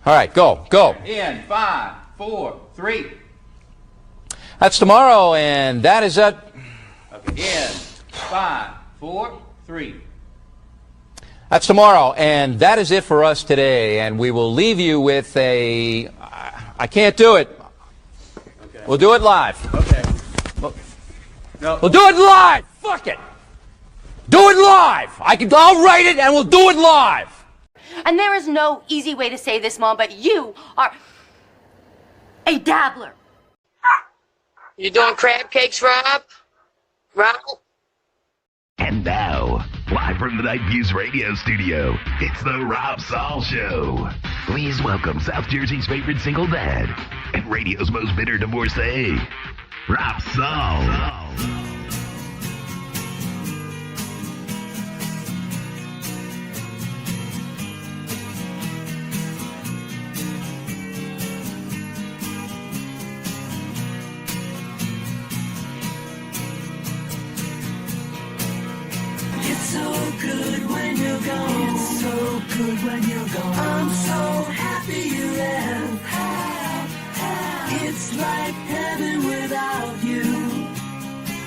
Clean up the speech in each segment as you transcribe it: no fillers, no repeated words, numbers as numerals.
All right, go. In 5, 4, 3. That's tomorrow, and that is it. Okay, in 5, 4, 3. That's tomorrow, and that is it for us today. And we will leave you with a. I can't do it. Okay. We'll do it live. Okay. No. We'll do it live. Fuck it. Do it live. I'll write it, and we'll do it live. And there is no easy way to say this, Mom, but you are a dabbler. You doing crab cakes, Rob? Rob? And now, live from the Night Views radio studio, it's the Rob Saul Show. Please welcome South Jersey's favorite single dad and radio's most bitter divorcee, Rob Saul. I'm so happy you left. It's like heaven without you.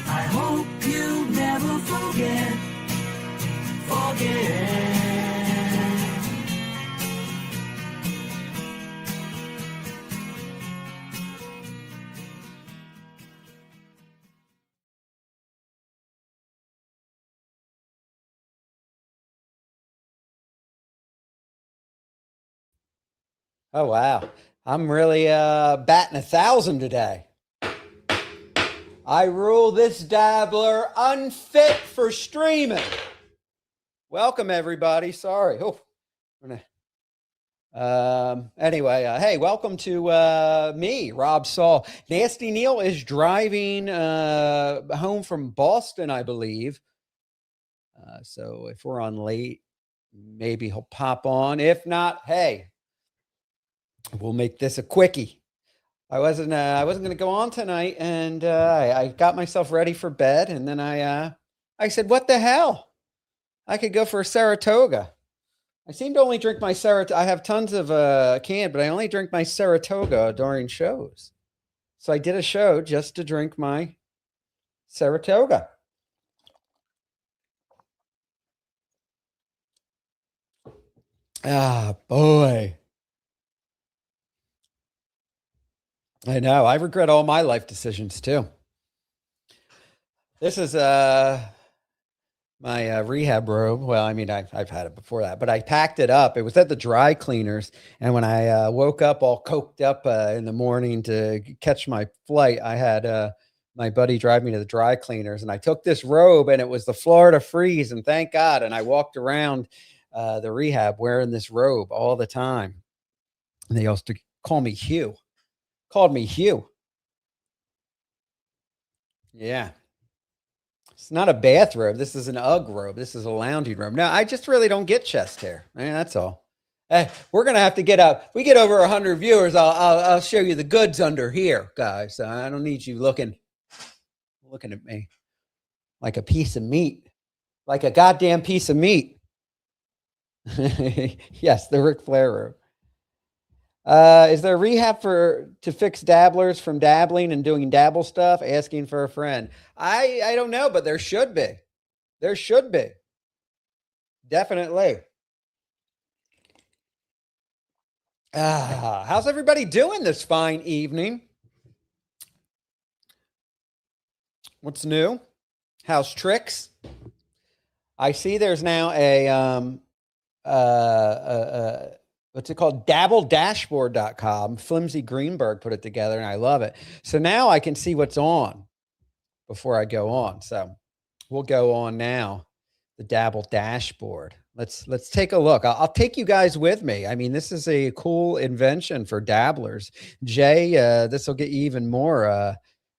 I hope you never forget. Oh, wow. I'm really batting 1,000 today. I rule this dabbler unfit for streaming. Welcome, everybody. Sorry. Anyway, hey, welcome to me, Rob Saul. Nasty Neil is driving home from Boston, I believe. So if we're on late, maybe he'll pop on. If not, hey, we'll make this a quickie. I wasn't going to go on tonight, and I got myself ready for bed, and then I said, "What the hell? I could go for a Saratoga." I seem to only drink my Saratoga. I have tons of can, but I only drink my Saratoga during shows. So I did a show just to drink my Saratoga. Ah, boy. I know. I regret all my life decisions too. This is my rehab robe. Well, I mean, I've had it before that, but I packed it up. It was at the dry cleaners, and when I woke up all coked up in the morning to catch my flight, I had my buddy drive me to the dry cleaners, and I took this robe, and it was the Florida freeze, and thank God. And I walked around the rehab wearing this robe all the time. And they used to call me Hugh. Called me Hugh. Yeah. It's not a bathrobe. This is an UGG robe. This is a lounging robe. Now, I just really don't get chest hair. That's all. Hey, we're going to have to get up. We get over 100 viewers. I'll show you the goods under here, guys. I don't need you looking at me like a piece of meat, like a goddamn piece of meat. Yes, the Ric Flair robe. Is there rehab to fix dabblers from dabbling and doing dabble stuff? Asking for a friend. I don't know, but there should be. There should be. Definitely. How's everybody doing this fine evening? What's new? How's tricks? I see there's now what's it called? DabbleDashboard.com. Flimsy Greenberg put it together, and I love it. So now I can see what's on before I go on. So we'll go on now. The Dabble Dashboard. Let's take a look. I'll take you guys with me. I mean, this is a cool invention for dabblers. Jay, this will get you even more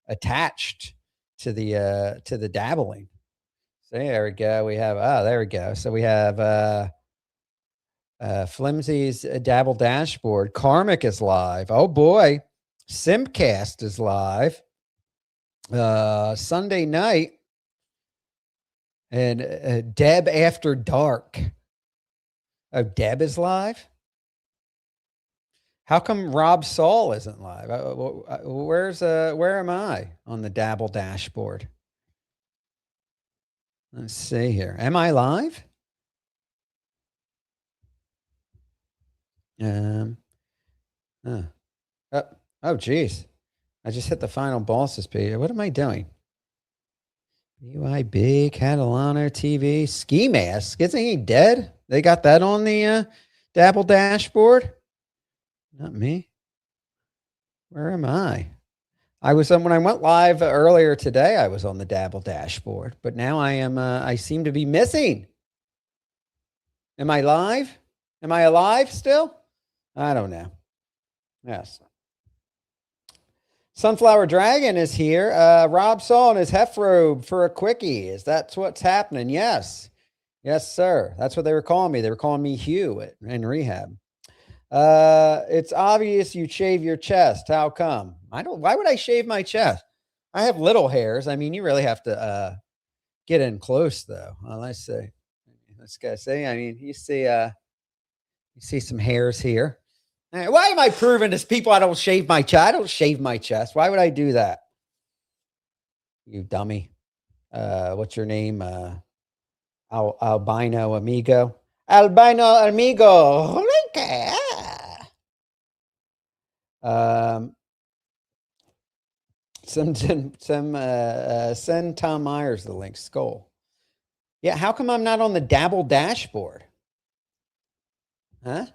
attached to the dabbling. So there we go. We have there we go. So we have Flimsy's Dabble Dashboard. Karmic is live. Oh boy. Simcast is live. Sunday night. And Deb After Dark. Oh, Deb is live? How come Rob Saul isn't live? Where am I on the Dabble dashboard? Let's see here. Am I live? Oh, geez. I just hit the final bosses page. What am I doing? BYB, Catalano TV, Ski Mask. Isn't he dead? They got that on the Dabble dashboard? Not me. Where am I? I was when I went live earlier today, I was on the Dabble dashboard, but now I seem to be missing. Am I live? Am I alive still? I don't know. Yes. Sunflower Dragon is here. Rob Saul in his hef robe for a quickie. That's what's happening? Yes. Yes, sir. That's what they were calling me. They were calling me Hugh in rehab. It's obvious you shave your chest. How come? Why would I shave my chest? I have little hairs. I mean, you really have to get in close though. Let's see. Let's go see. I mean, you see some hairs here. Why am I proving to people I don't shave my chest? I don't shave my chest. Why would I do that? You dummy. What's your name? Albino amigo. Albino amigo. Send Tom Myers the link. Skull. Yeah, how come I'm not on the Dabble dashboard? Huh?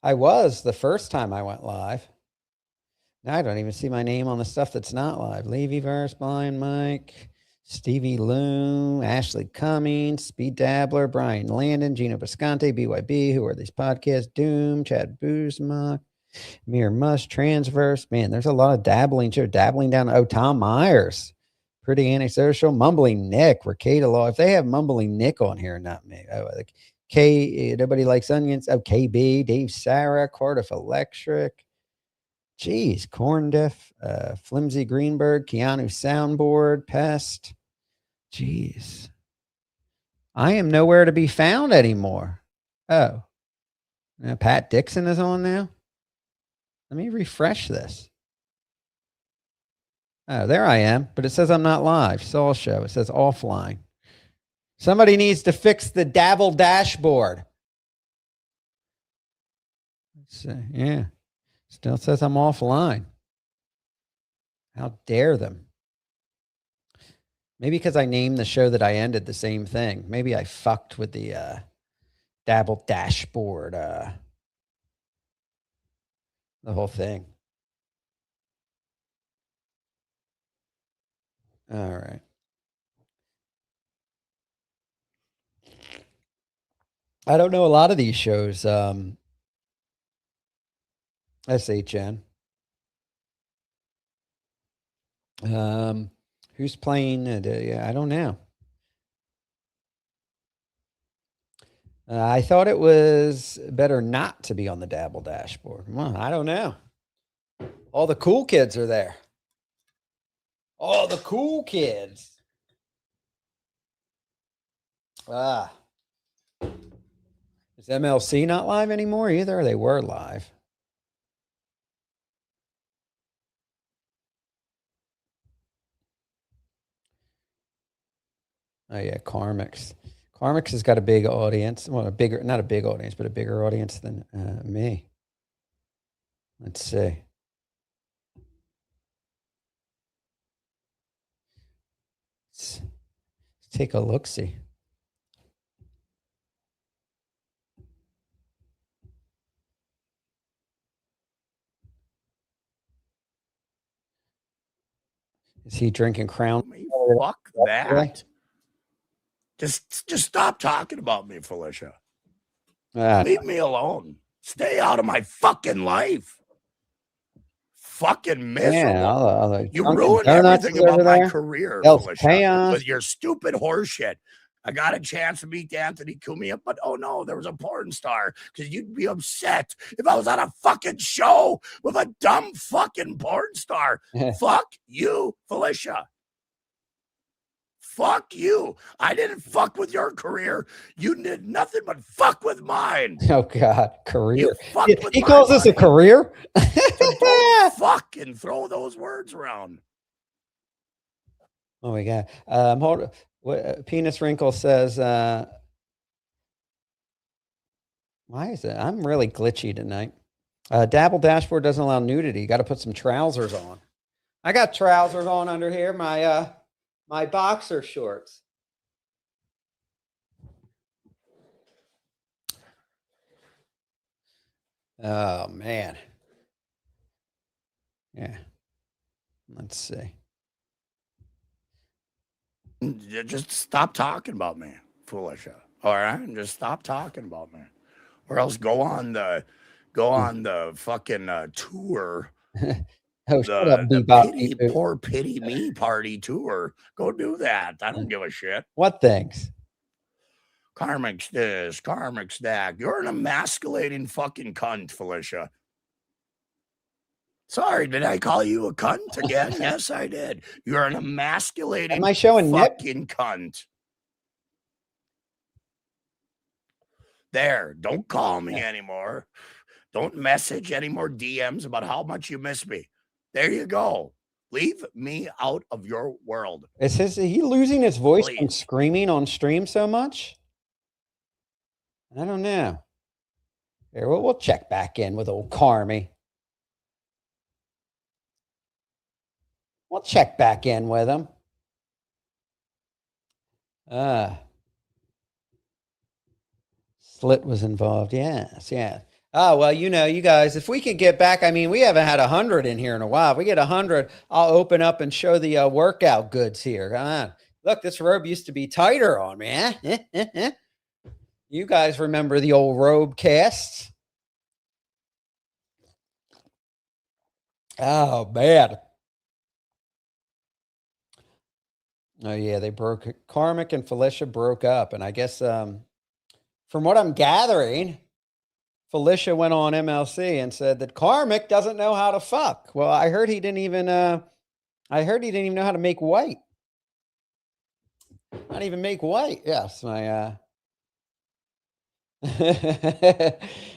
I was the first time I went live. Now I don't even see my name on the stuff that's not live. Levyverse, Blind Mike, Stevie Loom, Ashley Cummings, Speed Dabbler, Brian Landon, Gino Bisconte, BYB. Who are these podcasts? Doom, Chad Boozma, Mir Musk, Transverse. Man, there's a lot of dabbling too. Dabbling down. Oh, Tom Myers. Pretty Antisocial. Mumbling Nick. Ricada Law. If they have Mumbling Nick on here, not me. Oh, like nobody likes onions. Oh, KB, Dave Sarah, Cardiff Electric. Jeez, Corn Diff, Flimsy Greenberg, Keanu Soundboard, Pest. Jeez. I am nowhere to be found anymore. Oh. Pat Dixon is on now. Let me refresh this. Oh, there I am, but it says I'm not live. Saul Show. It says offline. Somebody needs to fix the Dabble dashboard. Let's see. Yeah. Still says I'm offline. How dare them? Maybe because I named the show that I ended the same thing. Maybe I fucked with the Dabble dashboard. The whole thing. All right. I don't know a lot of these shows. SHN. Who's playing? I don't know. I thought it was better not to be on the Dabble dashboard. Well, I don't know. All the cool kids are there. All the cool kids. Is MLC not live anymore either? They were live. Oh yeah, Karmix. Karmix has got a big audience. Well, not a big audience, but a bigger audience than me. Let's see. Let's take a look-see. Is he drinking Crown? Fuck that. Just stop talking about me, Felicia. Leave me alone. Stay out of my fucking life. Fucking miserable. Yeah, you ruined everything about my career, Felicia, with your stupid horseshit. I got a chance to meet Anthony Cumia, but oh no, there was a porn star, because you'd be upset if I was on a fucking show with a dumb fucking porn star. Fuck you, Felicia. Fuck you. I didn't fuck with your career. You did nothing but fuck with mine. Oh God, career. He with calls this a career. So don't fuck and throw those words around. Oh my God. Hold. What, Penis Wrinkle says. Why is it? I'm really glitchy tonight. Dabble dashboard doesn't allow nudity. You got to put some trousers on. I got trousers on under here. My boxer shorts. Oh man. Yeah. Let's see. Just stop talking about me, foolish. All right, just stop talking about me, or else go on the fucking tour. Oh, the poor pity me party tour. Go do that. I don't give a shit. What things? Karmic's this, Karmic's that. You're an emasculating fucking cunt, Felicia. Sorry, did I call you a cunt again? Yes, I did. You're an emasculating fucking cunt. There, don't call me anymore. Don't message any more DMs about how much you miss me. There you go. Leave me out of your world. Is he losing his voice from screaming on stream so much? I don't know. Here, we'll check back in with old Carmy. We'll check back in with him. Slit was involved. Yes, yeah. Oh, well, you guys, if we could get back, I mean, we haven't had 100 in here in a while. If we get 100, I'll open up and show the workout goods here. Come on. Look, this robe used to be tighter on me. Eh? You guys remember the old robe casts? Oh, man. Oh, yeah, they broke. Karmic and Felicia broke up. And I guess from what I'm gathering, Felicia went on MLC and said that Karmic doesn't know how to fuck. Well, I heard he didn't even know how to make white. Not even make white. Yes, my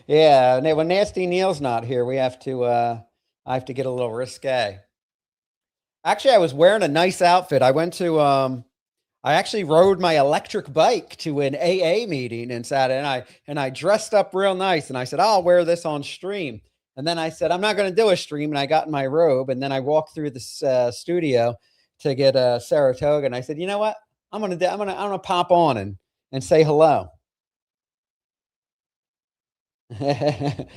yeah. When Nasty Neil's not here, we have to I have to get a little risque. Actually, I was wearing a nice outfit. I went to I actually rode my electric bike to an AA meeting and I dressed up real nice, and I said, I'll wear this on stream. And then I said, I'm not going to do a stream. And I got in my robe, and then I walked through this studio to get Saratoga. And I said, you know what? I'm going to pop on and say hello. I'm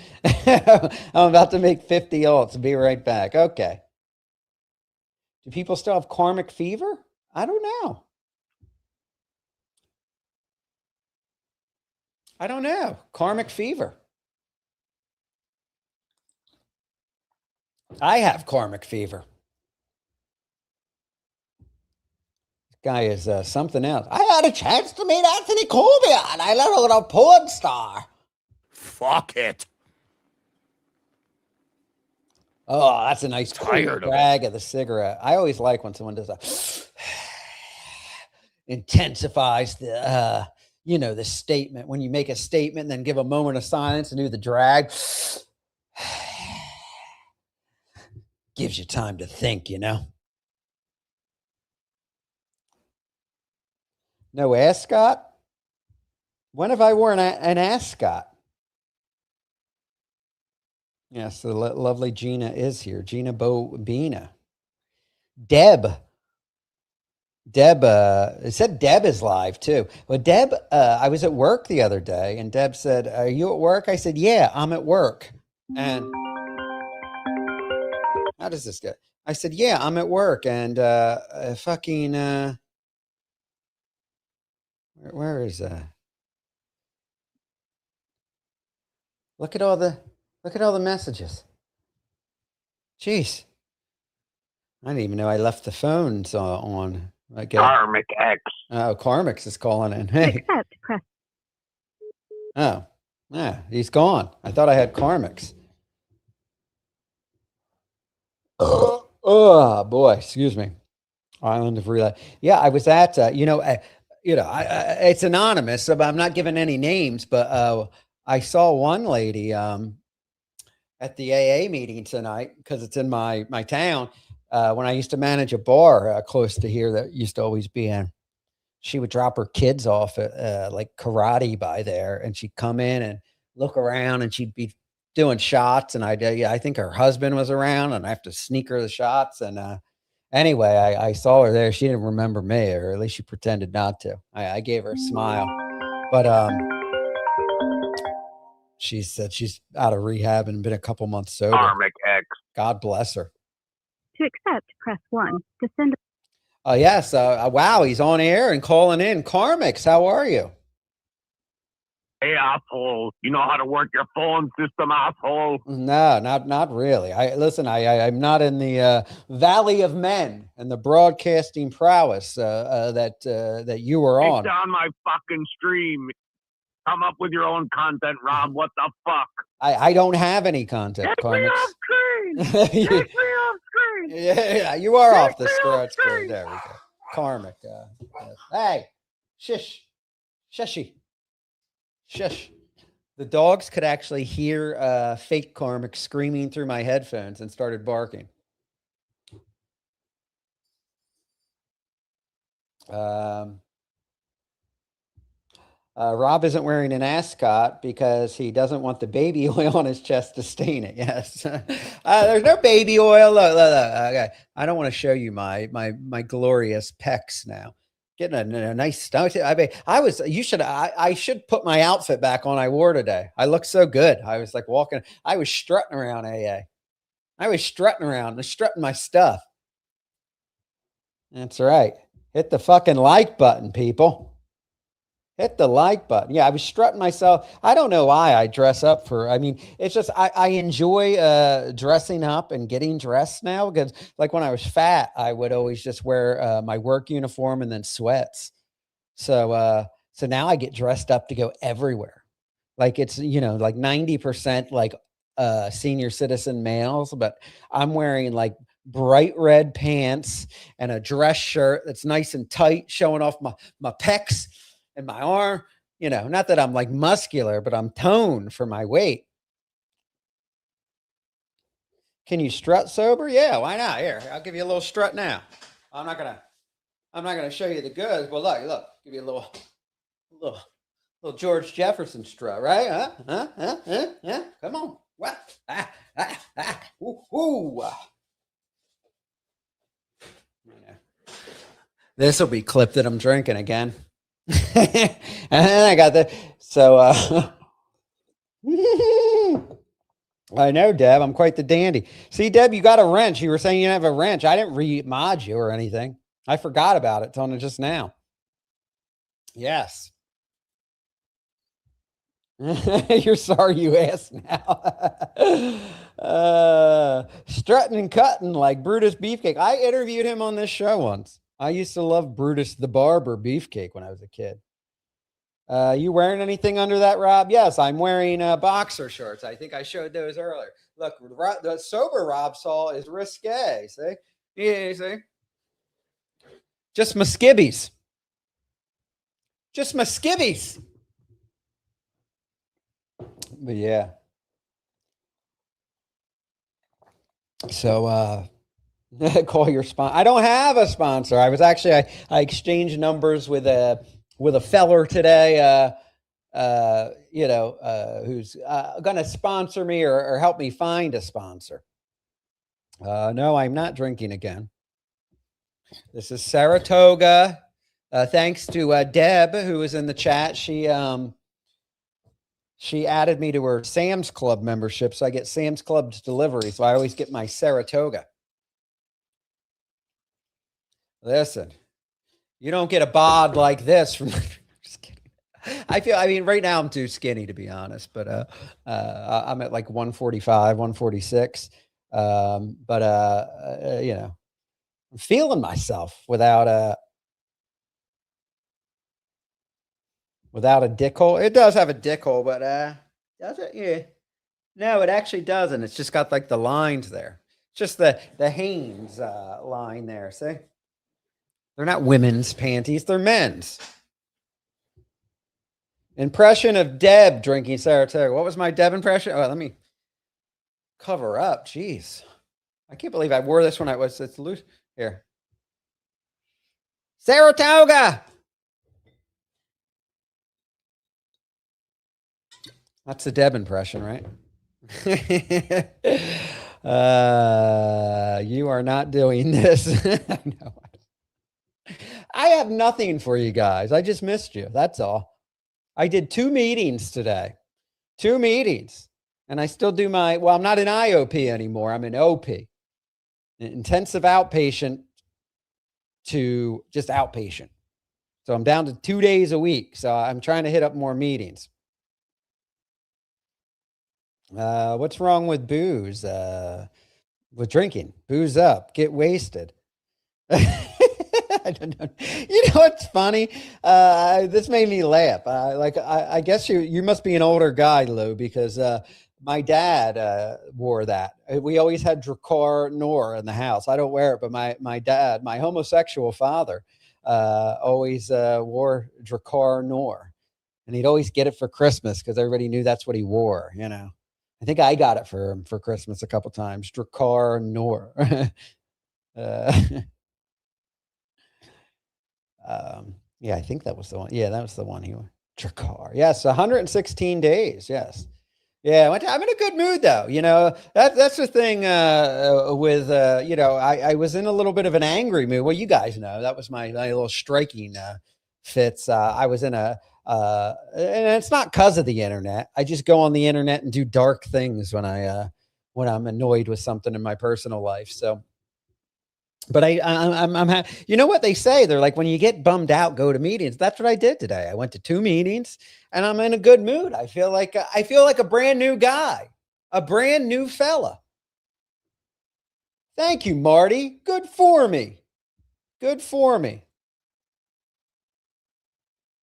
about to make 50 alts. Be right back. Okay. Do people still have karmic fever? I don't know. Karmic fever. I have karmic fever. This guy is something else. I had a chance to meet Anthony Corbijn. I love a porn star. Fuck it. Oh, that's a nice drag of the cigarette. I always like when someone does that. Intensifies the the statement. When you make a statement and then give a moment of silence and do the drag. Gives you time to think, No ascot? When have I worn an ascot? Yes, the lovely Gina is here. Gina Bobina. Deb. It said Deb is live too. Well, Deb, I was at work the other day, and Deb said, are you at work? I said, yeah, I'm at work. And how does this go? I said, yeah, I'm at work. And fucking, where is look at all the messages. Jeez. I didn't even know I left the phones on. Karmic X. Oh, Karmic's is calling in. Hey. Oh, yeah, he's gone. I thought I had Karmic's. Oh, boy, excuse me. Island of Relay. Yeah, I was at, it's anonymous, so I'm not giving any names, but I saw one lady at the AA meeting tonight because it's in my town. When I used to manage a bar close to here that used to always be in, she would drop her kids off at like karate by there, and she'd come in and look around, and she'd be doing shots. And I think her husband was around, and I have to sneak her the shots. And anyway, I saw her there. She didn't remember me, or at least she pretended not to. I gave her a smile, but she said she's out of rehab and been a couple months sober. Karmic X. God bless her. To accept, press 1. To send. Oh, yes. Wow, he's on air and calling in. Karmix, how are you? Hey, asshole. You know how to work your phone system, asshole? No, not really. I'm not in the Valley of Men and the broadcasting prowess that you were on. Take down my fucking stream. Come up with your own content, Rob. What the fuck? I don't have any content, Take me Karmix. off screen. Take me off screen. Yeah, you are off the screen. There we go. Karmic. Hey, shish. Shushy. Shush. The dogs could actually hear fake Karmic screaming through my headphones and started barking. Rob isn't wearing an ascot because he doesn't want the baby oil on his chest to stain it. Yes. There's no baby oil. Look. Okay. I don't want to show you my glorious pecs now. Getting a nice stomach. I should put my outfit back on I wore today. I look so good. I was like walking. I was strutting around AA. I was strutting around and strutting my stuff. That's right. Hit the fucking like button, people. Hit the like button. Yeah, I was strutting myself. I don't know why I dress up it's just I enjoy dressing up and getting dressed now, because like when I was fat, I would always just wear my work uniform and then sweats. So now I get dressed up to go everywhere. Like it's, like 90% like senior citizen males, but I'm wearing like bright red pants and a dress shirt that's nice and tight, showing off my pecs and my arm. Not that I'm like muscular, but I'm toned for my weight. Can you strut sober? Yeah, why not? Here, I'll give you a little strut now. I'm not gonna show you the goods, but look, give you a little George Jefferson strut, right? Yeah, come on. What? Ooh. This will be clipped that I'm drinking again. And then I got I know, Deb, I'm quite the dandy. See, Deb, you got a wrench. You were saying you didn't have a wrench. I didn't re-mod you or anything. I forgot about it till just now. Yes. You're sorry you asked now. Strutting and cutting like Brutus Beefcake. I interviewed him on this show once. I used to love Brutus the Barber Beefcake when I was a kid. You wearing anything under that, Rob? Yes, I'm wearing boxer shorts. I think I showed those earlier. Look, the sober Rob Saul is risque. See? Yeah, see? Just my skibbies. Just my skibbies. But yeah. So, call your sponsor. I don't have a sponsor. I was actually, I exchanged numbers with a feller today, who's going to sponsor me or help me find a sponsor. No, I'm not drinking again. This is Saratoga. Thanks to Deb, who was in the chat. She added me to her Sam's Club membership, so I get Sam's Club's delivery. So I always get my Saratoga. Listen, you don't get a bod like this from. Just kidding. Right now I'm too skinny to be honest, but I'm at like 145, 146. I'm feeling myself without a dick hole. It does have a dick hole, but does it? Yeah. No, it actually doesn't. It's just got like the lines there. It's just the Hanes line there. See? They're not women's panties. They're men's. Impression of Deb drinking Saratoga. What was my Deb impression? Oh, let me cover up. Jeez. I can't believe I wore this when it's loose. Here. Saratoga. That's the Deb impression, right? You are not doing this. I know. I have nothing for you guys. I just missed you. That's all. I did 2 meetings today. 2 meetings. And I still do I'm not in IOP anymore. I'm in OP. Intensive outpatient to just outpatient. So I'm down to 2 days a week. So I'm trying to hit up more meetings. What's wrong with booze? With drinking? Booze up. Get wasted. I don't know. You know what's funny? This made me laugh. I guess you must be an older guy, Lou, because my dad wore that. We always had Drakkar Noir in the house. I don't wear it, but my dad, my homosexual father, always wore Drakkar Noir, and he'd always get it for Christmas because everybody knew that's what he wore. You know, I think I got it for him for Christmas a couple times. Drakkar Noir. Yeah, I think that was the one. Yeah, that was the one he went. Drakkar. Yes, 116 days. Yes. Yeah, I'm in a good mood though. You know, that's the thing with you know, I was in a little bit of an angry mood. Well, you guys know that was my little striking fits. I was in and it's not because of the internet. I just go on the internet and do dark things when I'm annoyed with something in my personal life. So. But I'm you know what they say? They're like, when you get bummed out, go to meetings. That's what I did today. I went to 2 meetings and I'm in a good mood. I feel like a brand new guy, a brand new fella. Thank you, Marty. Good for me. Good for me.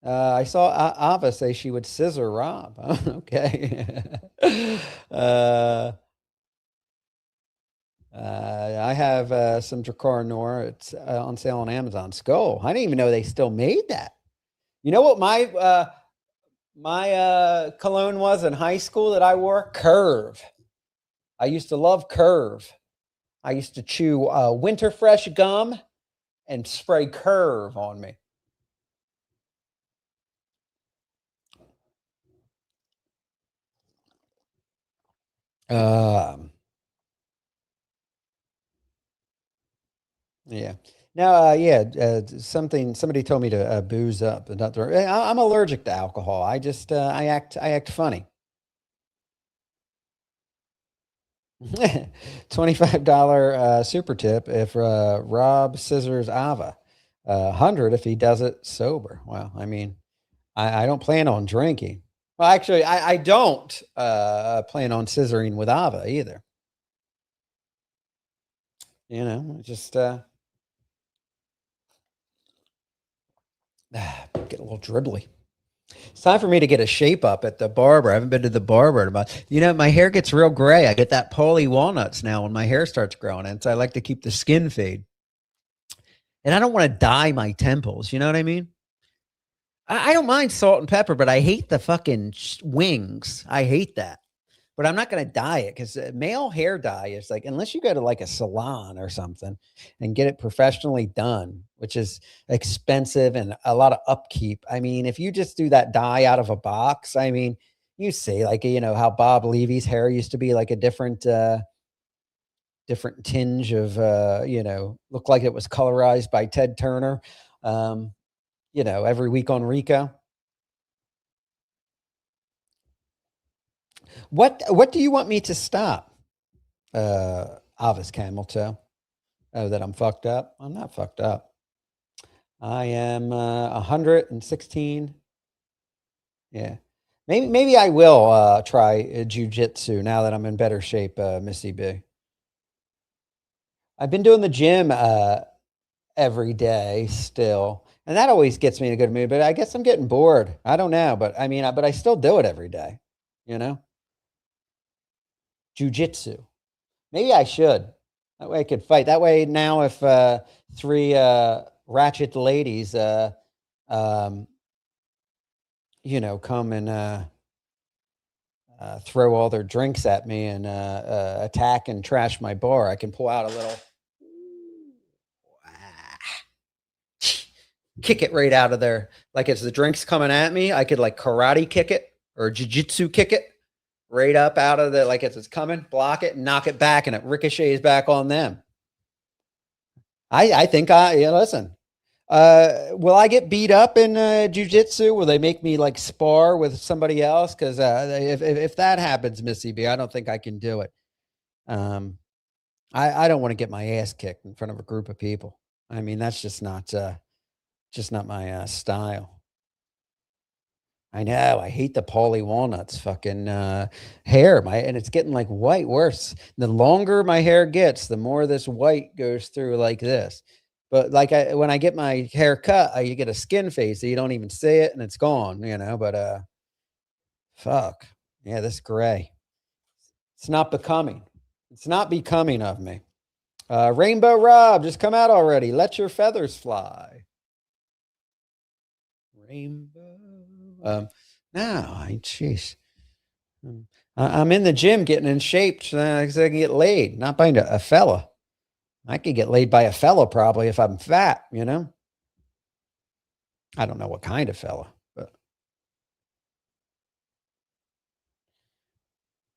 I saw Ava say she would scissor Rob. Okay. I have some Drakkar Noir. It's on sale on Amazon. Skull. I didn't even know they still made that. You know what my cologne was in high school that I wore? Curve. I used to love Curve. I used to chew Winter Fresh gum and spray Curve on me. Yeah. No, somebody told me to booze up. I'm allergic to alcohol. I just I act funny. $25 super tip if Rob scissors Ava. 100 if he does it sober. Well, I mean, I don't plan on drinking. Well, actually, I don't plan on scissoring with Ava either. You know, just get a little dribbly. It's time for me to get a shape up at the barber. I haven't been to the barber in about, you know, my hair gets real gray. I get that Paulie walnuts now when my hair starts growing. And so I like to keep the skin fade. And I don't want to dye my temples. You know what I mean? I don't mind salt and pepper, but I hate the fucking wings. I hate that. But I'm not going to dye it because male hair dye is like, unless you go to like a salon or something and get it professionally done, which is expensive and a lot of upkeep. I mean, if you just do that dye out of a box, I mean, you see like, you know, how Bob Levy's hair used to be like a different tinge of, you know, looked like it was colorized by Ted Turner, you know, every week on Rico. What do you want me to stop? Avis camel toe. Oh, that I'm fucked up. I'm not fucked up. I am 116. Yeah. Maybe I will try jujitsu now that I'm in better shape, Missy B. I've been doing the gym every day still. And that always gets me in a good mood, but I guess I'm getting bored. I don't know, but I mean, but I still do it every day, you know? Jiu-jitsu. Maybe I should. That way I could fight. That way now if 3 ratchet ladies, come and throw all their drinks at me and attack and trash my bar, I can pull out a little, kick it right out of there. Like as the drink's coming at me, I could like karate kick it or jiu-jitsu kick it right up out of the, like as it's coming, block it and knock it back, and it ricochets back on them. I think listen, will I get beat up in jiu-jitsu? Will they make me like spar with somebody else? Because if that happens, Missy B, I don't think I can do it. I don't want to get my ass kicked in front of a group of people. I mean, that's just not my style. I know. I hate the Paulie Walnuts fucking hair. And it's getting like white worse. The longer my hair gets, the more this white goes through like this. But like when I get my hair cut, you get a skin face, so you don't even see it and it's gone, but fuck. Yeah, this gray. It's not becoming. It's not becoming of me. Rainbow Rob, just come out already. Let your feathers fly. Rainbow. Jeez. I'm in the gym getting in shape so I can get laid, not by a fella. I could get laid by a fella probably if I'm fat, I don't know what kind of fella, but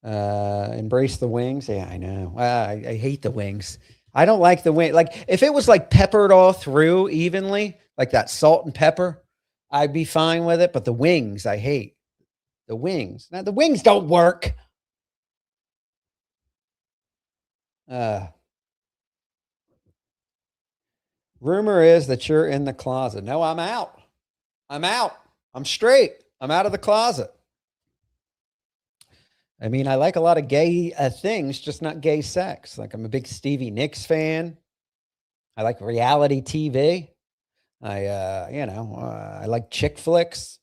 embrace the wings. Yeah, I know. I hate the wings. I don't like the wing. Like if it was like peppered all through evenly, like that salt and pepper, I'd be fine with it. But the wings, I hate the wings. Now the wings don't work. Rumor is that you're in the closet. No, I'm out. I'm straight. I'm out of the closet. I mean, I like a lot of gay things, just not gay sex. Like I'm a big Stevie Nicks fan. I like reality TV. I like chick flicks.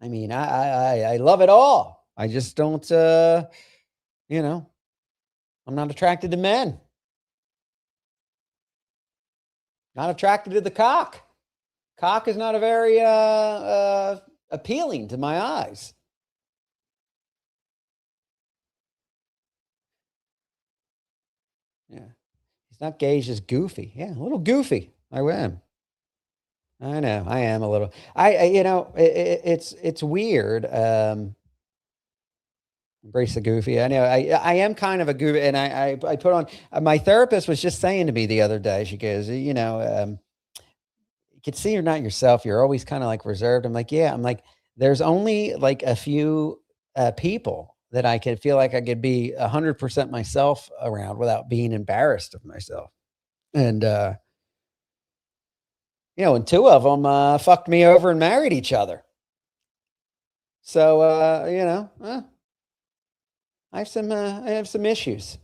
I mean, I love it all. I just don't, I'm not attracted to men. Not attracted to the cock. Cock is not a very appealing to my eyes. Yeah. He's not gay, he's just goofy. Yeah, a little goofy. I am. I know. I am a little. It's weird. Embrace the goofy. I know. I am kind of a goofy, and I put on. My therapist was just saying to me the other day. She goes, you could see you're not yourself. You're always kind of like reserved. I'm like, yeah. I'm like, there's only like a few people that I could feel like I could be 100% myself around without being embarrassed of myself. And and two of them fucked me over and married each other. So I have some issues.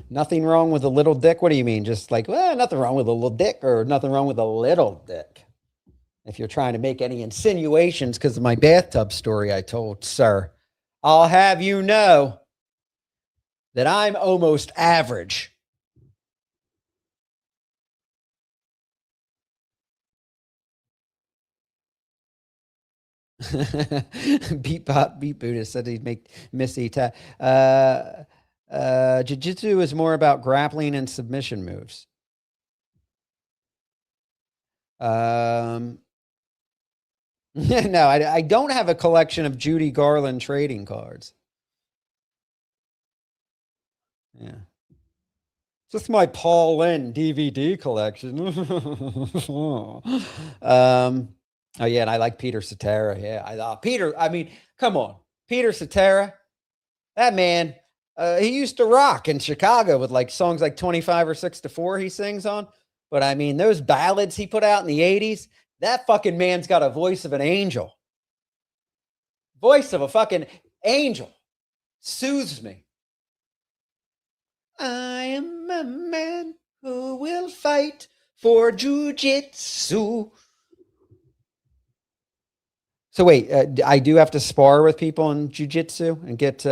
Nothing wrong with a little dick. What do you mean? Just like, well, nothing wrong with a little dick, or nothing wrong with a little dick. If you're trying to make any insinuations because of my bathtub story I told, sir, I'll have you know that I'm almost average. Beat Buddha said he'd make Missy jiu-jitsu is more about grappling and submission moves. No, I don't have a collection of Judy Garland trading cards. Yeah. Just my Paul Lynde DVD collection. Oh yeah, and I like Peter Cetera. Yeah, Peter. I mean, come on, Peter Cetera. That man, he used to rock in Chicago with like songs like 25 or 6 to 4 he sings on. But I mean, those ballads he put out in the 80s, that fucking man's got a voice of an angel. Voice of a fucking angel. Soothes me. I am a man who will fight for jiu-jitsu. So wait, I do have to spar with people in jiu-jitsu and get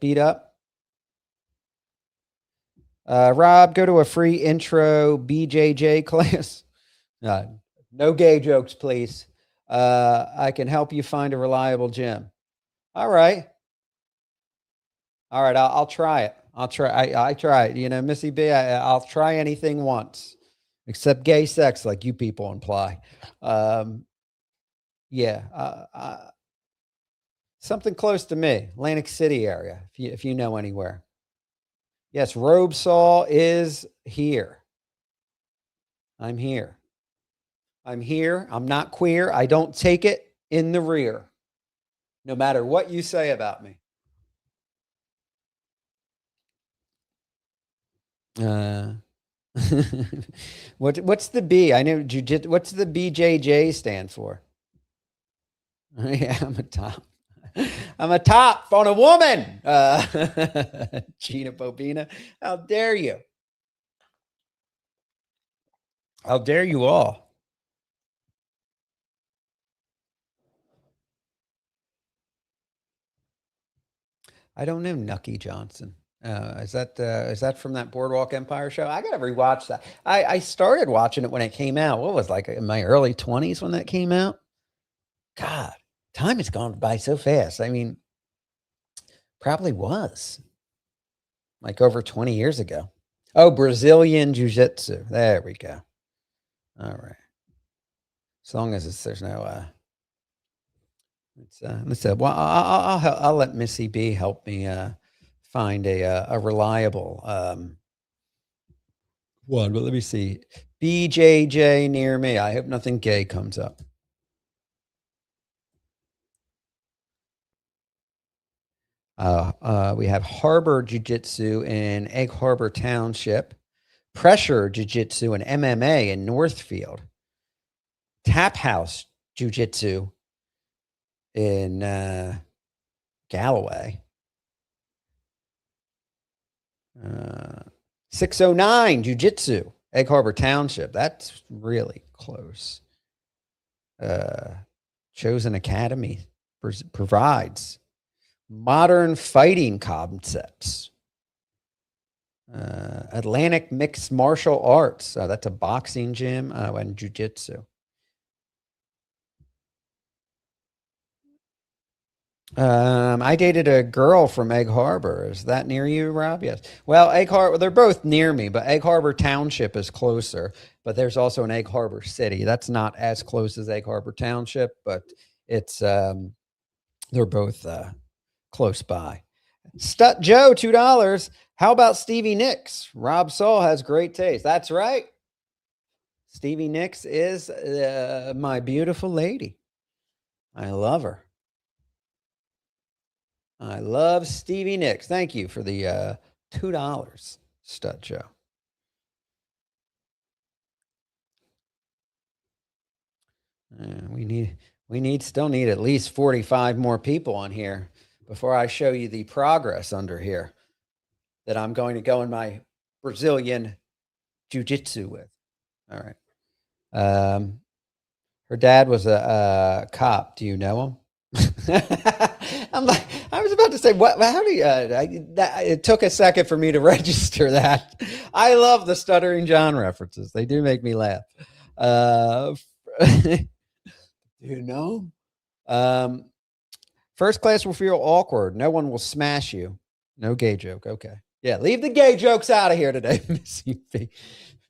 beat up? Rob, go to a free intro BJJ class. No gay jokes, please. I can help you find a reliable gym. All right. I'll try it. I try it. You know, Missy B, I'll try anything once, except gay sex, like you people imply. Something close to me, Atlantic City area, if you know anywhere. Yes, Robe Saul is here. I'm here. I'm not queer. I don't take it in the rear, no matter what you say about me. What's the B? I know jiu-jitsu. What's the BJJ stand for? Yeah, I'm a top. I'm a top on a woman. Gina Bobina, how dare you? How dare you all? I don't know Nucky Johnson. Is that from that Boardwalk Empire show? I gotta rewatch that. I started watching it when it came out. What was like in my early 20s when that came out? God, time has gone by so fast. I mean, probably was like over 20 years ago. Oh, Brazilian Jiu-Jitsu. There we go. All right. As long as there's no let's well, I'll let Missy B help me find a reliable one. But let me see. BJJ near me. I hope nothing gay comes up. We have Harbor Jiu-Jitsu in Egg Harbor Township, Pressure Jiu-Jitsu and MMA in Northfield, Tap House Jiu-Jitsu in Galloway, 609 Jiu-Jitsu, Egg Harbor Township. That's really close. Chosen Academy provides modern fighting concepts. Atlantic Mixed Martial Arts. That's a boxing gym and jiu-jitsu. I dated a girl from Egg Harbor. Is that near you, Rob? Yes. Well, Egg Harbor, they're both near me, but Egg Harbor Township is closer. But there's also an Egg Harbor City. That's not as close as Egg Harbor Township, but it's they're both close by. Stut Joe, $2. How about Stevie Nicks? Rob Saul has great taste. That's right. Stevie Nicks is my beautiful lady. I love her. I love Stevie Nicks. Thank you for the $2, Stut Joe. We still need at least 45 more people on here before I show you the progress under here that I'm going to go in my Brazilian jiu-jitsu with. All right. Her dad was a cop. Do you know him? I was about to say, what? How do you? It took a second for me to register that. I love the Stuttering John references. They do make me laugh. Do you know? First class will feel awkward. No one will smash you. No gay joke. Okay. Yeah, leave the gay jokes out of here today, Missy B.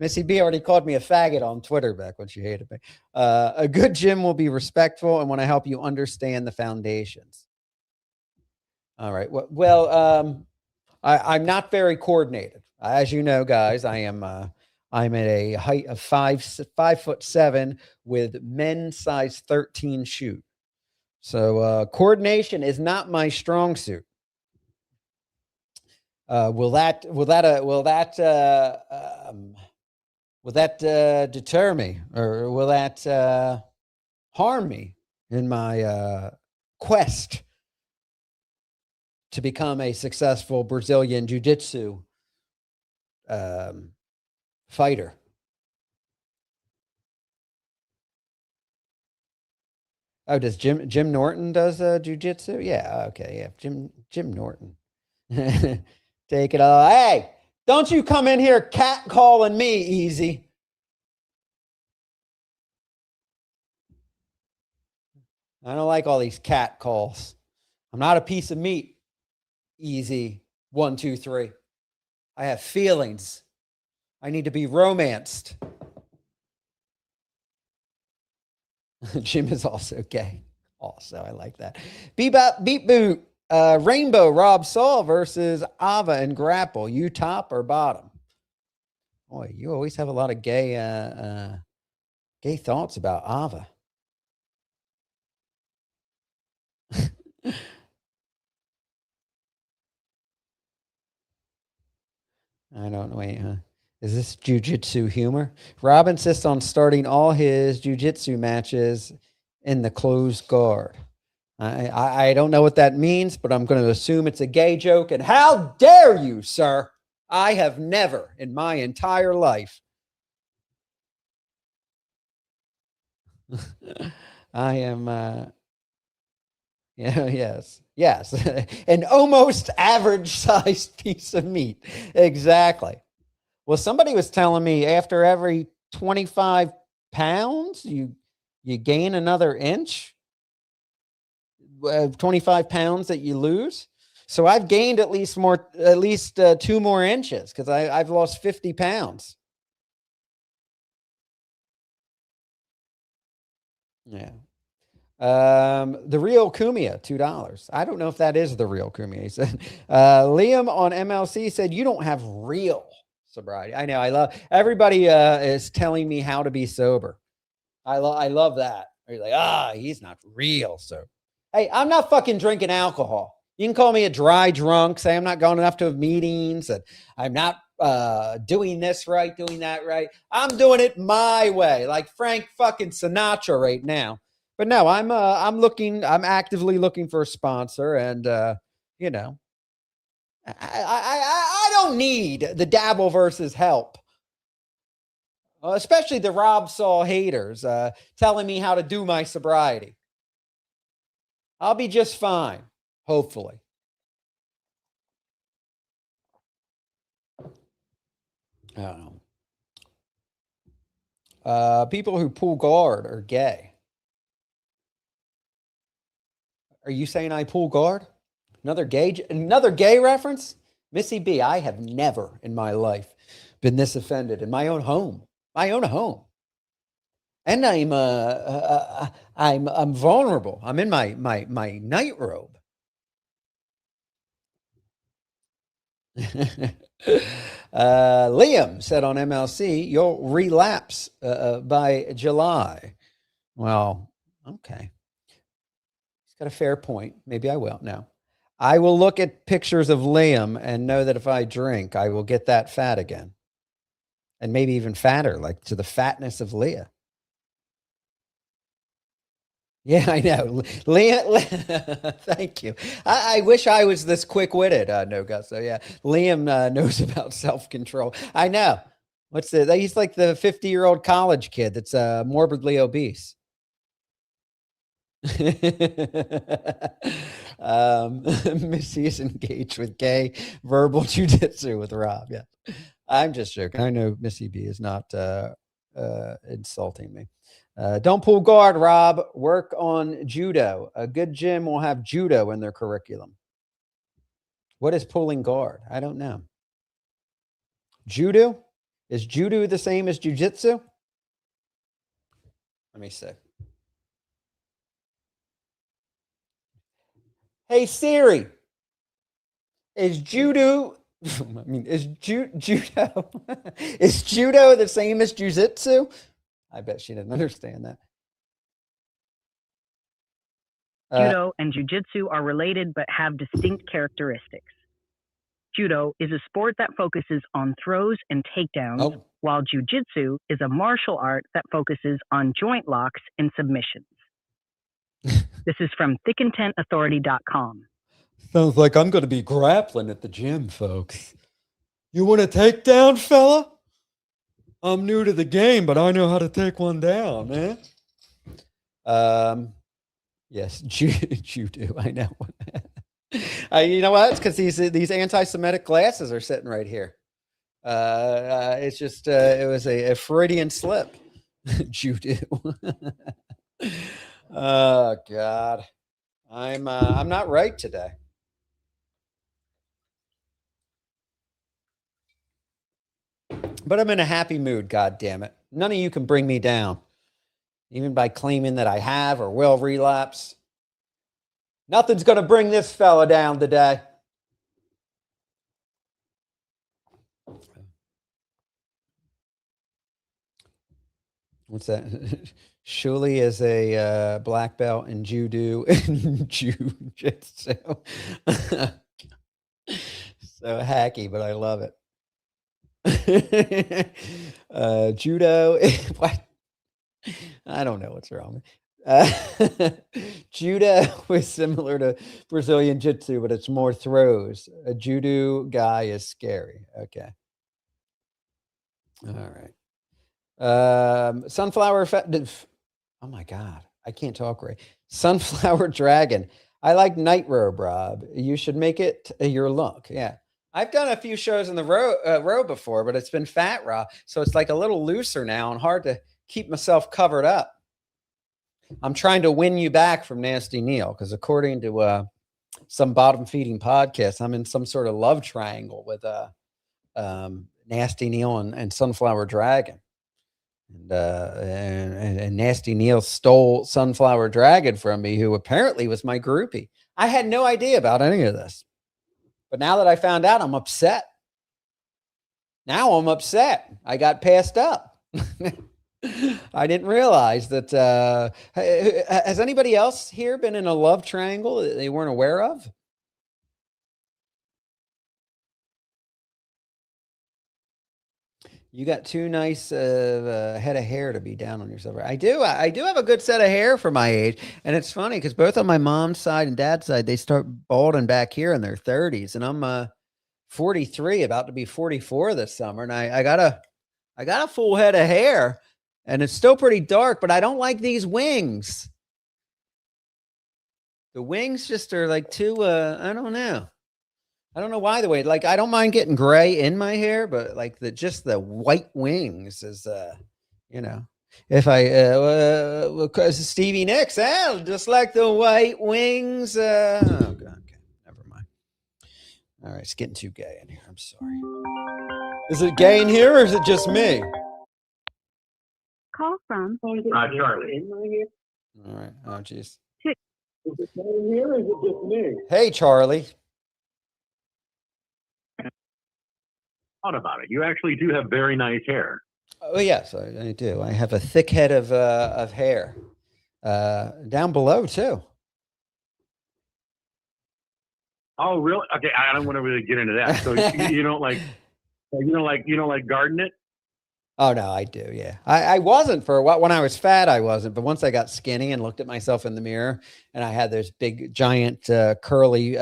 Missy B already called me a faggot on Twitter back when she hated me. A good gym will be respectful and want to help you understand the foundations. All right. Well, I'm not very coordinated. As you know, guys, I'm at a height of 5'7" with men's size 13 shoe. So coordination is not my strong suit. Will that deter me, or will that harm me in my quest to become a successful Brazilian jiu-jitsu fighter? Oh, does Jim Norton does jiu-jitsu? Yeah, okay, yeah, Jim Norton. Take it all. Hey, Don't you come in here cat calling me, Easy. I don't like all these cat calls. I'm not a piece of meat, Easy. 1, 2, 3. I have feelings. I need to be romanced. Jim is also gay. Also, I like that. Bebop, beat boot. Rainbow, Rob Saul versus Ava and Grapple. You top or bottom? Boy, you always have a lot of gay thoughts about Ava. I don't know. Wait, is this jujitsu humor? Rob insists on starting all his jujitsu matches in the closed guard. I don't know what that means, but I'm going to assume it's a gay joke. And how dare you, sir? I have never in my entire life. I am, yes, an almost average sized piece of meat. Exactly. Well, somebody was telling me after every 25 pounds, you gain another inch. 25 pounds that you lose. So I've gained at least 2 more inches because I've lost 50 pounds. Yeah. The real Kumia, $2. I don't know if that is the real Kumia. He said, Liam on MLC said, you don't have real sobriety. I know. I love everybody is telling me how to be sober. I love that. You're like, he's not real sober. Hey, I'm not fucking drinking alcohol. You can call me a dry drunk, say I'm not going enough to meetings, and I'm not doing this right, doing that right. I'm doing it my way, like Frank fucking Sinatra right now. But no, I'm actively looking for a sponsor, and you know, I don't need the Dabble versus help. Especially the Rob Saul haters telling me how to do my sobriety. I'll be just fine, hopefully. I don't know. People who pull guard are gay. Are you saying I pull guard? Another gay reference? Missy B, I have never in my life been this offended in my own home. And I'm vulnerable. I'm in my nightrobe. Liam said on MLC, you'll relapse by July. Well, okay. He's got a fair point. Maybe I will. No. I will look at pictures of Liam and know that if I drink, I will get that fat again. And maybe even fatter, like to the fatness of Leah. Yeah, I know. Liam, thank you. I wish I was this quick-witted, No Gusto. Yeah, Liam knows about self-control. I know. He's like the 50-year-old college kid that's morbidly obese. Missy is engaged with gay verbal jujitsu with Rob. Yeah, I'm just joking. I know Missy B is not insulting me. Don't pull guard, Rob. Work on judo. A good gym will have judo in their curriculum. What is pulling guard? I don't know. Judo? Is judo the same as jujitsu? Let me see. Hey Siri, is judo? Is judo? Is judo the same as jujitsu? I bet she didn't understand that. Judo and jiu-jitsu are related but have distinct characteristics. Judo is a sport that focuses on throws and takedowns, while jiu-jitsu is a martial art that focuses on joint locks and submissions. This is from thickintentauthority.com. Sounds like I'm going to be grappling at the gym, folks. You want a takedown, fella? I'm new to the game, but I know how to take one down, man. Yes, judo. I know. You know what? It's because these anti-Semitic glasses are sitting right here. It's just it was a Freudian slip. Judo. Oh God, I'm not right today. But I'm in a happy mood. God damn it! None of you can bring me down, even by claiming that I have or will relapse. Nothing's gonna bring this fella down today. What's that? Shuli is a black belt in judo and jiu-jitsu. So hacky, but I love it. Judo. What? I don't know what's wrong. Judo is similar to Brazilian jiu-jitsu, but it's more throws. A judo guy is scary. Okay. All right. Sunflower. Oh my God, I can't talk right. Sunflower Dragon. I like night robe, Rob. You should make it your look. Yeah, I've done a few shows in the robe before, but it's been fat raw, so it's like a little looser now and hard to keep myself covered up. I'm trying to win you back from Nasty Neil because according to some bottom feeding podcast, I'm in some sort of love triangle with Nasty Neil and Sunflower Dragon. And Nasty Neil stole Sunflower Dragon from me, who apparently was my groupie. I had no idea about any of this. But now that I found out, I'm upset. Now I'm upset. I got passed up. I didn't realize that. Has anybody else here been in a love triangle that they weren't aware of? You got too nice head of hair to be down on yourself. I do have a good set of hair for my age. And it's funny because both on my mom's side and dad's side, they start balding back here in their 30s. And I'm 43, about to be 44 this summer. And I got a full head of hair. And it's still pretty dark, but I don't like these wings. The wings just are like too, I don't know. I don't know why the way, like, I don't mind getting gray in my hair, but like just the white wings is, if I, because Stevie Nicks, just like the white wings. Oh, God, okay, never mind. All right, it's getting too gay in here. I'm sorry. Is it gay in here or is it just me? Call from Charlie. All right. Oh, geez. Is it gay in here or is it just me? Hey, Charlie. About it. You actually do have very nice hair. Oh yes, I do. I have a thick head of hair down below too. Oh really? Okay, I don't want to really get into that. So you don't like garden it? Oh no, I do. Yeah, I wasn't for a while. When I was fat, I wasn't. But once I got skinny and looked at myself in the mirror, and I had this big, giant, curly,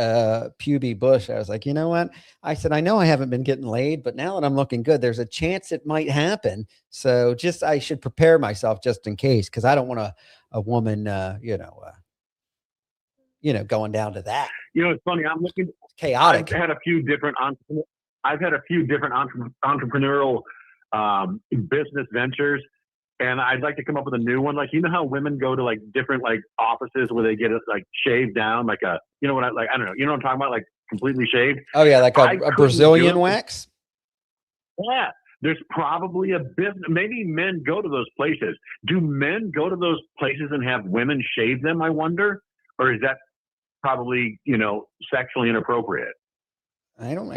puby bush, I was like, you know what? I said, I know I haven't been getting laid, but now that I'm looking good, there's a chance it might happen. So I should prepare myself just in case, because I don't want a woman, going down to that. It's funny. I'm looking chaotic. I've had a few different entrepreneurial business ventures, and I'd like to come up with a new one. Like, how women go to like different like offices where they get it like shaved down, like I don't know, what I'm talking about, like completely shaved. Oh yeah, like a Brazilian wax. Yeah, there's probably a business. Maybe men go to those places. Do men go to those places and have women shave them? I wonder, or is that probably sexually inappropriate? I don't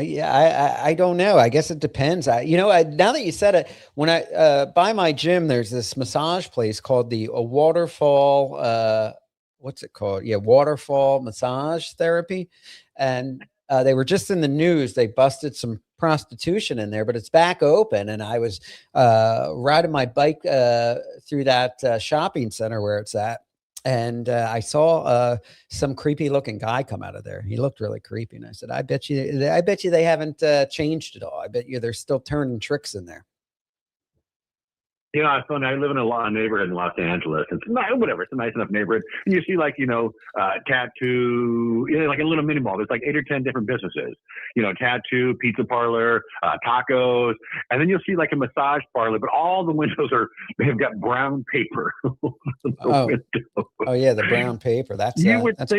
know. I guess it depends. Now that you said it, when I by my gym, there's this massage place called the Waterfall. What's it called? Yeah, Waterfall Massage Therapy, and they were just in the news. They busted some prostitution in there, but it's back open. And I was riding my bike through that shopping center where it's at. And I saw some creepy looking guy come out of there. He looked really creepy. And I said, I bet you they haven't changed at all. I bet you they're still turning tricks in there. You know, it's funny. I live in a neighborhood in Los Angeles. It's not, whatever. It's a nice enough neighborhood. And you see, like, tattoo, like a little mini mall. There's like 8 or 10 different businesses. Tattoo, pizza parlor, tacos, and then you'll see like a massage parlor. But all the windows they've got brown paper. Oh, yeah, the brown paper. That's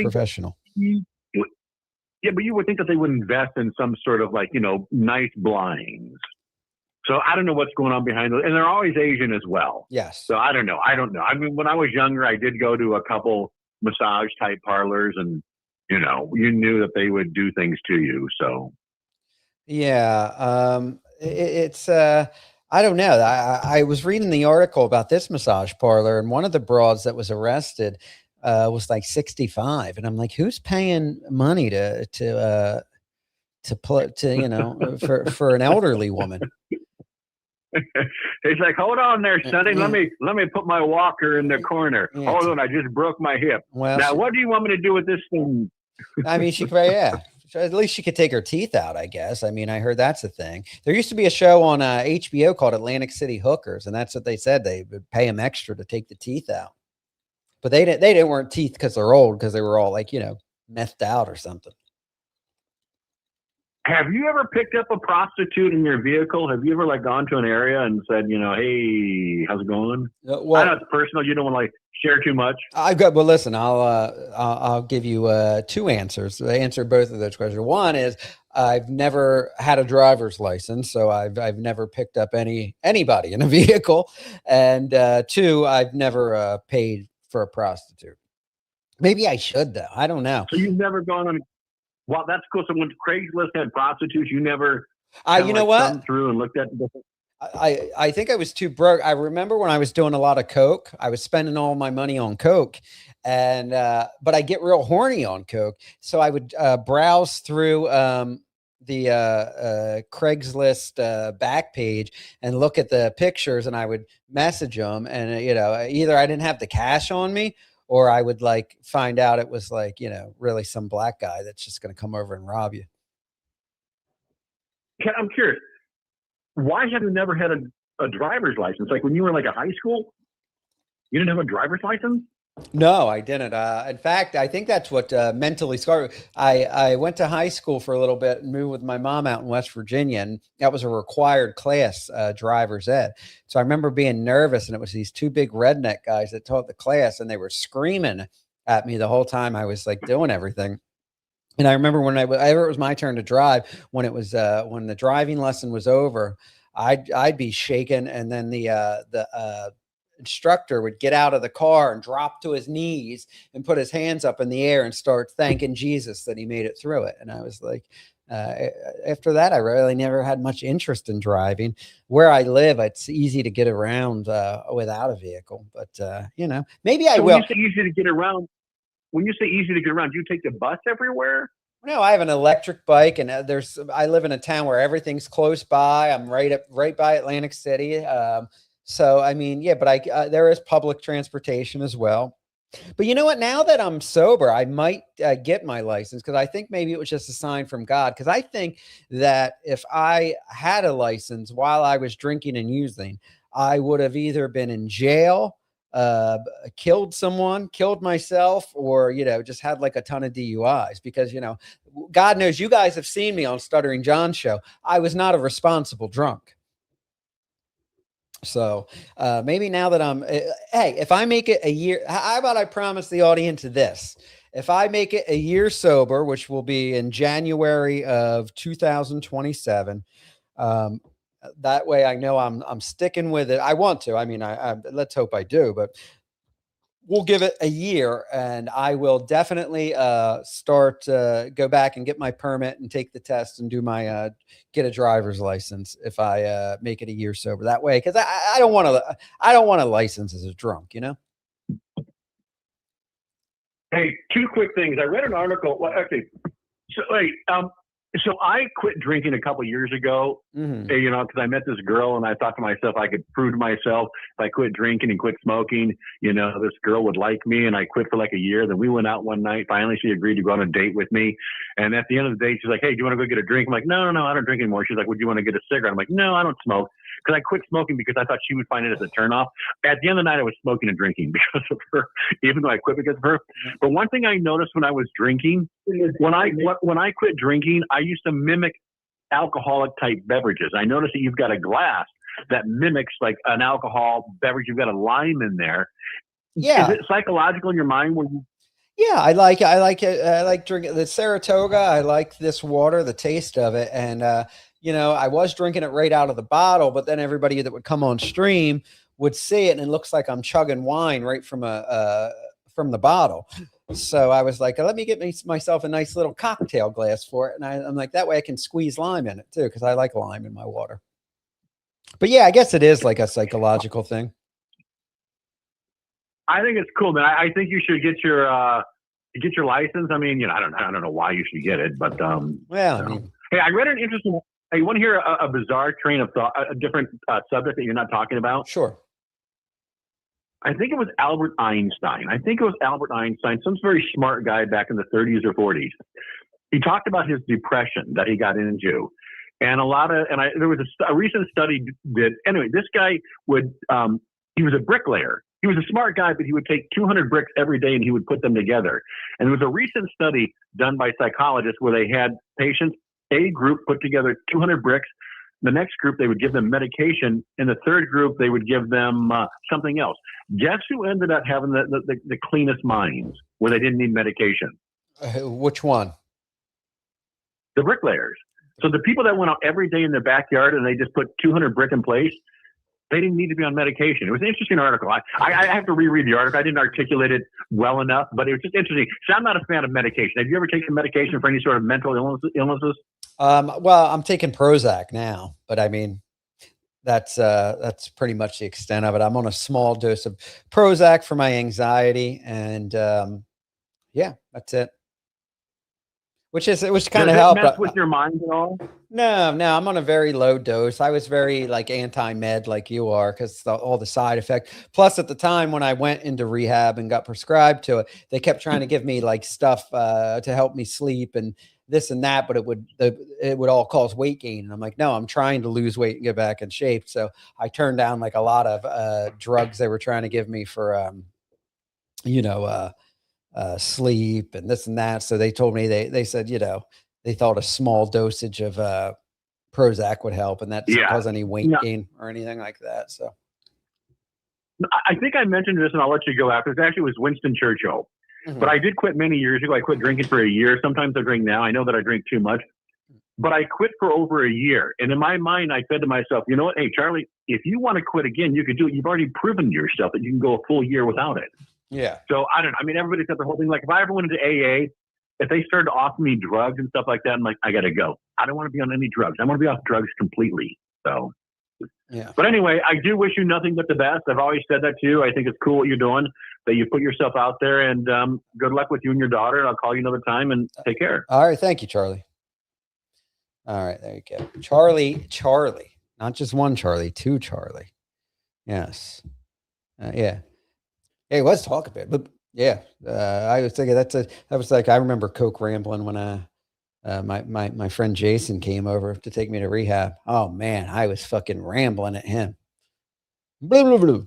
professional. Yeah, but you would think that they would invest in some sort of like nice blinds. So I don't know what's going on behind those. And they're always Asian as well. Yes. So I don't know. I mean, when I was younger, I did go to a couple massage type parlors and, you knew that they would do things to you. So. Yeah. It's, I don't know. I was reading the article about this massage parlor, and one of the broads that was arrested was like 65. And I'm like, who's paying money for an elderly woman? He's like, hold on there, Sonny. Let me put my walker in the corner. Yeah. Hold on, I just broke my hip. Well, now, what do you want me to do with this thing? I mean, she could, at least she could take her teeth out, I guess. I mean, I heard that's a thing. There used to be a show on HBO called Atlantic City Hookers, and that's what they said. They would pay them extra to take the teeth out. But they didn't weren't teeth because they're old, because they were all like, methed out or something. Have you ever picked up a prostitute in your vehicle? Have you ever gone to an area and said, hey, how's it going? Well, I know it's personal. You don't want to share too much. Well, listen, I'll give you 2 answers. I answer both of those questions. One is I've never had a driver's license, so I've never picked up anybody in a vehicle. And 2, I've never paid for a prostitute. Maybe I should, though. I don't know. So you've never gone on. Well, that's cool. So when Craigslist had prostitutes, you never. You know what? Thumbed through and looked at. I think I was too broke. I remember when I was doing a lot of coke, I was spending all my money on coke, and but I get real horny on coke, so I would browse through the Craigslist back page and look at the pictures, and I would message them, and either I didn't have the cash on me, or I would find out it was really some black guy that's just going to come over and rob you. I'm curious. Why have you never had a driver's license? Like when you were in a high school, you didn't have a driver's license? No, I didn't. In fact, I think that's what mentally scarred me. I went to high school for a little bit and moved with my mom out in West Virginia, and that was a required class, driver's ed. So I remember being nervous, and it was these 2 big redneck guys that taught the class, and they were screaming at me the whole time I was doing everything. And I remember whenever it was my turn to drive, when it was when the driving lesson was over, I'd be shaking, and then the instructor would get out of the car and drop to his knees and put his hands up in the air and start thanking Jesus that he made it through it. And I was like, after that, I really never had much interest in driving. Where I live, it's easy to get around without a vehicle, but maybe I will. When you say easy to get around, do you take the bus everywhere? No, I have an electric bike, and I live in a town where everything's close by. I'm right by Atlantic City. So, I mean, yeah, but there is public transportation as well. But you know what? Now that I'm sober, I might get my license, because I think maybe it was just a sign from God. Because I think that if I had a license while I was drinking and using, I would have either been in jail, killed someone, killed myself, or, just had a ton of DUIs, because, God knows you guys have seen me on Stuttering John's show. I was not a responsible drunk. So maybe now that hey, if I make it a year, how about I promise the audience this? If I make it a year sober, which will be in January of 2027, that way I know I'm sticking with it. I want to. I mean, let's hope I do, but we'll give it a year, and I will definitely go back and get my permit and take the test and do my get a driver's license if I make it a year sober. That way, because I don't want a license as a drunk, Hey, 2 quick things. I read an article. Well, okay, so I quit drinking a couple years ago, because I met this girl, and I thought to myself, I could prove to myself if I quit drinking and quit smoking, this girl would like me. And I quit for a year. Then we went out one night. Finally, she agreed to go on a date with me. And at the end of the date, she's like, hey, do you want to go get a drink? I'm like, no, I don't drink anymore. She's like, would you want to get a cigarette? I'm like, no, I don't smoke. because I quit smoking because I thought she would find it as a turnoff. At the end of the night, I was smoking and drinking because of her, even though I quit because of her. But one thing I noticed when I was drinking, when I quit drinking, I used to mimic alcoholic type beverages. I noticed that you've got a glass that mimics like an alcohol beverage. You've got a lime in there. Yeah. Is it psychological in your mind where you? Yeah, I like it. I like drinking the Saratoga. I like this water, the taste of it. And, I was drinking it right out of the bottle, but then everybody that would come on stream would see it and it looks like I'm chugging wine right from the bottle. So I was like, let me get myself a nice little cocktail glass for it. And I'm like, that way I can squeeze lime in it too, because I like lime in my water. But yeah, I guess it is like a psychological thing. I think it's cool, man. I think you should get your license. I mean, I don't know why you should get it, but hey, I read an interesting. Hey, you want to hear a bizarre train of thought, a different subject that you're not talking about? Sure. I think it was Albert Einstein. Some very smart guy back in the 30s or 40s. He talked about his depression that he got into, and there was a recent study that anyway, this guy he was a bricklayer. He was a smart guy, but he would take 200 bricks every day and he would put them together. And there was a recent study done by psychologists where they had patients, a group put together 200 bricks. The next group, they would give them medication. In the third group, they would give them something else. Guess who ended up having the cleanest minds where they didn't need medication? Which one? The bricklayers. So the people that went out every day in their backyard and they just put 200 brick in place, they didn't need to be on medication. It was an interesting article. I have to reread the article. I didn't articulate it well enough, but it was just interesting. So I'm not a fan of medication. Have you ever taken medication for any sort of mental illnesses? Well, I'm taking Prozac now, but I mean, that's pretty much the extent of it. I'm on a small dose of Prozac for my anxiety, and yeah, that's it. Which kind of helped. Mess with your mind at all? No, I'm on a very low dose. I was very like anti-med like you are because all the side effects. Plus at the time when I went into rehab and got prescribed to it, they kept trying to give me like stuff to help me sleep and this and that, but it would all cause weight gain. And I'm like, no, I'm trying to lose weight and get back in shape. So I turned down like a lot of drugs they were trying to give me for, sleep and this and that. So they told me, they said, they thought a small dosage of Prozac would help, and that doesn't cause any weight gain or anything like that. So I think I mentioned this, and I'll let you go after. It actually was Winston Churchill. Mm-hmm. But I did quit many years ago. I quit drinking for a year. Sometimes I drink now. I know that I drink too much, but I quit for over a year. And in my mind, I said to myself, you know what? Hey, Charlie, if you want to quit again, you could do it. You've already proven to yourself that you can go a full year without it. Yeah. So I don't know. I mean, everybody's got their whole thing. Like if I ever went into AA, if they started to offer me drugs and stuff like that, I'm like, I got to go. I don't want to be on any drugs. I want to be off drugs completely. So, yeah. But anyway, I do wish you nothing but the best. I've always said that too. I think it's cool what you're doing, that you put yourself out there, and good luck with you and your daughter. I'll call you another time and take care. All right. Thank you, Charlie. All right. There you go. Charlie, not just one Charlie, two Charlie. Yes. Yeah. Hey, let's talk a bit, but yeah, I was thinking that was like, I remember Coke rambling when my friend Jason came over to take me to rehab. Oh man, I was fucking rambling at him. Blah, blah, blah.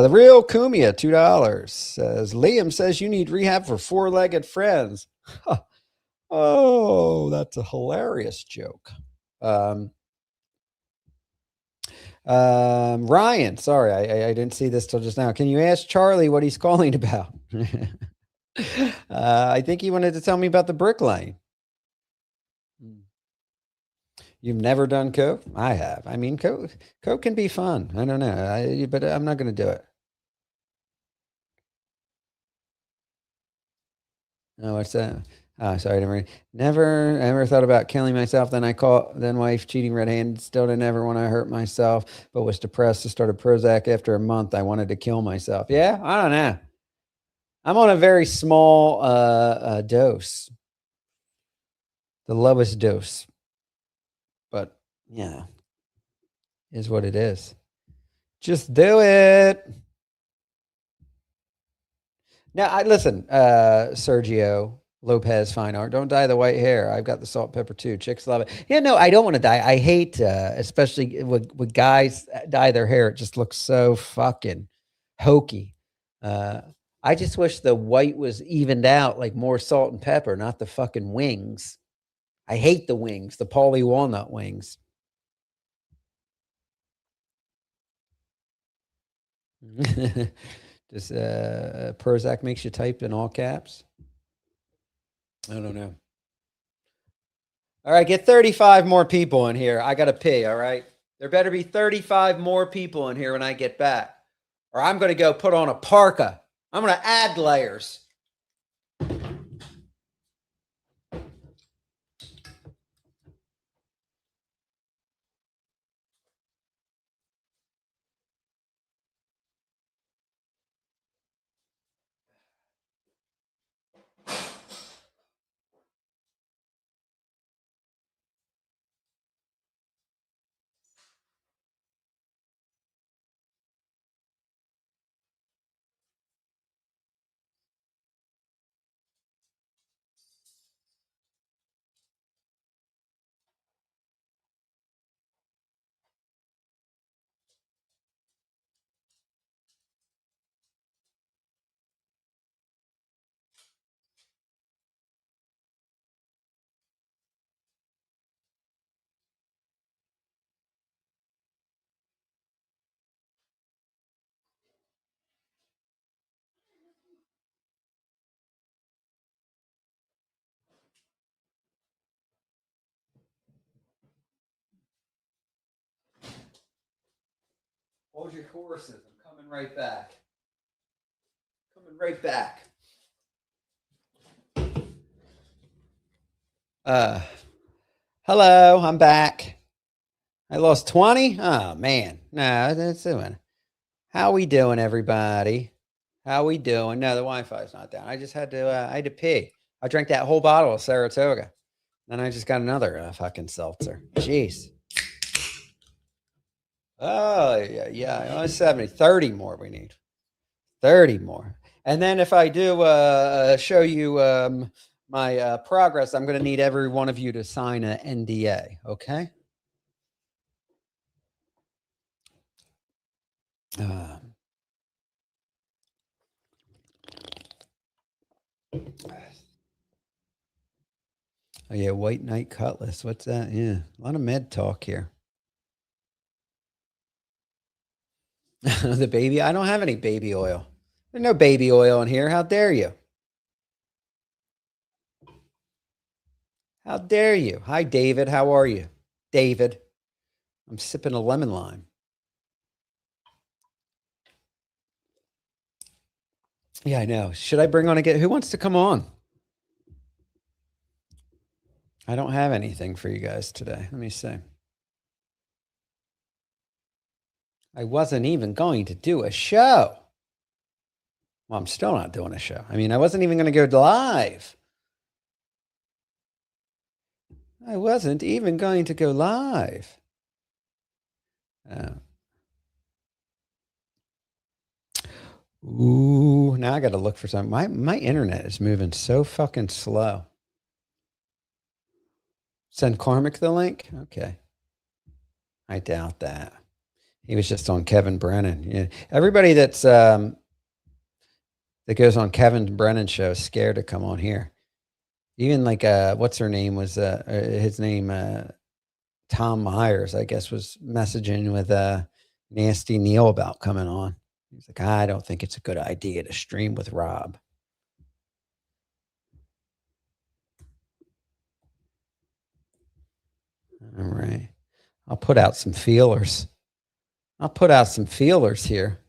The real Kumia, $2 says, Liam says you need rehab for four-legged friends. Oh, that's a hilarious joke. Ryan, sorry, I didn't see this till just now. Can you ask Charlie what he's calling about? I think he wanted to tell me about the brick lane. You've never done Coke? I have. I mean, Coke can be fun. I don't know, but I'm not going to do it. Oh, what's that? Oh, sorry, never ever thought about killing myself. Then I caught wife cheating red-handed. Still didn't ever want to hurt myself, but was depressed. So started Prozac. After a month, I wanted to kill myself. Yeah, I don't know. I'm on a very small dose, the lowest dose, but yeah, is what it is. Just do it. Now, listen, Sergio. Lopez fine art. Don't dye the white hair. I've got the salt and pepper too. Chicks love it. Yeah, no, I don't want to dye. I hate, especially with guys dye their hair. It just looks so fucking hokey. I just wish the white was evened out, like more salt and pepper, not the fucking wings. I hate the wings, the Paulie walnut wings. Does Prozac makes you type in all caps? I don't know. All right, get 35 more people in here. I got to pee, all right? There better be 35 more people in here when I get back. Or I'm going to go put on a parka. I'm going to add layers. Hold your horses. I'm coming right back. Coming right back. Hello, I'm back. I lost 20? Oh, man. No, that's it. How we doing, everybody? How we doing? No, the Wi-Fi's not down. I just had to, I had to pee. I drank that whole bottle of Saratoga. Then I just got another fucking seltzer. Jeez. Oh, yeah. 70. 30 more we need. 30 more. And then if I do show you my progress, I'm going to need every one of you to sign an NDA, okay? Oh, yeah, White Knight Cutlass. What's that? Yeah, a lot of med talk here. The baby? I don't have any baby oil. There's no baby oil in here. How dare you? How dare you? Hi, David. How are you? David. I'm sipping a lemon lime. Yeah, I know. Should I bring on who wants to come on? I don't have anything for you guys today. Let me see. I wasn't even going to do a show. Well, I'm still not doing a show. I mean, I wasn't even going to go live. I wasn't even going to go live. Ooh, now I got to look for something. My internet is moving so fucking slow. Send Carmick the link? Okay. I doubt that. He was just on Kevin Brennan. Yeah. Everybody that's that goes on Kevin Brennan's show is scared to come on here. Even like what's her name was his name Tom Myers, I guess, was messaging with Nasty Neil about coming on. He's like, I don't think it's a good idea to stream with Rob. All right. I'll put out some feelers. Here.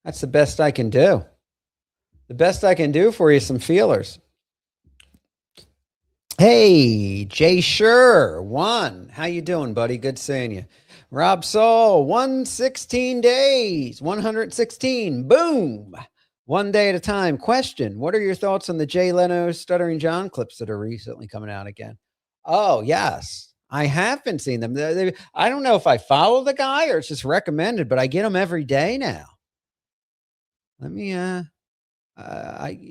That's the best I can do. The best I can do for you is some feelers. Hey, Jay Sure, how you doing, buddy? Good seeing you. Rob Saul, 116 days, 116, boom. One day at a time. Question, what are your thoughts on the Jay Leno Stuttering John clips that are recently coming out again? Oh, yes. I have been seeing them. I don't know if I follow the guy or it's just recommended, but I get them every day now. Let me,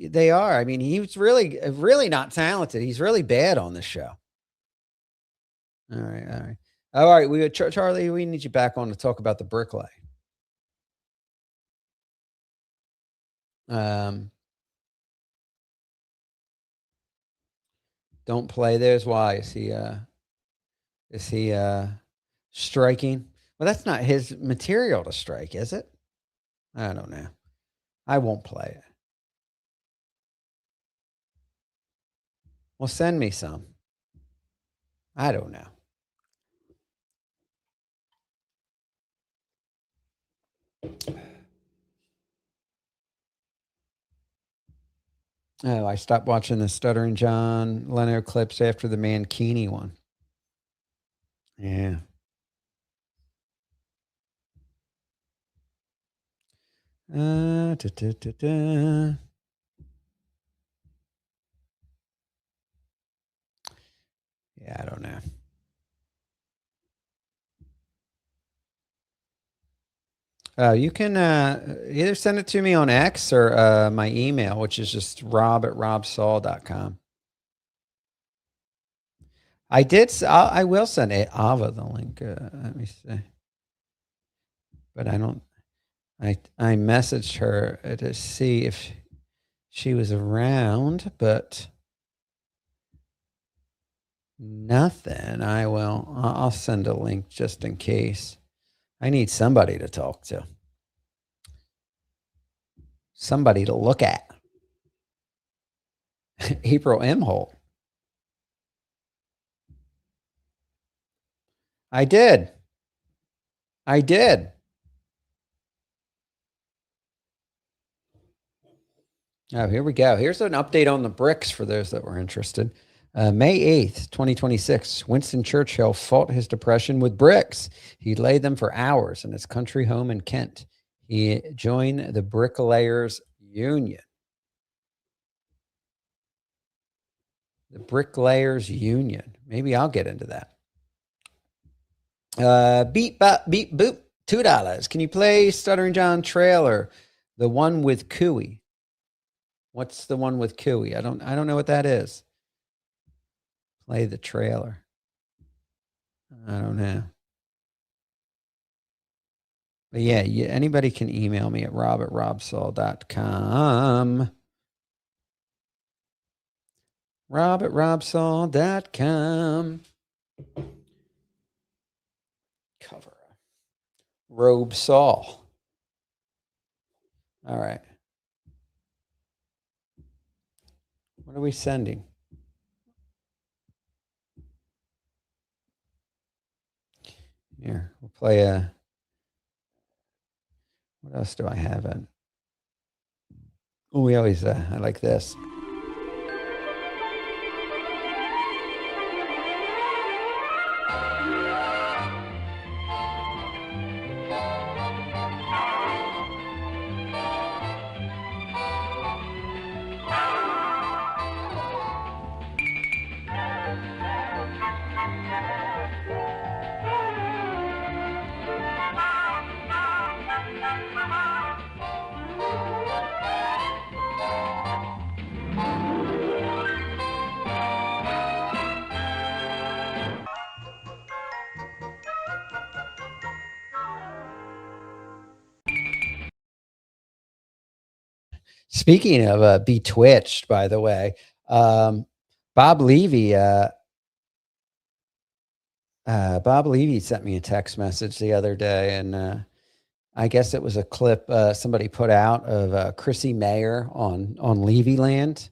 They are. I mean, he was really not talented. He's really bad on this show. All right. We Charlie, we need you back on to talk about the bricklay. Don't play. There's why. Is he striking? Well, that's not his material to strike, is it? I don't know. I won't play it. Well, send me some. I don't know. Oh, I stopped watching the Stuttering John Leno clips after the Mankini one. Yeah. Yeah, I don't know. You can either send it to me on X or my email, which is just rob@robsaul.com. I will send Ava the link. Let me see. But I don't. I messaged her to see if she was around, but nothing. I'll send a link just in case. I need somebody to talk to. Somebody to look at. April M. Holt. I did. Oh, here we go. Here's an update on the bricks for those that were interested. May 8th, 2026, Winston Churchill fought his depression with bricks. He laid them for hours in his country home in Kent. He joined the Bricklayers Union. The Bricklayers Union. Maybe I'll get into that. Beep, bop, beep, boop. $2. Can you play Stuttering John trailer? The one with Cooey. What's the one with Cooey? I don't know what that is. Play the trailer. I don't know. But yeah, anybody can email me at rob@robsaul.com. rob@robsaul.com. Cover. Robe Saul. All right. What are we sending? Here, we'll play a. What else do I have in? Oh, we always, I like this. Speaking of be twitched, by the way, Bob Levy sent me a text message the other day, and I guess it was a clip somebody put out of Chrissy Mayer on Levy Land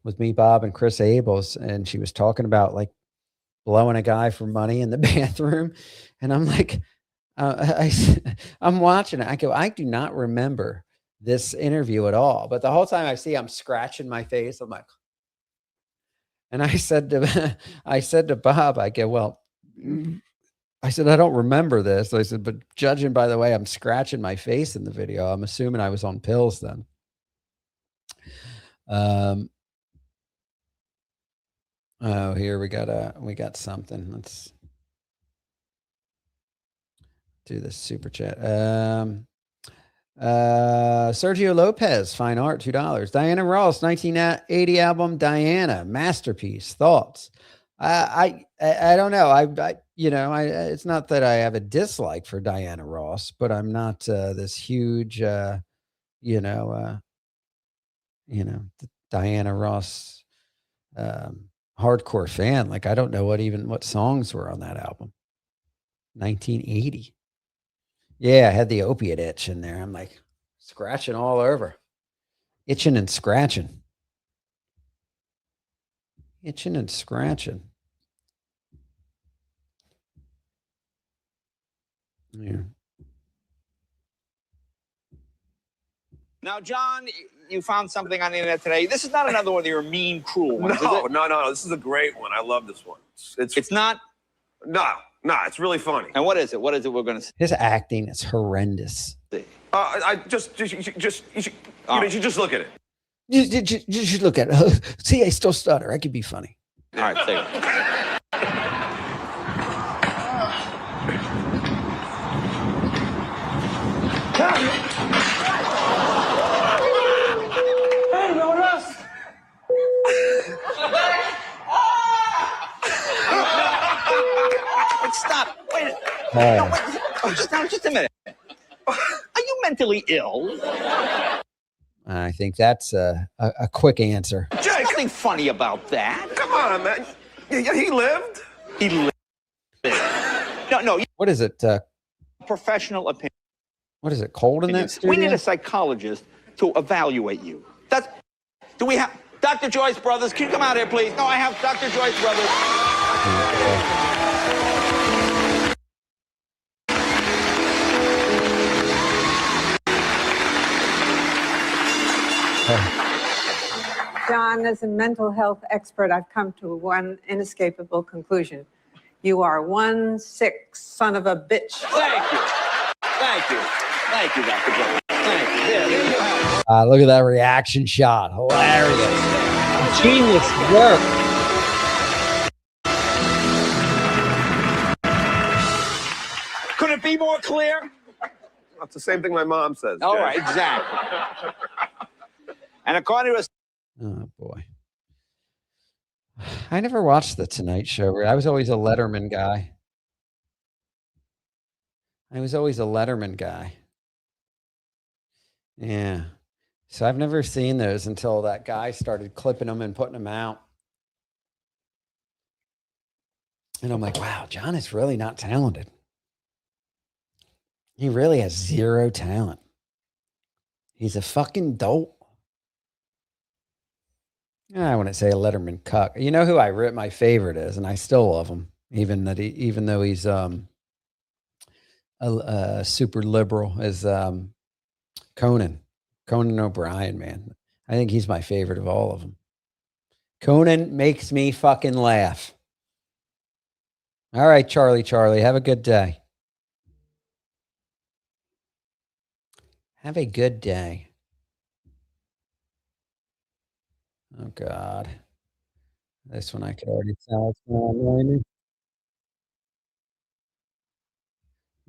with me, Bob, and Chris Abels, and she was talking about like blowing a guy for money in the bathroom, and I'm like, I'm watching it. I go, I do not remember this interview at all, but the whole time I'm scratching my face. I'm like, and I said to Bob, I go, well, I said, I don't remember this. I said, but judging by the way I'm scratching my face in the video, I'm assuming I was on pills then. Oh, here we got something. Let's do the super chat. Sergio Lopez, fine art, $2. Diana Ross, 1980 album, Diana, masterpiece. Thoughts? I don't know. It's not that I have a dislike for Diana Ross, but I'm not this huge, Diana Ross hardcore fan. Like, I don't know what songs were on that album. 1980. Yeah, I had the opiate itch in there. I'm like scratching all over. Itching and scratching. Itching and scratching. Yeah. Now, John, you found something on the internet today. This is not another one of your mean, cruel ones. No. This is a great one. I love this one. It's not. No. It's really funny. And what is it? What is it we're going to see? His acting is horrendous. You should just look at it. You should look at it. See, I still stutter. I could be funny. All right, take it. Hey, no rust. Stop. Wait. Just a minute. Are you mentally ill? I think that's a quick answer. There's nothing funny about that. Come on, man. He lived. He lived. No. What is it? Professional opinion. What is it? Cold in that studio? We need a psychologist to evaluate you. Do we have Dr. Joyce Brothers? Can you come out here, please? No, I have Dr. Joyce Brothers. John, as a mental health expert, I've come to one inescapable conclusion. You are one sick son of a bitch. Thank you. Thank you, Dr. Joyce. Thank you. There you have. Look at that reaction shot. Hilarious. Genius work. Could it be more clear? That's the same thing my mom says. All Jay. right, exactly. And according to us. Oh, boy. I never watched The Tonight Show. I was always a Letterman guy. Yeah. So I've never seen those until that guy started clipping them and putting them out. And I'm like, wow, John is really not talented. He really has zero talent. He's a fucking dolt. I wouldn't say a Letterman cuck. You know who my favorite is, and I still love him, even though he's a super liberal, is Conan O'Brien, man. I think he's my favorite of all of them. Conan makes me fucking laugh. All right, Charlie, have a good day. Have a good day. Oh, God. This one I could already tell it's not annoying me.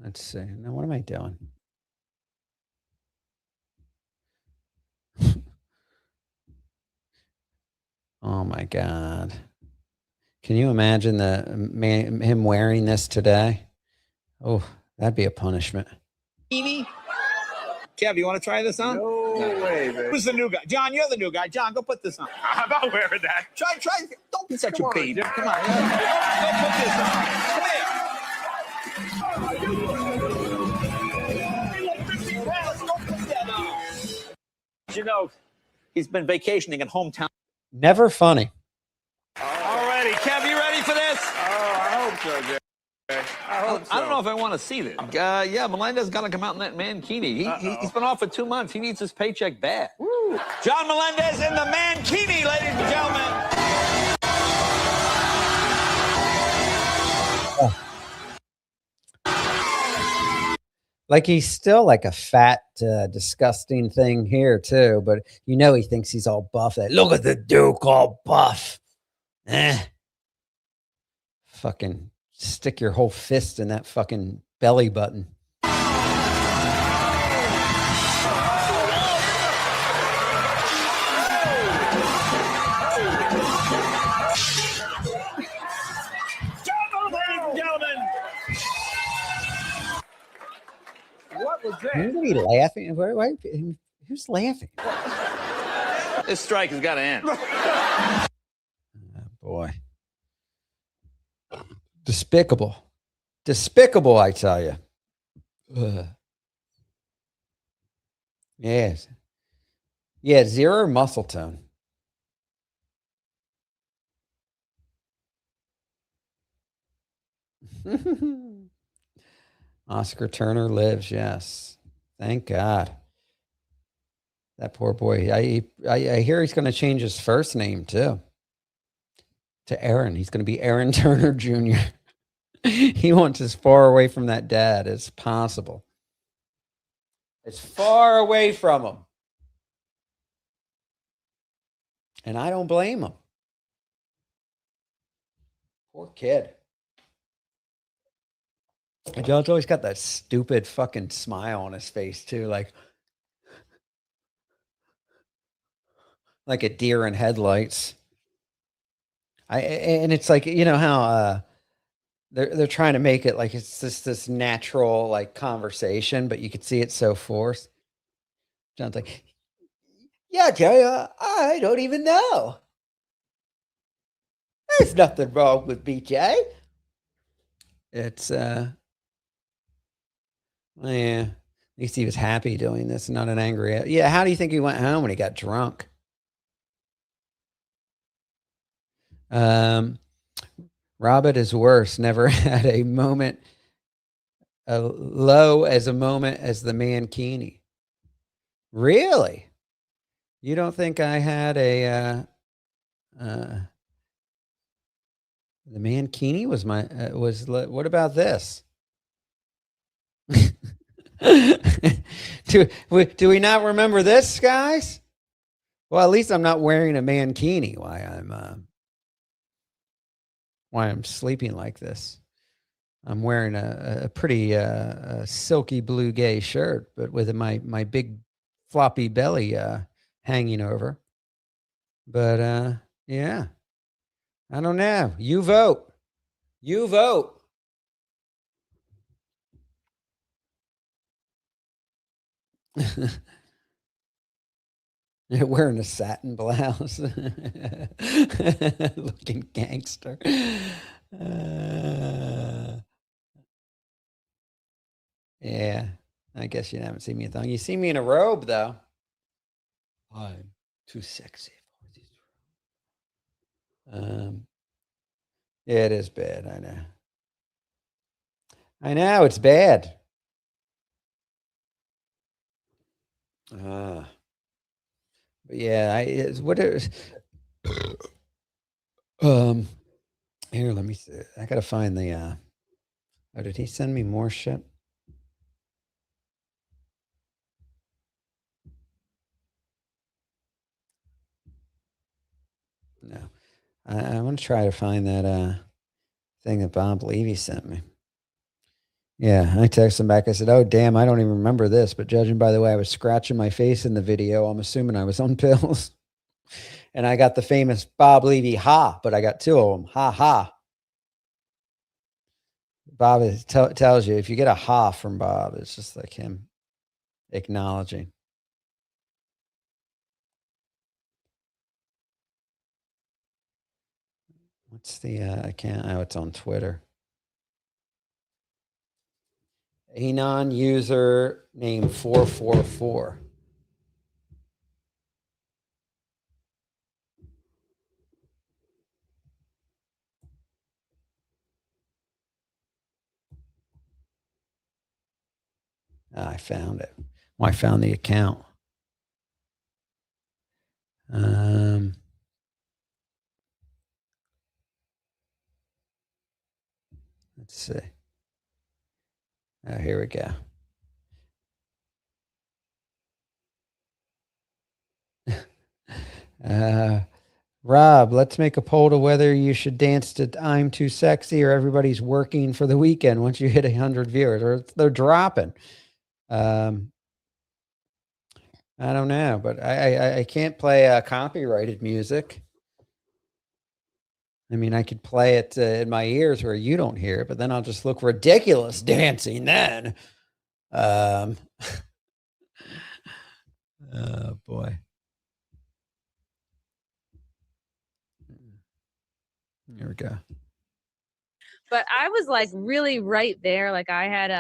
Let's see. Now, what am I doing? Oh, my God. Can you imagine him wearing this today? Oh, that'd be a punishment. Kev, you want to try this on? No way, man. Who's the new guy? John, you're the new guy. John, go put this on. I'm not wearing that. Try. Don't be such a baby. Come on. Go put this on. Come here. You know, he's been vacationing in hometown. Never funny. Alrighty, Kev, you ready for this? Oh, I hope so, Jay. I hope so. I don't know if I want to see this. Yeah, Melendez got to come out in that mankini. He's been off for 2 months. He needs his paycheck bad. Woo. John Melendez in the mankini, ladies and gentlemen. Like, he's still like a fat, disgusting thing here too, but he thinks he's all buff. Look at the Duke all buff. Fucking stick your whole fist in that fucking belly button. What was that? Anybody laughing? Who's laughing? This strike has got to end. Oh, boy. Despicable. Despicable, I tell you. Ugh. Yes. Yeah, zero muscle tone. Oscar Turner lives, yes. Thank God. That poor boy. I hear he's going to change his first name, too. To Aaron. He's going to be Aaron Turner Jr. He wants as far away from that dad as possible. As far away from him. And I don't blame him. Poor kid. And John's always got that stupid fucking smile on his face, too. Like a deer in headlights. And it's like, you know how they're trying to make it like it's just this natural like conversation, but you could see it so forced. John's like, yeah, Jerry, I don't even know. There's nothing wrong with BJ. It's yeah. At least he was happy doing this, not an angry. Yeah, how do you think he went home when he got drunk? Robert is worse. Never had a moment low as a moment as the Mankini. Really? You don't think I had a the Mankini was my what about this? Do we not remember this, guys? Well, at least I'm not wearing a Mankini why I'm sleeping like this. I'm wearing a pretty silky blue gay shirt, but with my big floppy belly hanging over. But yeah, I don't know. You vote. You vote. You're wearing a satin blouse. Looking gangster. Yeah, I guess you haven't seen me in thong. You see me in a robe, though. I'm too sexy for this robe. Yeah, it is bad. I know. I know it's bad. But yeah, what is here, let me see. I gotta find the oh, did he send me more shit? No. I want to try to find that thing that Bob Levy sent me. Yeah, I texted him back. I said, oh, damn, I don't even remember this. But judging by the way I was scratching my face in the video, I'm assuming I was on pills. And I got the famous Bob Levy ha, but I got two of them. Ha, ha. Bob tells you, if you get a ha from Bob, it's just like him acknowledging. What's the account? Oh, it's on Twitter. Anon user name 444. I found it. Well, I found the account. Let's see. Oh, here we go. Rob, let's make a poll to whether you should dance to I'm Too Sexy or everybody's working for the weekend once you hit 100 viewers, or they're dropping. I don't know, but I can't play copyrighted music. I mean, I could play it in my ears where you don't hear it, but then I'll just look ridiculous dancing then. Oh boy. Here we go. But I was like really right there. Like I had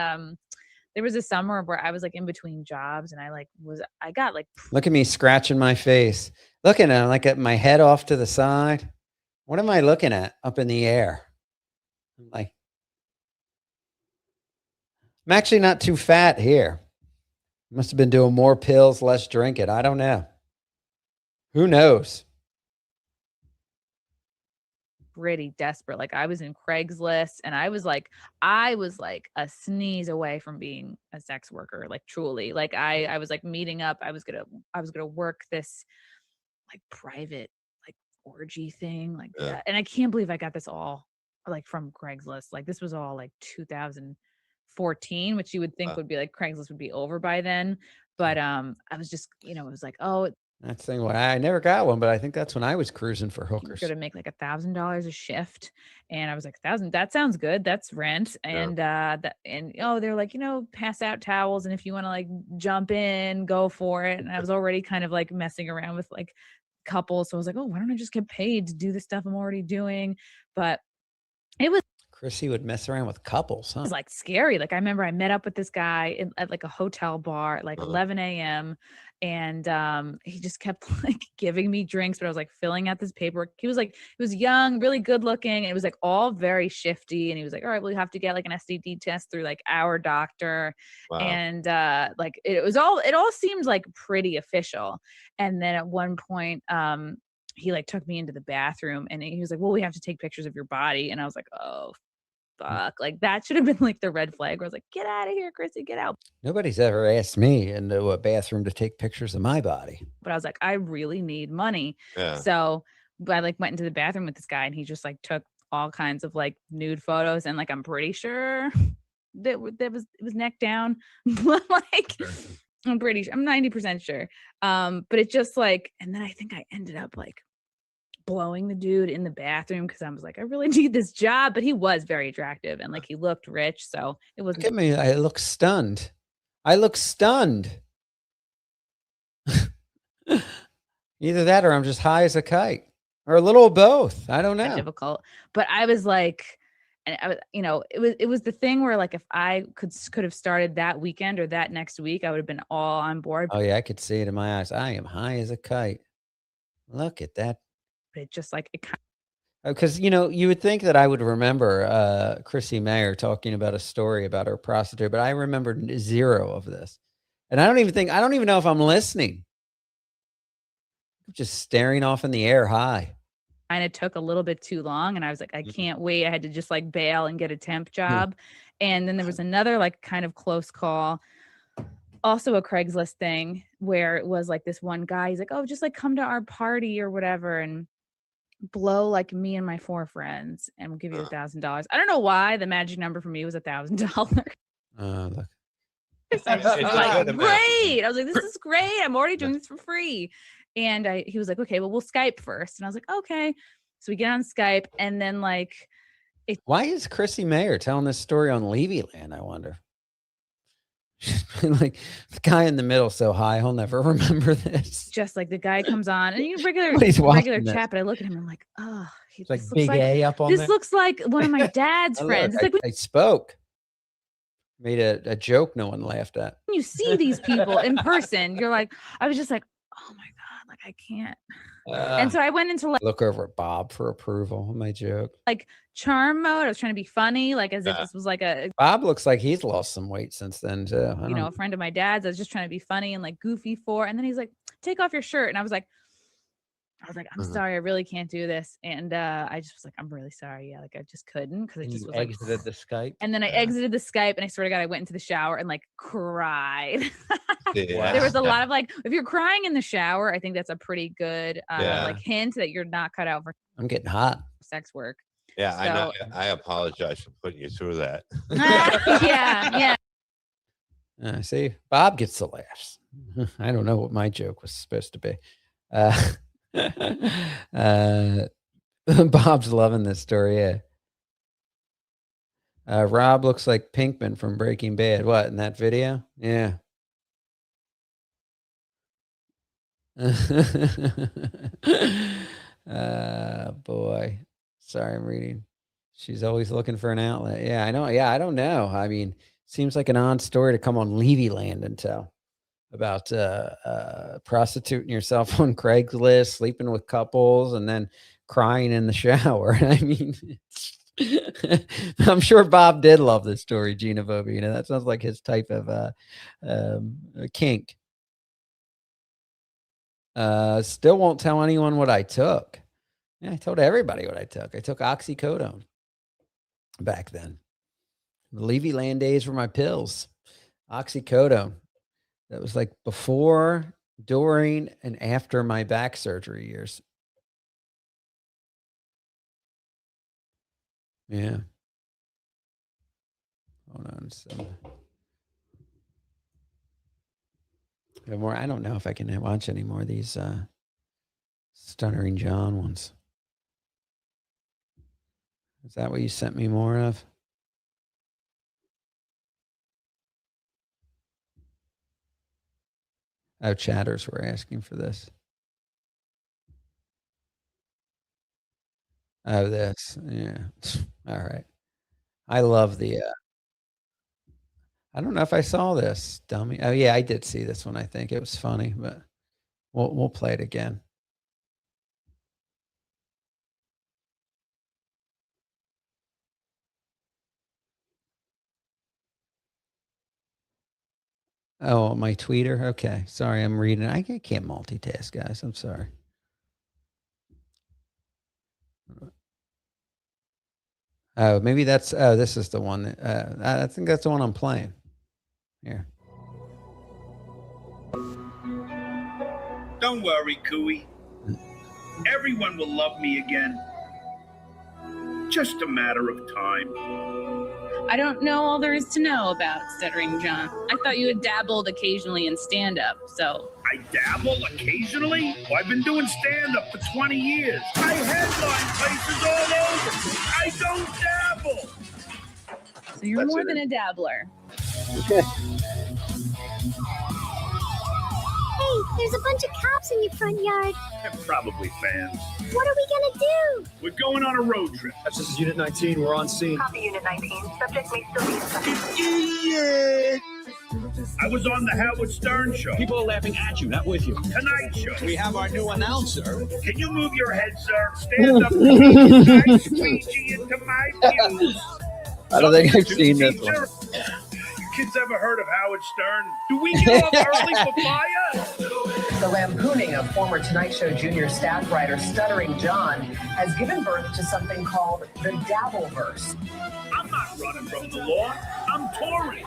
there was a summer where I was like in between jobs and I got like Look at me scratching my face. Looking at like at my head off to the side. What am I looking at up in the air? Like I'm actually not too fat here. Must have been doing more pills, less drinking. I don't know. Who knows? pretty desperate. Like I was in Craigslist and I was like a sneeze away from being a sex worker. Like truly, like I was like meeting up. I was gonna work this like private like orgy thing like that. And I can't believe I got this all like from Craigslist. Like this was all like 2014, which you would think would be like Craigslist would be over by then. But I was just, it was like, oh, that's the thing. Well, I never got one, but I think that's when I was cruising for you're hookers. gonna make like $1,000 a shift. And I was like, 1,000, that sounds good. That's rent. And they're like, pass out towels. And if you want to like jump in, go for it. And I was already kind of like messing around with like couples. So I was like, oh, why don't I just get paid to do the stuff I'm already doing? But it was Chrissy would mess around with couples, huh? It was like scary. Like I remember I met up with this guy at like a hotel bar at like 11 a.m. and he just kept like giving me drinks, but I was like filling out this paperwork. He was young, really good looking, and it was like all very shifty. And he was like, all right, well, you have to get like an STD test through like our doctor. Wow. And like it all seemed like pretty official. And then at one point, he like took me into the bathroom and he was like, well, we have to take pictures of your body. And I was like, oh, fuck. Like that should have been like the red flag where I was like, get out of here, Chrissy, get out. Nobody's ever asked me into a bathroom to take pictures of my body. But I was like, I really need money. Yeah. So I like went into the bathroom with this guy and he just like took all kinds of like nude photos. And like, I'm pretty sure that it was neck down. Like, I'm 90% sure. But it just like, and then I think I ended up like blowing the dude in the bathroom because I was like, I really need this job. But he was very attractive and like he looked rich. So it wasn't. Look at me. I look stunned. Either that or I'm just high as a kite or a little of both. I don't know. Difficult. But I was like, and I was, it was the thing where like if I could have started that weekend or that next week, I would have been all on board. Oh yeah, I could see it in my eyes. I am high as a kite. Look at that. But it just like it kind because you would think that I would remember Chrissy Mayer talking about a story about her prostitute, but I remember zero of this. And I don't even know if I'm listening. I'm just staring off in the air high. kind of took a little bit too long and I was like, I can't wait. I had to just like bail and get a temp job. And then there was another like kind of close call, also a Craigslist thing where it was like this one guy, he's like, oh, just like come to our party or whatever and blow like me and my 4 friends and we'll give you $1,000. I don't know why the magic number for me was $1,000. Look. I was like, great. I was like, this is great. I'm already doing this for free. And he was like, okay, well, we'll Skype first. And I was like, okay. So we get on Skype and then like. Why is Chrissy Mayer telling this story on Levy Land, I wonder? Like the guy in the middle so high, he'll never remember this. Just like the guy comes on and regular chat, but I look at him and I'm like, oh, he's like big A up on this there. looks like one of my dad's friends. It's like I spoke. Made a joke no one laughed at. When you see these people in person, you're like, I was just like, oh my God, like I can't. And so I went into like look over at Bob for approval. My joke. Like charm mode. I was trying to be funny, like as if this was like a Bob looks like he's lost some weight since then too. A friend of my dad's. I was just trying to be funny and like goofy for. And then he's like, take off your shirt. And I was like, I'm sorry, I really can't do this. And I just was like, I'm really sorry. Yeah, like I just couldn't because I just was like exited the Skype. And then I exited the Skype and I swear to God, I went into the shower and like cried. Yeah. There was a lot of like, if you're crying in the shower, I think that's a pretty good like hint that you're not cut out for I'm getting hot. Sex work. Yeah, So- I know. I apologize for putting you through that. Yeah. See, Bob gets the laughs. I don't know what my joke was supposed to be. Bob's loving this story. Yeah. Rob looks like Pinkman from Breaking Bad. What, in that video? Yeah. Boy. Sorry, I'm reading. She's always looking for an outlet. Yeah, I know. Yeah, I don't know. I mean, seems like an odd story to come on Levy Land and tell about prostituting yourself on Craigslist, sleeping with couples, and then crying in the shower. I mean, I'm sure Bob did love this story, Gina Bobina. That sounds like his type of kink. Still won't tell anyone what I took. Yeah, I told everybody what I took. I took oxycodone back then. The Levy Land days were my pills. Oxycodone. That was like before, during, and after my back surgery years. Yeah. Hold on. More. I don't know if I can watch any more of these Stuttering John ones. Is that what you sent me more of? Oh, chatters were asking for this. Oh, this. Yeah. All right. I love the I don't know if I saw this, dummy. Oh yeah, I did see this one. I think it was funny, but we'll play it again. Oh, my tweeter. Okay, sorry, I'm reading. I can't multitask, guys. I'm sorry. Oh, maybe that's. Oh, this is the one. I think that's the one I'm playing. Here. Don't worry, Cooey. Everyone will love me again. Just a matter of time. I don't know all there is to know about Stuttering John. I thought you had dabbled occasionally in stand-up, so... I dabble occasionally? Well, I've been doing stand-up for 20 years. I headline places all over. I don't dabble. So you're more than a dabbler. Hey, there's a bunch of cops in your front yard. They're probably fans. What are we gonna do? We're going on a road trip. This is Unit 19. We're on scene. Copy Unit 19. Subject may still be inside. Yeah. I was on the Howard Stern show. People are laughing at you, not with you. Tonight show. We have our new announcer. Can you move your head, sir? Stand up. I squeegee into my views. I don't think I've seen this one. Kids ever heard of Howard Stern? Do we get off early for fire? The lampooning of former Tonight Show junior staff writer Stuttering John has given birth to something called the Dabbleverse. I'm not running from the law. I'm touring.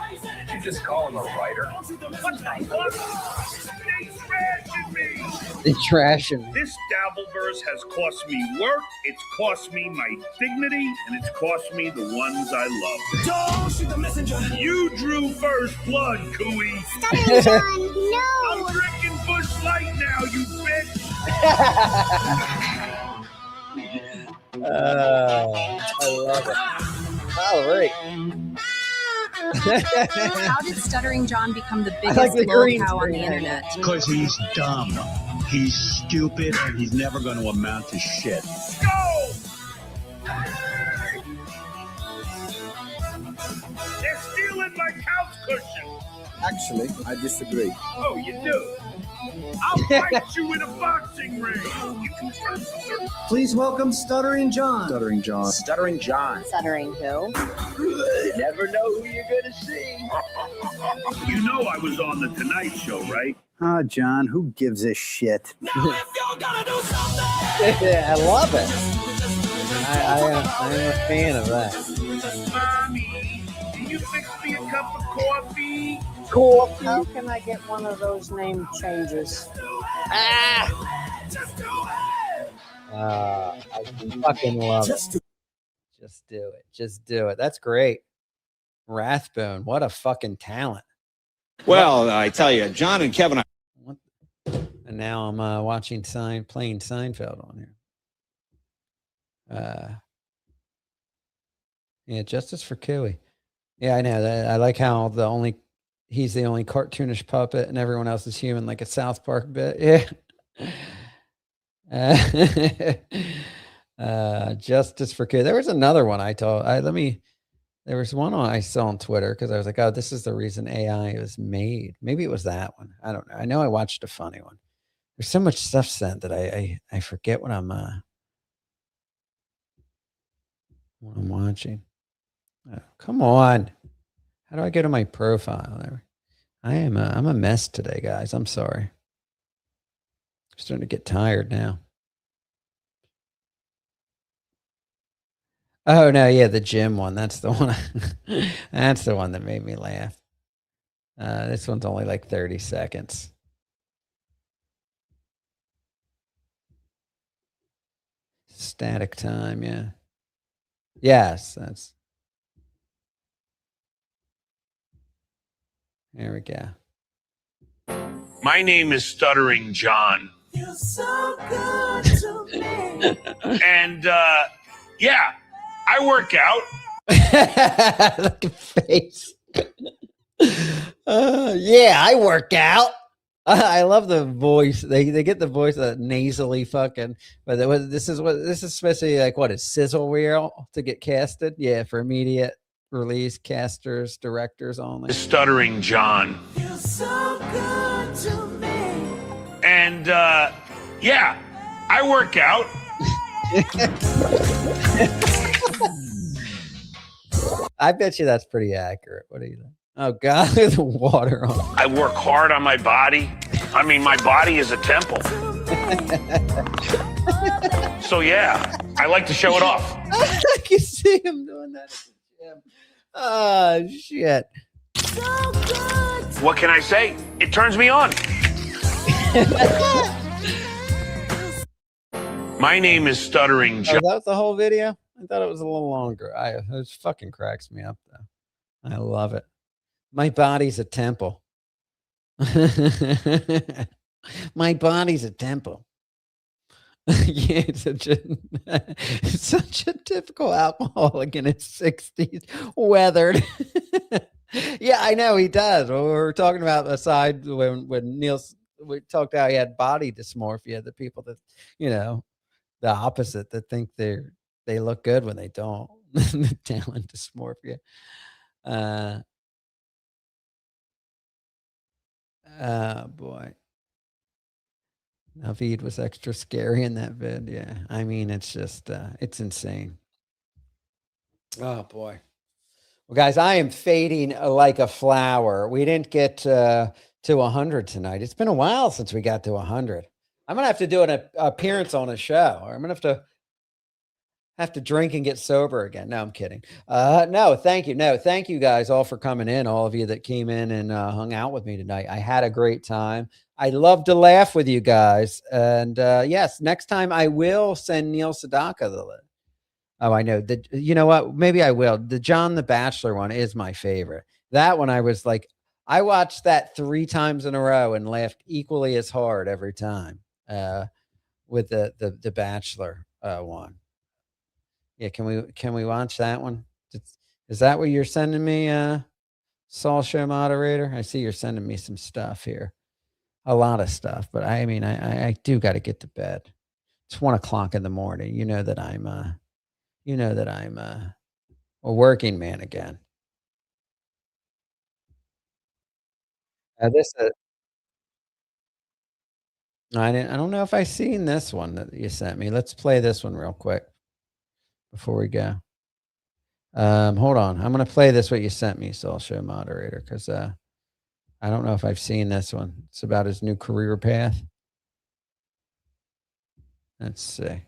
You just call him a writer. What the fuck? They trashing me. They trashing. This Dabbleverse has cost me work. It's cost me my dignity, and it's cost me the ones I love. Don't shoot the messenger. You drew first blood, Cooey. Stuttering John, no. I'm drinking Bush Light now, you bitch. I love it. All right. How did Stuttering John become the biggest like the green lolcow on the screen. internet? Because he's dumb. He's stupid, and he's never going to amount to shit. Go! They're stealing my couch cushion. Actually, I disagree. Oh, you do? I'll fight you in a boxing ring. You can trust her. Please welcome Stuttering John. Stuttering John. Stuttering John. Stuttering who? You never know who you're going to see. You know I was on the Tonight Show, right? Ah, John, who gives a shit? Now if you're gonna do something, I love it. I am a fan of that. Mommy, can you fix me a cup of coffee? Coffee. How can I get one of those name changes? I fucking love it. Just do it. Just do it. That's great. Rathbone, what a fucking talent. Well, I tell you, John and Kevin. And now I'm watching playing Seinfeld on here. Yeah, justice for Cooey. Yeah, I know that. I like how he's the only cartoonish puppet and everyone else is human, like a South Park bit. Yeah. Justice for Cooey. There was another one there was one I saw on Twitter because I was like, oh, this is the reason AI was made. Maybe it was that one. I don't know. I know I watched a funny one. There's so much stuff sent that I forget what I'm watching. Oh, come on. How do I go to my profile there? I'm a mess today, guys. I'm sorry. I'm starting to get tired now. Oh no, yeah, the gym one. That's the one. That's the one that made me laugh. This one's only like 30 seconds. Static time, yeah. Yes, that's. There we go. My name is Stuttering John. You're so good to me. And yeah, I work out. Look at face. Yeah, I work out. I love the voice. They get the voice that nasally fucking. But this is supposed to be like what is sizzle reel to get casted? Yeah, for immediate release, casters, directors only. Stuttering John. You're so good to me. And yeah, I work out. I bet you that's pretty accurate. What do you think? Oh God, there's water on. I work hard on my body. I mean, my body is a temple. So yeah, I like to show it off. I can see him doing that at the gym. Oh shit. So good. What can I say? It turns me on. My name is Stuttering John. Oh, that was the whole video? I thought it was a little longer. It fucking cracks me up though. I love it. My body's a temple. My body's a temple. Yeah, it's such a typical alcoholic in his 60s, weathered. Yeah, I know he does. Well, we were talking about aside when we talked how he had body dysmorphia, the people that, the opposite, that think they look good when they don't. Talent dysmorphia. Oh boy. Naveed was extra scary in that vid. Yeah. I mean, it's just, it's insane. Oh boy. Well, guys, I am fading like a flower. We didn't get to 100 tonight. It's been a while since we got to 100. I'm going to have to do an appearance on a show, or I'm going to have to drink and get sober again. No, I'm kidding. No, thank you. No, thank you guys all for coming in. All of you that came in and hung out with me tonight. I had a great time. I love to laugh with you guys. And yes, next time I will send Neil Sedaka the list. Oh, I know. You know what? Maybe I will. The John the Bachelor one is my favorite. That one I was like, I watched that 3 times in a row and laughed equally as hard every time with the Bachelor one. Yeah, can we watch that one? Is that what you're sending me, Saul Show moderator? I see you're sending me some stuff here. A lot of stuff, but I mean, I do got to get to bed. It's 1 o'clock in the morning. You know that I'm a working man again. I don't know if I seen this one that you sent me. Let's play this one real quick before we go. Hold on. I'm going to play this, what you sent me, Saul Show moderator, because I don't know if I've seen this one. It's about his new career path. Let's see.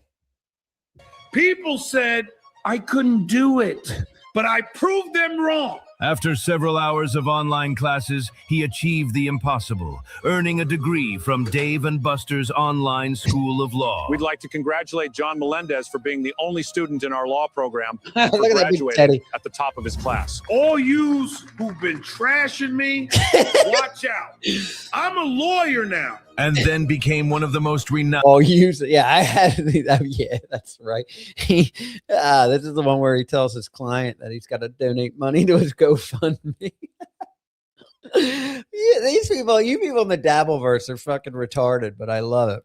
People said I couldn't do it, but I proved them wrong. After several hours of online classes, he achieved the impossible, earning a degree from Dave & Buster's online school of law. We'd like to congratulate John Melendez for being the only student in our law program who graduated at the top of his class. All yous who've been trashing me, watch out. I'm a lawyer now. and then became one of the most renowned. Oh, yeah, I had. Yeah, that's right. This is the one where he tells his client that he's got to donate money to his GoFundMe. Yeah, these people, you people in the Dabbleverse are fucking retarded, but I love it.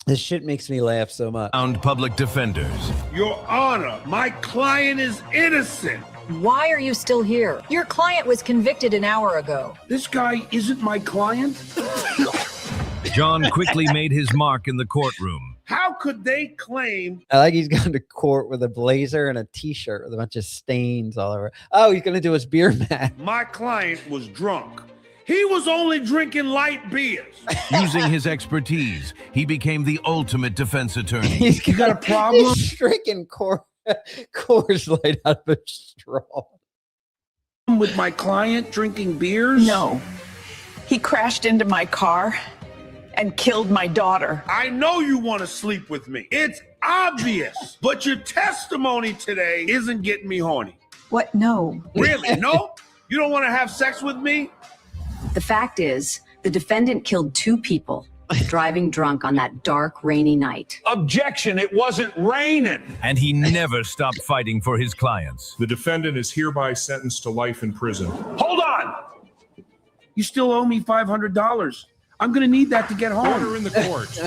This shit makes me laugh so much. Public defenders. Your Honor, my client is innocent. Why are you still here? Your client was convicted an hour ago. This guy isn't my client. John quickly made his mark in the courtroom. How could they claim? I like he's going to court with a blazer and a t-shirt with a bunch of stains all over. Oh, he's going to do his beer mat. My client was drunk. He was only drinking light beers. Using his expertise, he became the ultimate defense attorney. He's got a problem? He's drinking Coors Light out of a straw. With my client drinking beers? No. He crashed into my car and killed my daughter. I know you want to sleep with me. It's obvious. But your testimony today isn't getting me horny. What? No. Really? No? You don't want to have sex with me? The fact is, the defendant killed 2 people driving drunk on that dark, rainy night. Objection, it wasn't raining. And he never stopped fighting for his clients. The defendant is hereby sentenced to life in prison. Hold on. You still owe me $500. I'm going to need that to get home. Order in the court.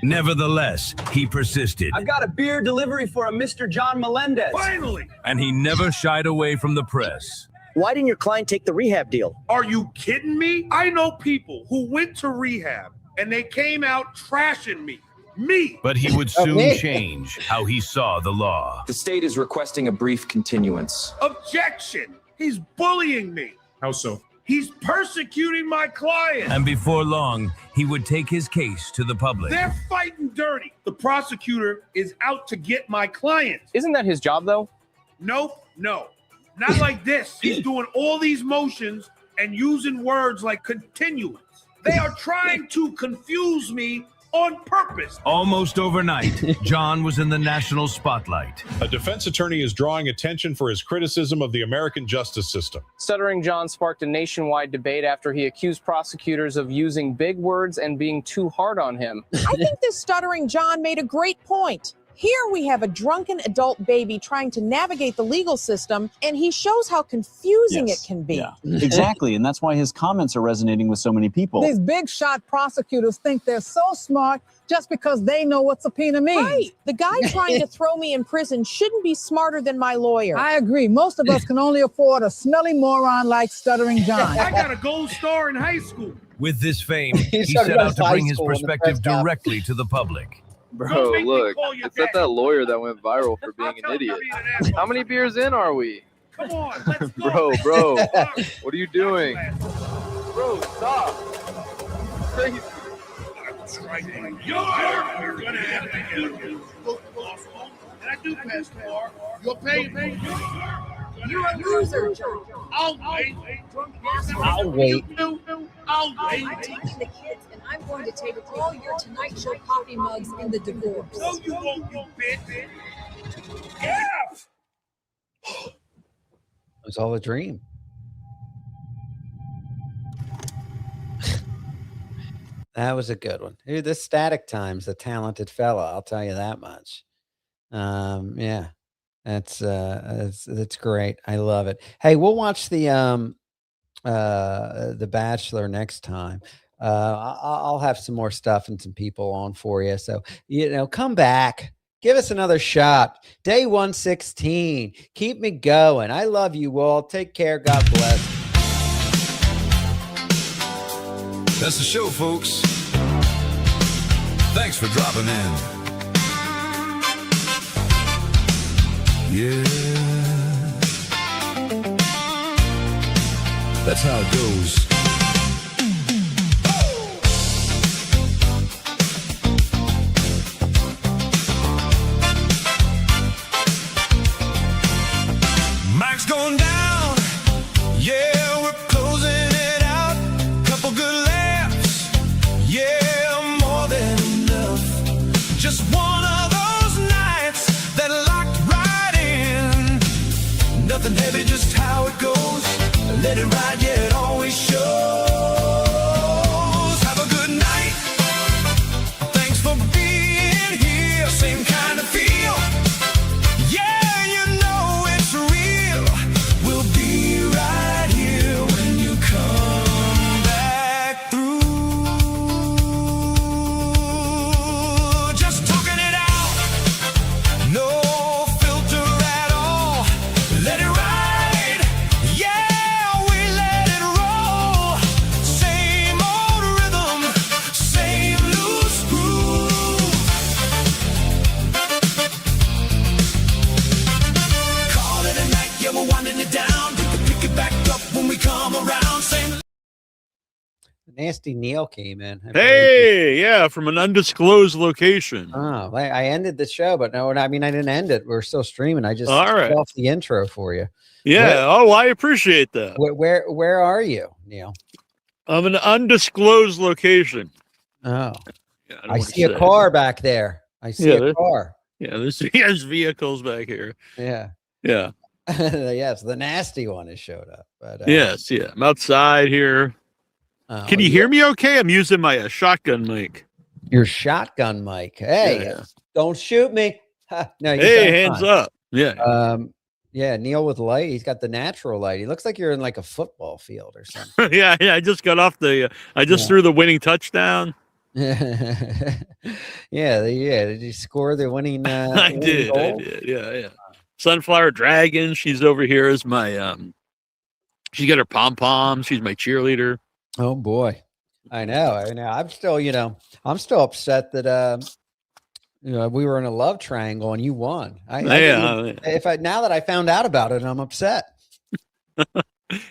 Nevertheless, he persisted. I've got a beer delivery for a Mr. John Melendez. Finally. And he never shied away from the press. Why didn't your client take the rehab deal? Are you kidding me? I know people who went to rehab and they came out trashing me. Me. But he would soon change how he saw the law. The state is requesting a brief continuance. Objection. He's bullying me. How so? He's persecuting my client. And before long, he would take his case to the public. They're fighting dirty. The prosecutor is out to get my client. Isn't that his job, though? Nope, no. Not like this. He's doing all these motions and using words like continuance. They are trying to confuse me on purpose. Almost overnight, John was in the national spotlight. A defense attorney is drawing attention for his criticism of the American justice system. Stuttering John sparked a nationwide debate after he accused prosecutors of using big words and being too hard on him. I think this Stuttering John made a great point. Here we have a drunken adult baby trying to navigate the legal system, and he shows how confusing it can be. Yeah, exactly, and that's why his comments are resonating with so many people. These big shot prosecutors think they're so smart just because they know what subpoena means. Right. The guy trying to throw me in prison shouldn't be smarter than my lawyer. I agree. Most of us can only afford a smelly moron like Stuttering John. I got a gold star in high school. With this fame, he set out to bring his perspective directly to the public. Bro, look, it's not that lawyer that went viral for being an idiot. How many beers in are we? Come on, let's go. Bro, what are you doing? Bro, stop. Crazy. You're gonna have to get a and I do pass the bar. You'll pay. You're a loser, John. I'll wait. I'll wait. I'm taking the kids and I'm going to take all your Tonight Show coffee mugs in the divorce. No, you won't, you bitch. Yeah. It was all a dream. That was a good one. Dude, this Static Time's a talented fella, I'll tell you that much. Yeah. That's great. I love it. Hey, we'll watch the Bachelor next time. I'll have some more stuff and some people on for you. So, come back. Give us another shot. Day 116. Keep me going. I love you all. Take care. God bless. That's the show, folks. Thanks for dropping in. Yeah. That's how it goes. Mike's going down. Yeah, we're closing it out. Couple good laughs. Yeah, more than enough. Just one of those nights that locked right in. Nothing heavy, just how it goes. Let it ride, yeah, it always shows. Have a good Nasty Neil came in. Hey, yeah, from an undisclosed location. Oh, I ended the show, but no, I mean, I didn't end it. We're still streaming. I just All right. off the intro for you. Yeah. I appreciate that. Where are you, Neil? I'm an undisclosed location. Oh, yeah, I see a car back there. I see a car. Yeah, there's vehicles back here. Yeah. Yeah. Yes, the nasty one has showed up. But yes, yeah. I'm outside here. Can you hear me okay? I'm using my shotgun mic. Your shotgun mic. Hey, don't shoot me. No, hey, hands up. Yeah. Yeah, Neil with light. He's got the natural light. He looks like you're in like a football field or something. yeah. I just got off the I just threw the winning touchdown. Yeah. Did you score the winning I did. Yeah. Sunflower Dragon, she's over here as my she's got her pom-pom. She's my cheerleader. Oh boy. I know. I'm still, I'm still upset that we were in a love triangle and you won. Now that I found out about it, I'm upset.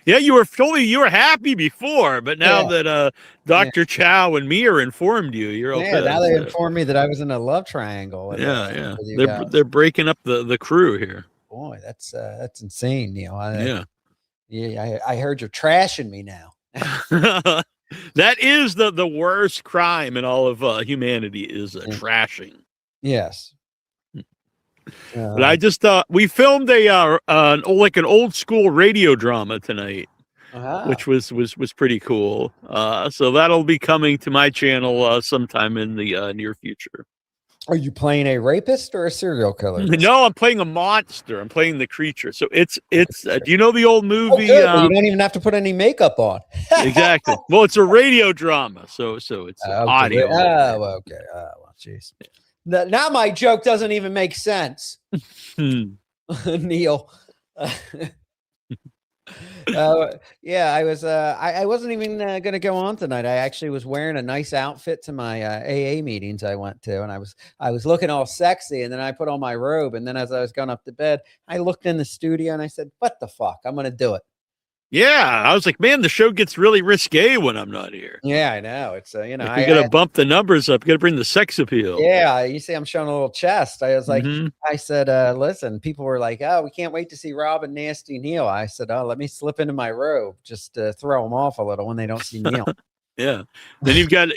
Yeah, you were happy before, but now that Dr. Chow and me are informed you're okay. Yeah, now they informed me that I was in a love triangle. Yeah. They're breaking up the crew here. Boy, that's insane, Neil. I heard you're trashing me now. That is the worst crime in all of humanity is trashing. Yes. But I just we filmed an old school radio drama tonight, which was pretty cool. So that'll be coming to my channel sometime in the near future. Are you playing a rapist or a serial killer? No, I'm playing a monster. I'm playing the creature. So it's do you know the old movie? You don't even have to put any makeup on. Exactly. Well, it's a radio drama, so it's audio. Oh, okay. Oh, well, jeez. Now my joke doesn't even make sense. Neil. I was I wasn't even gonna go on tonight. I actually was wearing a nice outfit to my AA meetings I went to, and I was looking all sexy, and then I put on my robe, and then as I was going up to bed, I looked in the studio and I said, what the fuck? I'm gonna do it. Yeah, I was like, man, the show gets really risque when I'm not here. Yeah, I know. It's you I gotta bump the numbers up. You gotta bring the sex appeal. Yeah, you see, I'm showing a little chest. I was like, I said, listen, people were like, oh, we can't wait to see Rob and Nasty Neil. I said, oh, let me slip into my robe just to throw them off a little when they don't see Neil. Yeah. Then you got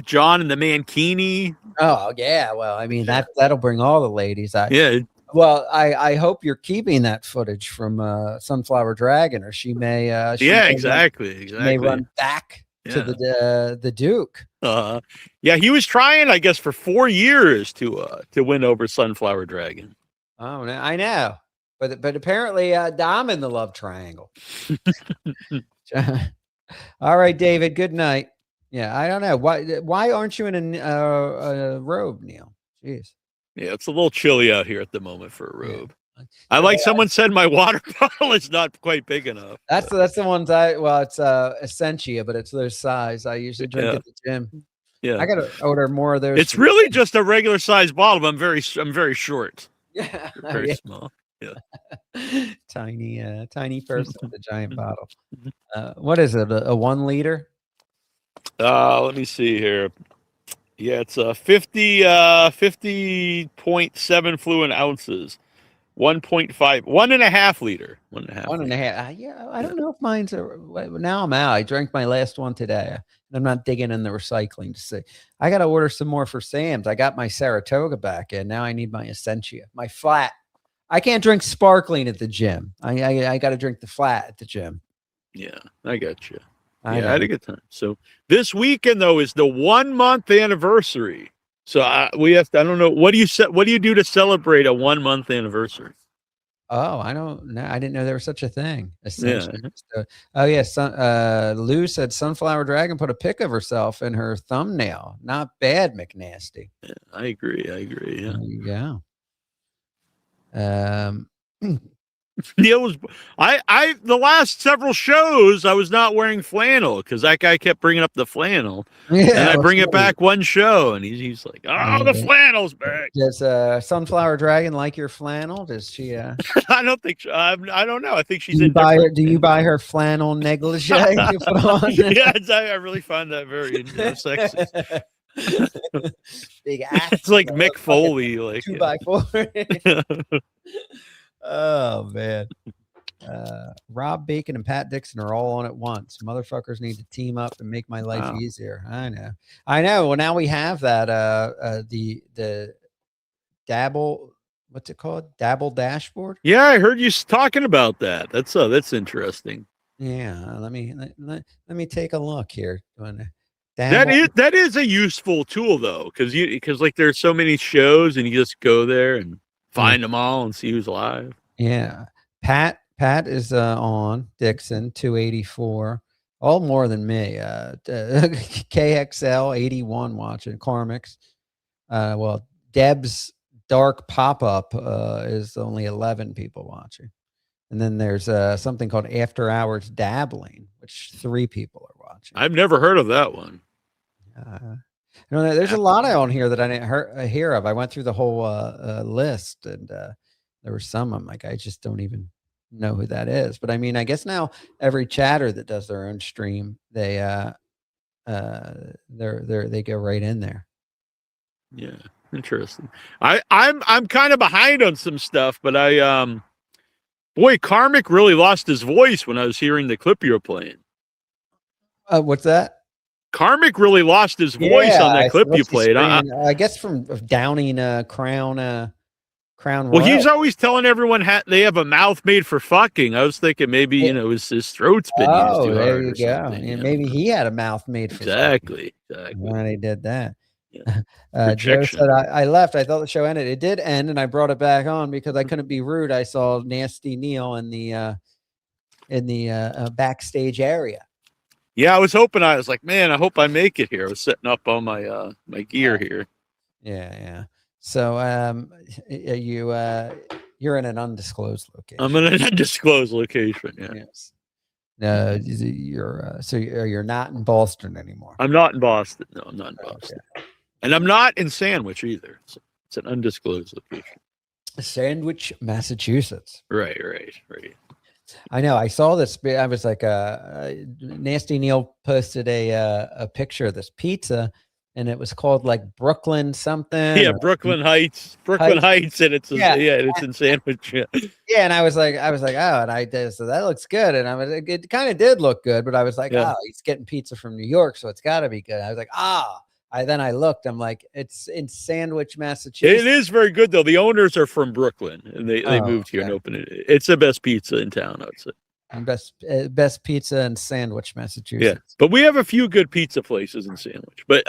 John and the Mankini. Oh yeah, well, I mean that'll bring all the ladies. Yeah. Well, I hope you're keeping that footage from Sunflower Dragon, or she may. Exactly. May run back to the Duke. Yeah, he was trying, I guess, for 4 years to win over Sunflower Dragon. Oh, I know, but apparently, I'm in the love triangle. All right, David. Good night. Yeah, I don't know why aren't you in a robe, Neil? Jeez. Yeah, it's a little chilly out here at the moment for a robe. Someone said my water bottle is not quite big enough. That's the ones it's Essentia, but it's their size. I usually drink at the gym. Yeah. I gotta order more of those. It's really just a regular size bottle, but I'm very short. Yeah. Very small. Yeah. Tiny person with a giant bottle. What is it? A 1 liter? Let me see here. Yeah, it's 50.7 fluid ounces, 1.5, 1.5 liter, 1.5. 1.5. Yeah, I don't know if mine's now I'm out. I drank my last one today. I'm not digging in the recycling to see. I got to order some more for Sam's. I got my Saratoga back in. Now I need my Essentia, my flat. I can't drink sparkling at the gym. I got to drink the flat at the gym. Yeah, I got you. I had a good time. So this weekend though is the 1 month anniversary. So we have to, I don't know, what do you do to celebrate a 1 month anniversary? Oh, I don't know. I didn't know there was such a thing. Yeah. Lou said Sunflower Dragon put a pic of herself in her thumbnail. Not bad, McNasty. Yeah, I agree. Yeah. There you go. Neil was. The last several shows I was not wearing flannel because that guy kept bringing up the flannel. Yeah, and I bring it back one show, and he's like, "Oh, the flannel's back." Does Sunflower Dragon like your flannel? Does she? I don't think. I don't know. I think she's. Do you buy her flannel negligee to put on? Yeah, I really find that very sexy. Big ass. It's like Mick Foley, like 2x4. Oh man. Rob Bacon and Pat Dixon are all on at once. Motherfuckers need to team up and make my life easier. I know. Well, now we have that the Dabble, what's it called? Dabble dashboard. Yeah, I heard you talking about that. That's interesting. Yeah, let me take a look here. That is a useful tool though, because like there's so many shows and you just go there and find them all and see who's live. Yeah, Pat is on Dixon 284, all more than me. KXL 81 watching Carmix. Well, Deb's Dark Pop-Up is only 11 people watching. And then there's something called After Hours Dabbling, which 3 people are watching. I've never heard of that one. There's a lot on here that I didn't hear of. I went through the whole list, and there were some I'm like, I just don't even know who that is. But I mean, I guess now every chatter that does their own stream, they go right in there. Yeah, interesting. I'm kind of behind on some stuff, but boy, Karmic really lost his voice when I was hearing the clip you were playing. What's that? Karmic really lost his voice on that clip you played. I guess from downing Crown. Well, he's always telling everyone they have a mouth made for fucking. I was thinking maybe his throat's been used too there hard you or go. something, Yeah, maybe he had a mouth made for exactly. when he did that. Yeah. Joe said I left. I thought the show ended. It did end, and I brought it back on because I couldn't be rude. I saw Nasty Neil in the backstage area. Yeah, I was hoping. I was like, man, I hope I make it here. I was setting up all my my gear here. Yeah. So you're in an undisclosed location. I'm in an undisclosed location. Yeah. Yes. No, you're not in Boston anymore. I'm not in Boston. No, I'm not in Boston. Okay. And I'm not in Sandwich either. It's an undisclosed location. Sandwich, Massachusetts. Right. I know. I saw this. I was like, Nasty Neil posted a picture of this pizza, and it was called like Brooklyn something. Yeah, Brooklyn Heights, and it's it's in Sandwich. Yeah. Yeah, and I was like, oh, and I did. So that looks good, and it kind of did look good, but I was like, oh, he's getting pizza from New York, so it's got to be good. I was like, then I looked. I'm like, it's in Sandwich, Massachusetts. It is very good though. The owners are from Brooklyn, and they moved here and opened it. It's the best pizza in town, I would say. And best pizza in Sandwich, Massachusetts. Yeah, but we have a few good pizza places in Sandwich. But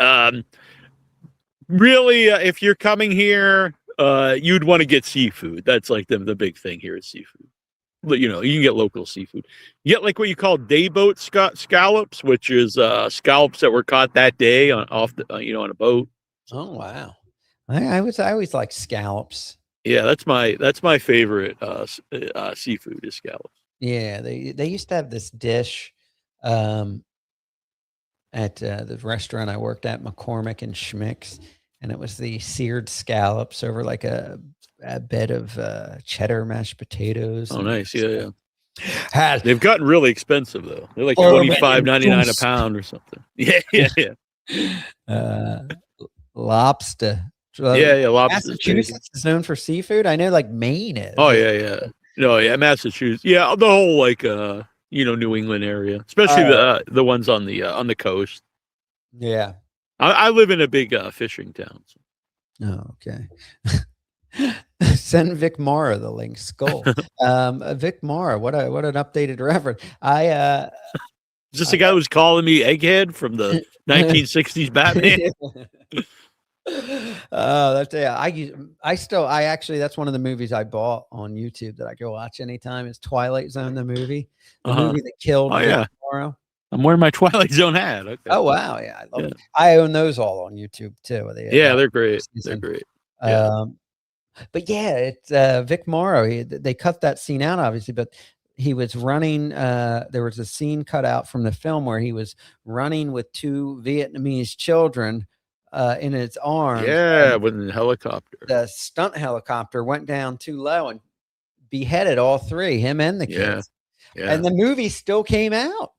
really, if you're coming here, you'd want to get seafood. That's like the big thing here is seafood. But you can get local seafood. You get like what you call day boat scallops, which is scallops that were caught that day on a boat. Oh wow! I always like scallops. Yeah, that's my favorite seafood is scallops. Yeah, they used to have this dish at the restaurant I worked at, McCormick and Schmick's, and it was the seared scallops over like a bed of cheddar mashed potatoes. Oh, nice. Yeah. They've gotten really expensive though. They're like $25.99 a pound or something. Yeah. Lobster. Lobster. Massachusetts is known for seafood. I know, like Maine is. Oh yeah. No, yeah, Massachusetts. Yeah, the whole like New England area, especially the ones on the coast. Yeah, I live in a big fishing town. So. Oh, okay. Send Vic Mara the link. Skull. Vic Mara, what an updated reference. Is this the guy who's calling me Egghead from the 1960s Batman? That's that's one of the movies I bought on YouTube that I go watch anytime. It's Twilight Zone, the movie that killed tomorrow. I'm wearing my Twilight Zone hat. Okay. Oh wow, yeah, I love it. I own those all on YouTube too. They're great. They're great. But yeah, it's Vic Morrow. They cut that scene out, obviously, but he was running. There was a scene cut out from the film where he was running with 2 Vietnamese children in his arms. Yeah, with the helicopter. The stunt helicopter went down too low and beheaded all 3, him and the kids. Yeah. And the movie still came out.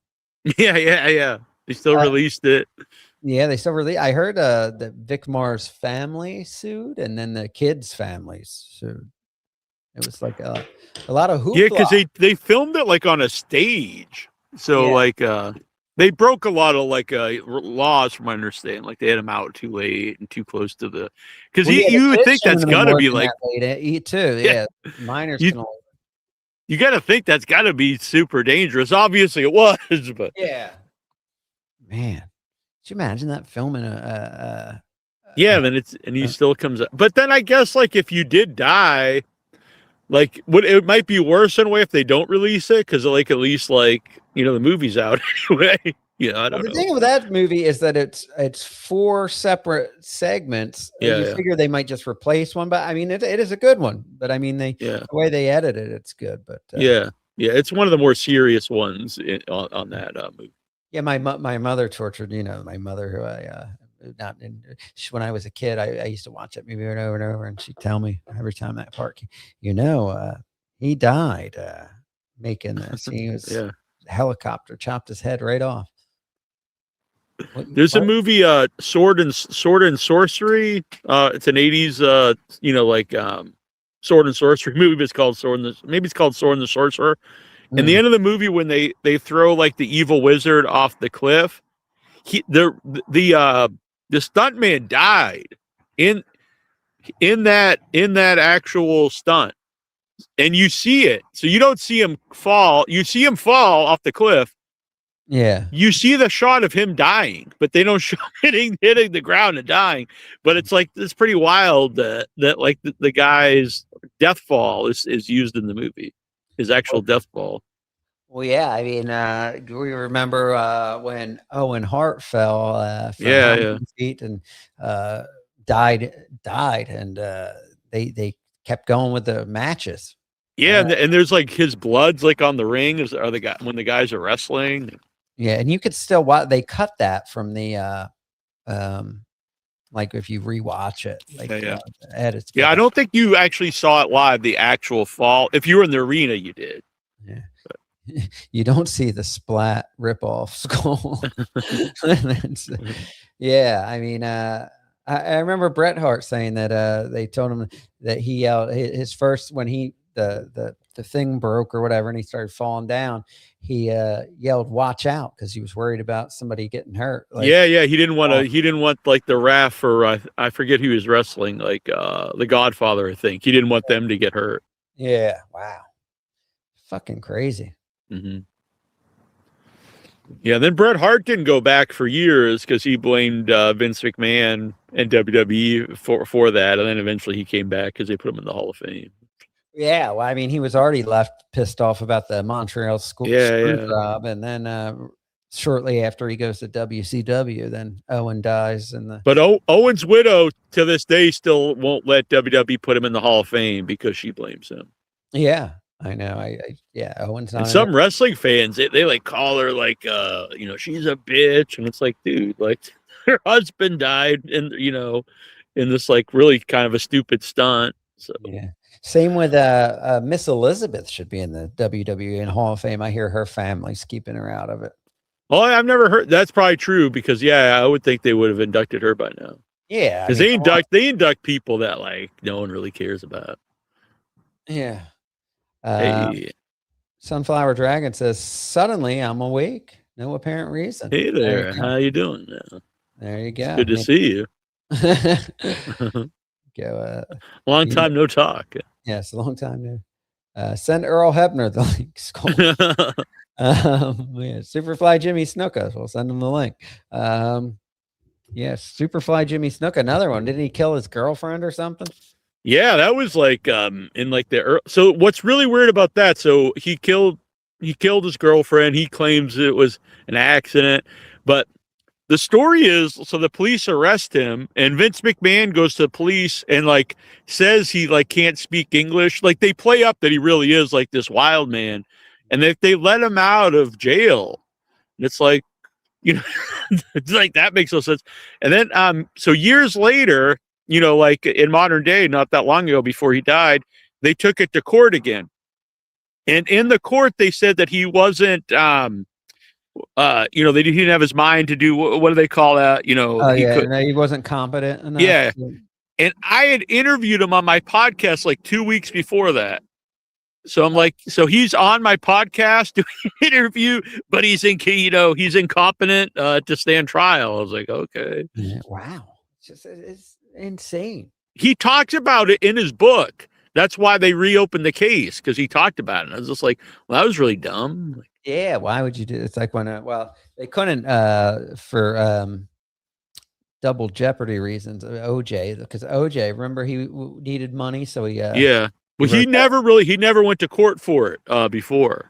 Yeah. They still released it. Yeah, they still released. I heard that Vic Morrow's family sued, and then the kids' families sued. It was like a lot of hoopla. Yeah, because they filmed it like on a stage. So like they broke a lot of like laws from my understanding. Like they had him out too late and too close to the because you would think that's gotta be like too. Yeah. Minors can only. You gotta think that's gotta be super dangerous. Obviously it was, but yeah. Man. Could you imagine that filming then he still comes up. But then I guess like if you did die, like it might be worse in a way if they don't release it, because like at least like the movie's out anyway. I don't know. The thing with that movie is that it's 4 separate segments. You figure they might just replace one, but I mean it is a good one. But I mean the way they edit it, it's good. But it's one of the more serious ones on that movie. Yeah, my mother tortured, my mother who when I was a kid, I used to watch that movie over and over, and she'd tell me every time that part, he died making this. He was helicopter chopped his head right off. There's a movie, Sword and Sorcery. It's an 80s, sword and sorcery movie. But it's called Sword and the Sorcerer. In the end of the movie, when they throw like the evil wizard off the cliff, the stuntman died in that actual stunt, and you see it. So you don't see him fall. You see him fall off the cliff. Yeah, you see the shot of him dying, but they don't show hitting the ground and dying. But it's pretty wild that like the guy's death fall is used in the movie. His actual death fall. Well, yeah, I mean, do we remember when Owen Hart fell from feet and died, and they kept going with the matches. Yeah, and there's like his blood's like on the ring when the guys are wrestling. Yeah, and you could still watch. They cut that from the like if you rewatch it, like edits. Yeah, I don't think you actually saw it live. The actual fall. If you were in the arena, you did. Yeah. You don't see the splat rip-off skull. Yeah, I mean, I remember Bret Hart saying that they told him that he yelled his first when the thing broke or whatever, and he started falling down. He yelled, "Watch out," because he was worried about somebody getting hurt. Like, he didn't want like the ref or I forget who was wrestling, like the Godfather. I think he didn't want them to get hurt. Yeah, wow, fucking crazy. Mm-hmm. Yeah, then Bret Hart didn't go back for years because he blamed Vince McMahon and WWE for that, and then eventually he came back because they put him in the Hall of Fame. Yeah, well, I mean, he was already pissed off about the Montreal screw job, and then shortly after he goes to WCW, then Owen dies, But Owen's widow to this day still won't let WWE put him in the Hall of Fame because she blames him. Yeah. I know. Owen's not. And some wrestling fans, they like call her like, she's a bitch, and it's like, dude, like her husband died, in this like really kind of a stupid stunt. So yeah. Same with Miss Elizabeth should be in the WWE and Hall of Fame. I hear her family's keeping her out of it. Oh, I've never heard. That's probably true because I would think they would have inducted her by now. Yeah, because they induct people that like no one really cares about. Yeah. Hey. Sunflower Dragon says, "Suddenly I'm awake. No apparent reason." Hey there. How you doing now? There you go. It's good to see you. Go. Long time no talk. Yes, a long time no. Send Earl Hebner the link. Superfly Jimmy Snuka. We'll send him the link. Yes, Superfly Jimmy Snuka. Another one. Didn't he kill his girlfriend or something? Yeah, that was like in like the so what's really weird about that? So he killed his girlfriend. He claims it was an accident, but the story is, so the police arrest him, and Vince McMahon goes to the police and like says he like can't speak English. Like they play up that he really is like this wild man, and if they let him out of jail, it's like, you know, it's like that makes no sense. And then so years later, you know, like in modern day, not that long ago before he died, they took it to court again. And in the court, they said that he wasn't, you know, he didn't have his mind to do, what do they call that? You know, he wasn't competent enough. Yeah. And I had interviewed him on my podcast like 2 weeks before that. So I'm like, so he's on my podcast doing an interview, but he's he's incompetent to stand trial. I was like, okay. Yeah, wow. It's insane. He talks about it in his book. That's why they reopened the case, because he talked about it. I was just like, well, that was really dumb. Like, yeah, why would you do it? It's like when well, they couldn't for double jeopardy reasons, OJ, because OJ, remember, he needed money, so he yeah. Well, he never went to court for it before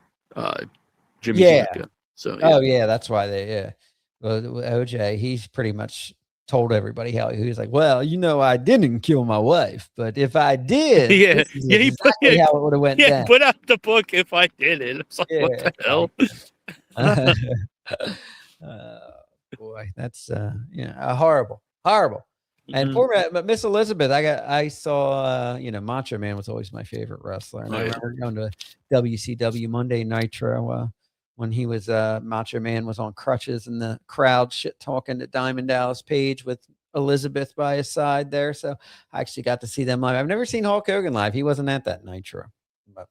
Jimmy Snuka. So yeah. Oh yeah, that's why well, OJ, he's pretty much told everybody how he was like, well, you know, I didn't kill my wife, but if I did, he put how it would have went down. Put out the book if I did it. It's like, what the hell? Boy, that's horrible. And poor Miss Elizabeth, I saw you know, Macho Man was always my favorite wrestler, and I remember going to WCW Monday Nitro when he was Macho Man was on crutches and the crowd shit talking to Diamond Dallas Page with Elizabeth by his side there. So I actually got to see them live. I've never seen Hulk Hogan live. He wasn't at that Nitro. But,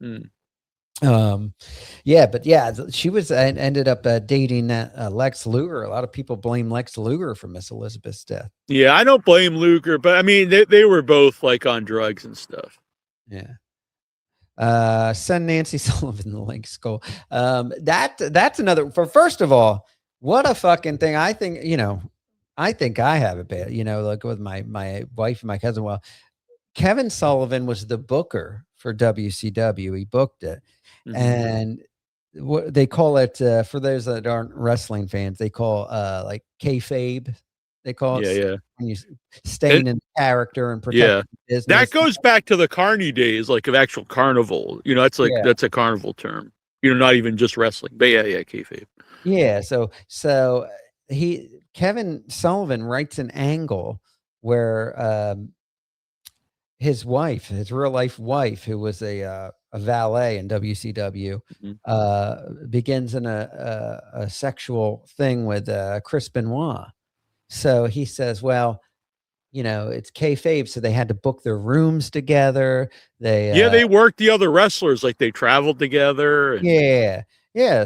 she was ended up dating that Lex Luger. A lot of people blame Lex Luger for Miss Elizabeth's death. Yeah, I don't blame Luger, but I mean they were both like on drugs and stuff. Yeah. Send Nancy Sullivan the link, Skull. That's another. First of all, what a fucking thing. I think, you know, I think I have it bad, you know, like with my wife and my cousin. Well, Kevin Sullivan was the booker for WCW. He booked it. And what they call it, for those that aren't wrestling fans, they call like kayfabe. They call it when you staying in character and protecting business. That goes back to the Carney days, like of actual carnival. You know, that's like that's a carnival term. You know, not even just wrestling. But kayfabe. Yeah. So Kevin Sullivan writes an angle where his wife, his real life wife, who was a valet in WCW, begins in a sexual thing with Chris Benoit. So he says, well, you know, it's kayfabe, so they had to book their rooms together. They worked the other wrestlers, like they traveled together. And...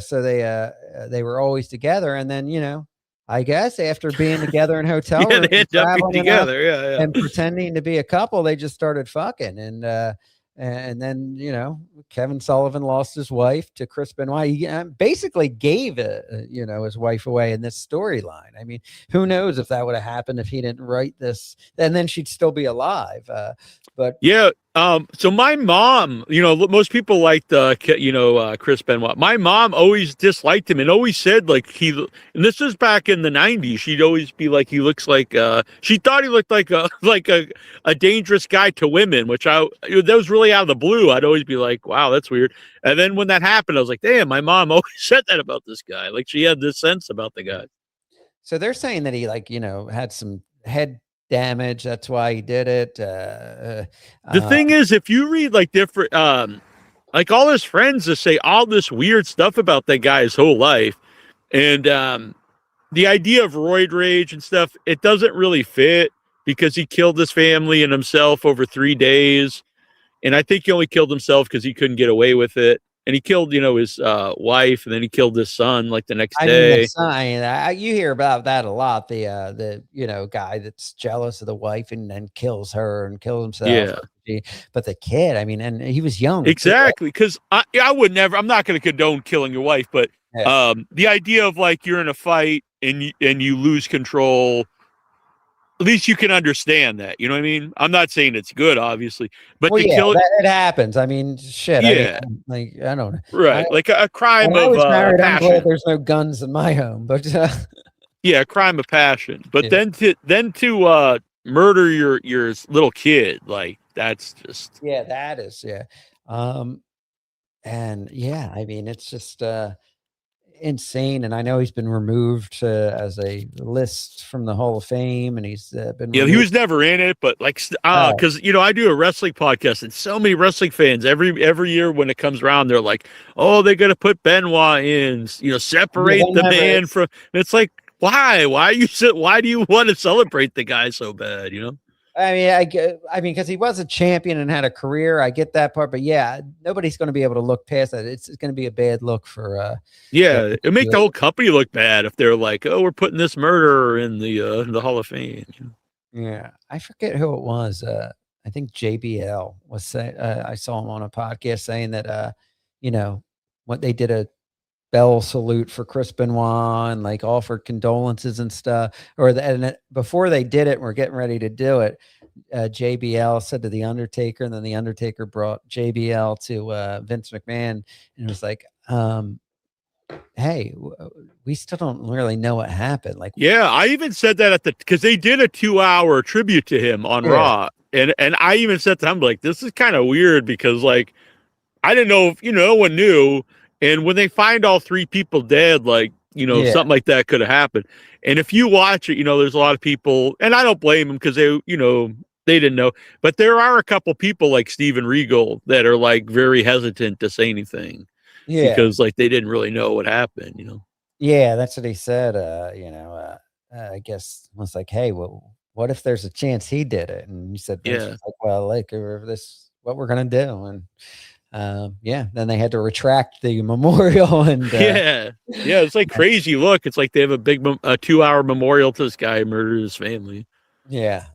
So they were always together, and then, you know, I guess after being together in hotel rooms, they ended up together, and pretending to be a couple, they just started fucking, and then, you know, Kevin Sullivan lost his wife to Chris Benoit. He basically gave you know, his wife away in this storyline. I mean, who knows if that would have happened if he didn't write this, and then she'd still be alive. But yeah. So my mom, you know, most people liked, Chris Benoit. My mom always disliked him and always said like and this is back in the 90s. She'd always be like, he looks like, she thought he looked like a dangerous guy to women, which that was really out of the blue. I'd always be like, wow, that's weird. And then when that happened, I was like, damn, my mom always said that about this guy. Like she had this sense about the guy. So they're saying that he, like, you know, had some head damage, that's why he did it. The thing is, if you read like different like all his friends just say all this weird stuff about that guy his whole life, and the idea of roid rage and stuff, it doesn't really fit because he killed his family and himself over 3 days, and I think he only killed himself because he couldn't get away with it. And he killed, you know, his wife, and then he killed his son like the next day. You hear about that a lot. The you know, guy that's jealous of the wife and then kills her and kills himself. Yeah. But the kid, I mean, and he was young. Exactly, because I would never. I'm not going to condone killing your wife, but the idea of like you're in a fight and you lose control. At least you can understand that. You know what I mean? I'm not saying it's good, obviously, but it happens. I mean, shit. Yeah. I don't know. Right. Like a crime when I was married, I'm passion. glad there's no guns in my home, but Yeah, crime of passion. But Yeah. then to murder your little kid, like that's just Yeah, that is, yeah. And yeah, I mean, it's just insane. And I know he's been removed as a list from the Hall of Fame, and he's been he removed. was never in it, but like Oh. because I do a wrestling podcast, and so many wrestling fans every year when it comes around, they're like, oh, they're gonna put Benoit in, separate Yeah, the never man is. from. It's like, why why do you want to celebrate the guy so bad? I mean, because he was a champion and had a career. I get that part, but yeah, nobody's going to be able to look past that. It's going to be a bad look for. Yeah, it make the whole company look bad if they're like, oh, we're putting this murderer in the Hall of Fame. Yeah, I forget who it was. I think JBL was saying. I saw him on a podcast saying that, what they did a bell salute for Chris Benoit and like offered condolences and stuff. Before they did it, we're getting ready to do it. JBL said to the Undertaker, and then the Undertaker brought JBL to Vince McMahon, and was like, "Hey, we still don't really know what happened." Like, yeah, I even said that because they did a 2-hour tribute to him on Raw, and I even said to him, like, this is kind of weird because like I didn't know if no one knew. And when they find all 3 people dead, like, something like that could have happened. And if you watch it, there's a lot of people, and I don't blame them because they didn't know. But there are a couple people like Steven Regal that are like very hesitant to say anything. Yeah. Because like they didn't really know what happened, Yeah, that's what he said. I guess it was like, hey, well, what if there's a chance he did it? And he said, Vince was like, well, like, this what we're gonna do. And then they had to retract the memorial and it's like crazy. Look, it's like they have a big 2-hour memorial to this guy who murdered his family. Yeah,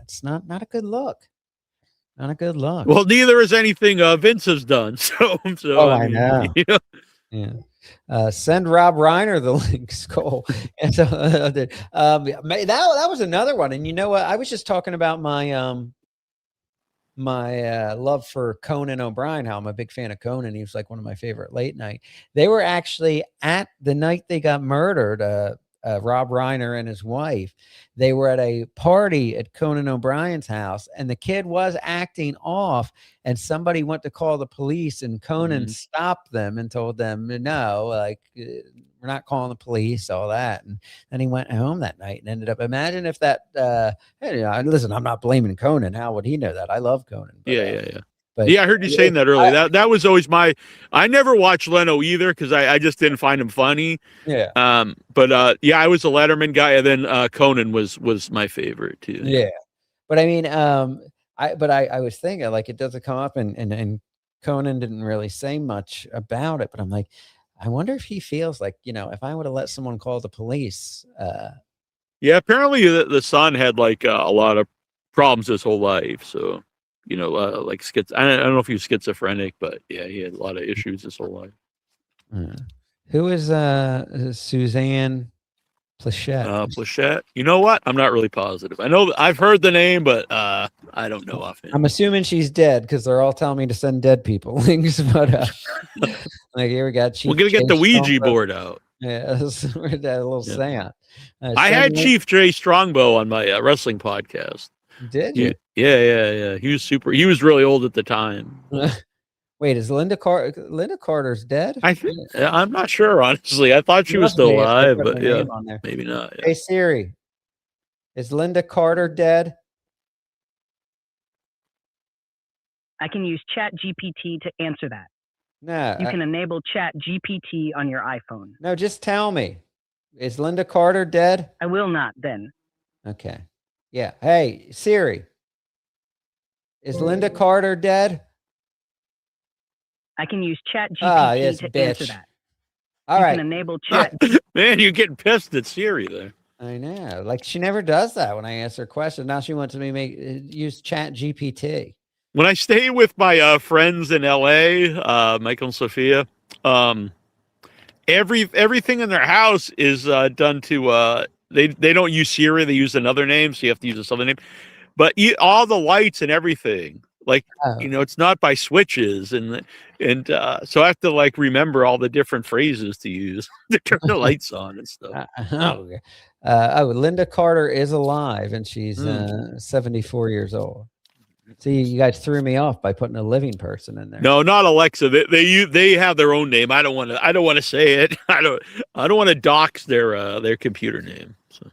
it's not a good look. Not a good look. Well, neither is anything Vince has done. So I know. Yeah. Send Rob Reiner the links, Cole. And so that was another one. And you know what? I was just talking about my my love for Conan O'Brien, how I'm a big fan of Conan. He was like one of my favorite late night. They were actually at the night they got murdered, Rob Reiner and his wife. They were at a party at Conan O'Brien's house, and the kid was acting off, and somebody went to call the police, and Conan stopped them and told them, no, like, we're not calling the police, all that. And then he went home that night and ended up, imagine if that, listen, I'm not blaming Conan. How would he know that? I love Conan. But, But I heard you saying that earlier. That was always I never watched Leno either because I just didn't find him funny. Yeah. But I was a Letterman guy, and then Conan was my favorite too. Yeah. But I mean, I was thinking like it doesn't come up, and Conan didn't really say much about it, but I'm like, I wonder if he feels like, if I would have let someone call the police. Yeah, apparently the son had like a lot of problems his whole life. So, like I don't know if he was schizophrenic, but yeah, he had a lot of issues his whole life. Who is Suzanne Plachette? Plachette. You know what? I'm not really positive. I know I've heard the name, but I don't know offhand. I'm assuming she's dead because they're all telling me to send dead people links. But like here we got Chief. We're gonna get the Ouija board out. Yeah, we're that little seance. I had Chief Jay Strongbow on my wrestling podcast. Did you? Yeah. He was super. He was really old at the time. Wait, is Linda Carter's dead? I'm not sure, honestly. I thought she was still alive, but yeah, maybe not. Yeah. Hey Siri, is Linda Carter dead? I can use Chat GPT to answer that. No. You can enable Chat GPT on your iPhone. No, just tell me. Is Linda Carter dead? I will not then. Okay. Yeah. Hey, Siri. Is Linda Carter dead? I can use Chat GPT to answer that. All right. You can enable Chat. Man, you're getting pissed at Siri there. I know. Like she never does that when I ask her questions. Now she wants me to use Chat GPT. When I stay with my friends in LA, Michael and Sophia, everything in their house is done to they don't use Siri, they use another name, so you have to use this other name. But all the lights and everything, Like, it's not by switches, and so I have to like remember all the different phrases to use to turn the lights on and stuff. Linda Carter is alive, and she's 74 years old. See, you guys threw me off by putting a living person in there. No, not Alexa. They have their own name. I don't want to say it. I don't want to dox their computer name. So.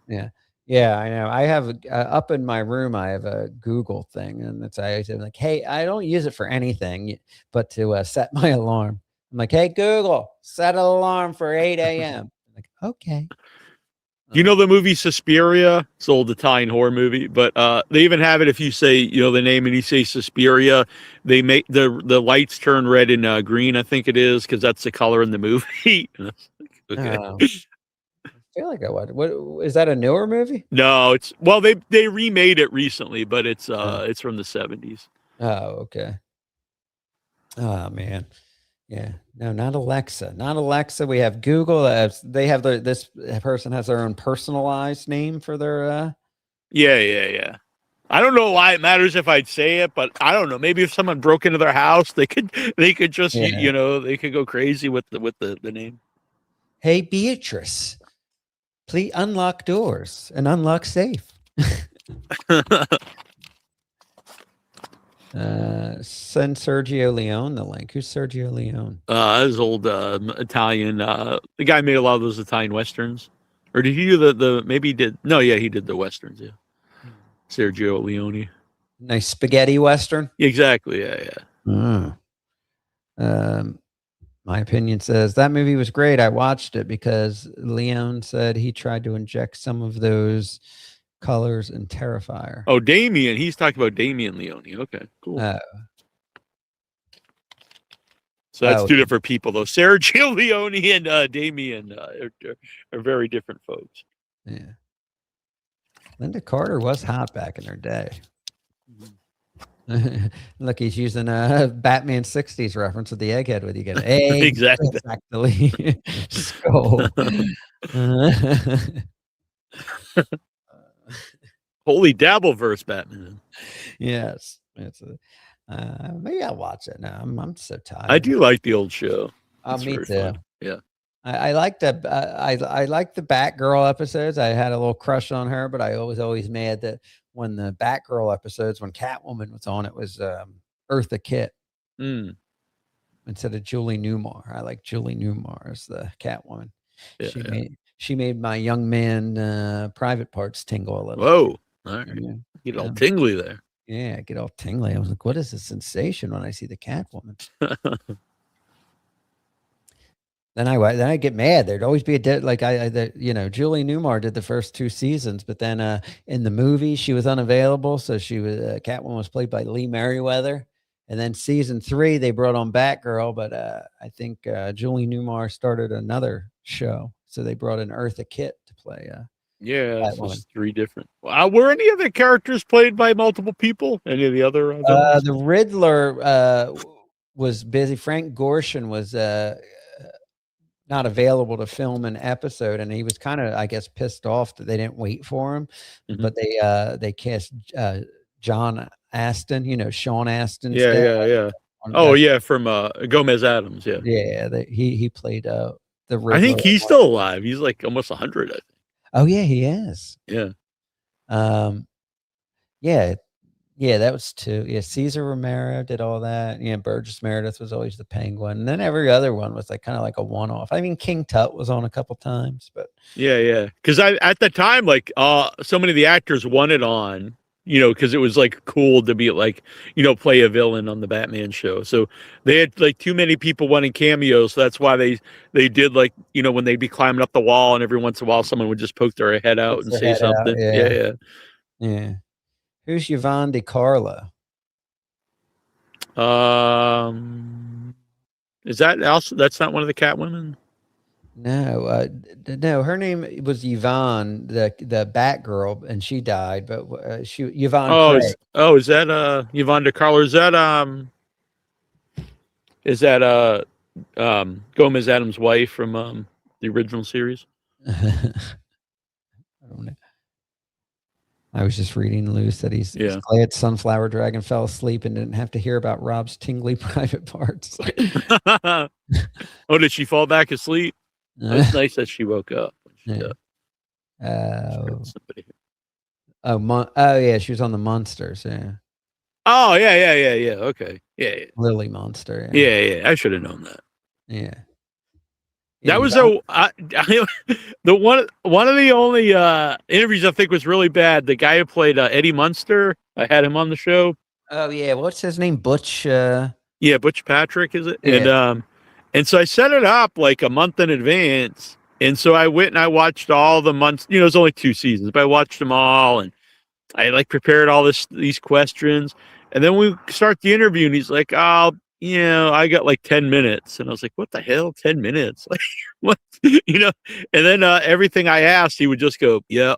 Yeah, I know. I have up in my room. I have a Google thing, and it's like, hey, I don't use it for anything, but to set my alarm. I'm like, hey, Google, set an alarm for 8 a.m. Like, okay. You know the movie Suspiria? It's an old Italian horror movie, but they even have it if you say, the name and you say Suspiria, they make the lights turn red and green, I think it is, because that's the color in the movie. Okay. I feel like I watched. What is that, a newer movie? No, they remade it recently, but it's from the 70s. Oh, okay. Oh man. Yeah, no, not Alexa. We have Google. They have this person has their own personalized name for their. Yeah. I don't know why it matters if I'd say it, but I don't know. Maybe if someone broke into their house, they could just they could go crazy with the name. Hey Beatrice, please unlock doors and unlock safe. Send Sergio Leone the link. Who's Sergio Leone? His old Italian. The guy made a lot of those Italian westerns, or did he do the? Maybe he did. No, yeah, he did the westerns. Yeah, Sergio Leone. Nice spaghetti western. Exactly. Yeah. My opinion says that movie was great. I watched it because Leone said he tried to inject some of those colors in Terrifier. Oh, Damien. He's talking about Damien Leone. Okay, cool. So that's two different people, though. Sergio Leone and Damien are very different folks. Yeah. Linda Carter was hot back in her day. Look, he's using a Batman 60s reference with the egghead with you get egg. Exactly. Skull. Holy Dabbleverse Batman. Yes. It's maybe I'll watch it now. I'm so tired. I do like the old show. Me too. Fun. Yeah. I like the I like the Batgirl episodes. I had a little crush on her, but I was always mad that when the Batgirl episodes, when Catwoman was on, it was Eartha Kitt instead of Julie Newmar. I like Julie Newmar as the Catwoman. Yeah, she made my young man private parts tingle a little. Whoa! All right. Get all tingly there. Yeah, get all tingly. I was like, what is this sensation when I see the Catwoman? Then I get mad. There'd always be Julie Newmar did the first 2 seasons, but then in the movie she was unavailable, so she was Catwoman was played by Lee Merriweather, and then season 3 they brought on Batgirl, but I think Julie Newmar started another show, so they brought in Eartha Kitt to play. Yeah, it's 3 different. Were any of the characters played by multiple people? Any of the other? The Riddler was busy. Frank Gorshin was not available to film an episode, and he was kind of, I guess, pissed off that they didn't wait for him. But they cast John Aston, Sean Aston. Yeah. Oh yeah, from Gomez Adams. Yeah. Yeah, he played the Riddler. I think he's still alive. He's like almost 100. I think. Oh yeah, he is. Yeah. Yeah, that was 2. Yeah, Cesar Romero did all that. Yeah, Burgess Meredith was always the Penguin. And then every other one was like kind of like a one-off. I mean, King Tut was on a couple times, but yeah. Because at the time, like so many of the actors wanted on, because it was like cool to be like, play a villain on the Batman show. So they had like too many people wanting cameos. So that's why they did like, when they'd be climbing up the wall and every once in a while someone would just poke their head out and say something. Yeah. Who's Yvonne DiCarlo? Is that also? That's not one of the Catwomen. No, no. Her name was Yvonne, the Batgirl, and she died. But Yvonne. Is that Yvonne DiCarlo? Is that Gomez Adams' wife from the original series? I don't know. I was just reading Lou said he's glad Sunflower Dragon fell asleep and didn't have to hear about Rob's tingly private parts. Oh, did she fall back asleep? It's nice that she woke up. Yeah. Yeah, she was on the Monsters. Yeah. Oh yeah. Okay. Yeah. Lily Monster. Yeah. I should have known that. Yeah. That was the one of the only interviews I think was really bad. The guy who played Eddie Munster, I had him on the show. Oh yeah, what's his name? Butch. Yeah, Butch Patrick is it? Yeah. And so I set it up like a month in advance, and so I went and I watched all the months. You know, it's only 2 seasons, but I watched them all, and I like prepared all these questions, and then we start the interview, and he's like, "Oh, I got like 10 minutes," and I was like, "What the hell, 10 minutes? Like, what?" And then everything I asked, he would just go, "Yeah."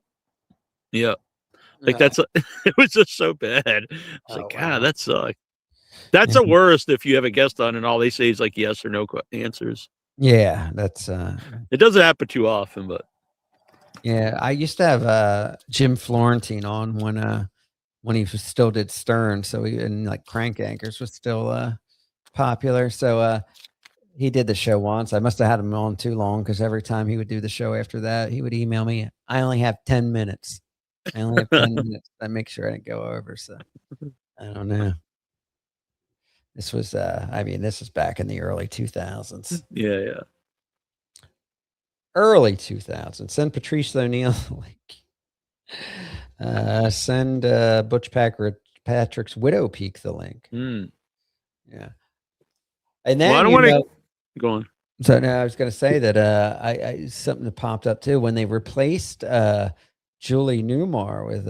Like that's it was just so bad. I was like, God, that sucks. That's the worst if you have a guest on and all they say is like yes or no answers. Yeah, that's it doesn't happen too often, but yeah, I used to have Jim Florentine on when he still did Stern, so and like Crank Anchors was still popular. So he did the show once. I must have had him on too long because every time he would do the show after that, he would email me, "I only have 10 minutes. I only have 10 minutes." I make sure I didn't go over. So I don't know. This was this is back in the early 2000s. Yeah. Early 2000s. Send Patrice O'Neill link. Send Butch Patrick's Widow Peak the link. Yeah. And then I don't want to go on. So now I was going to say that I something that popped up too when they replaced Julie Newmar with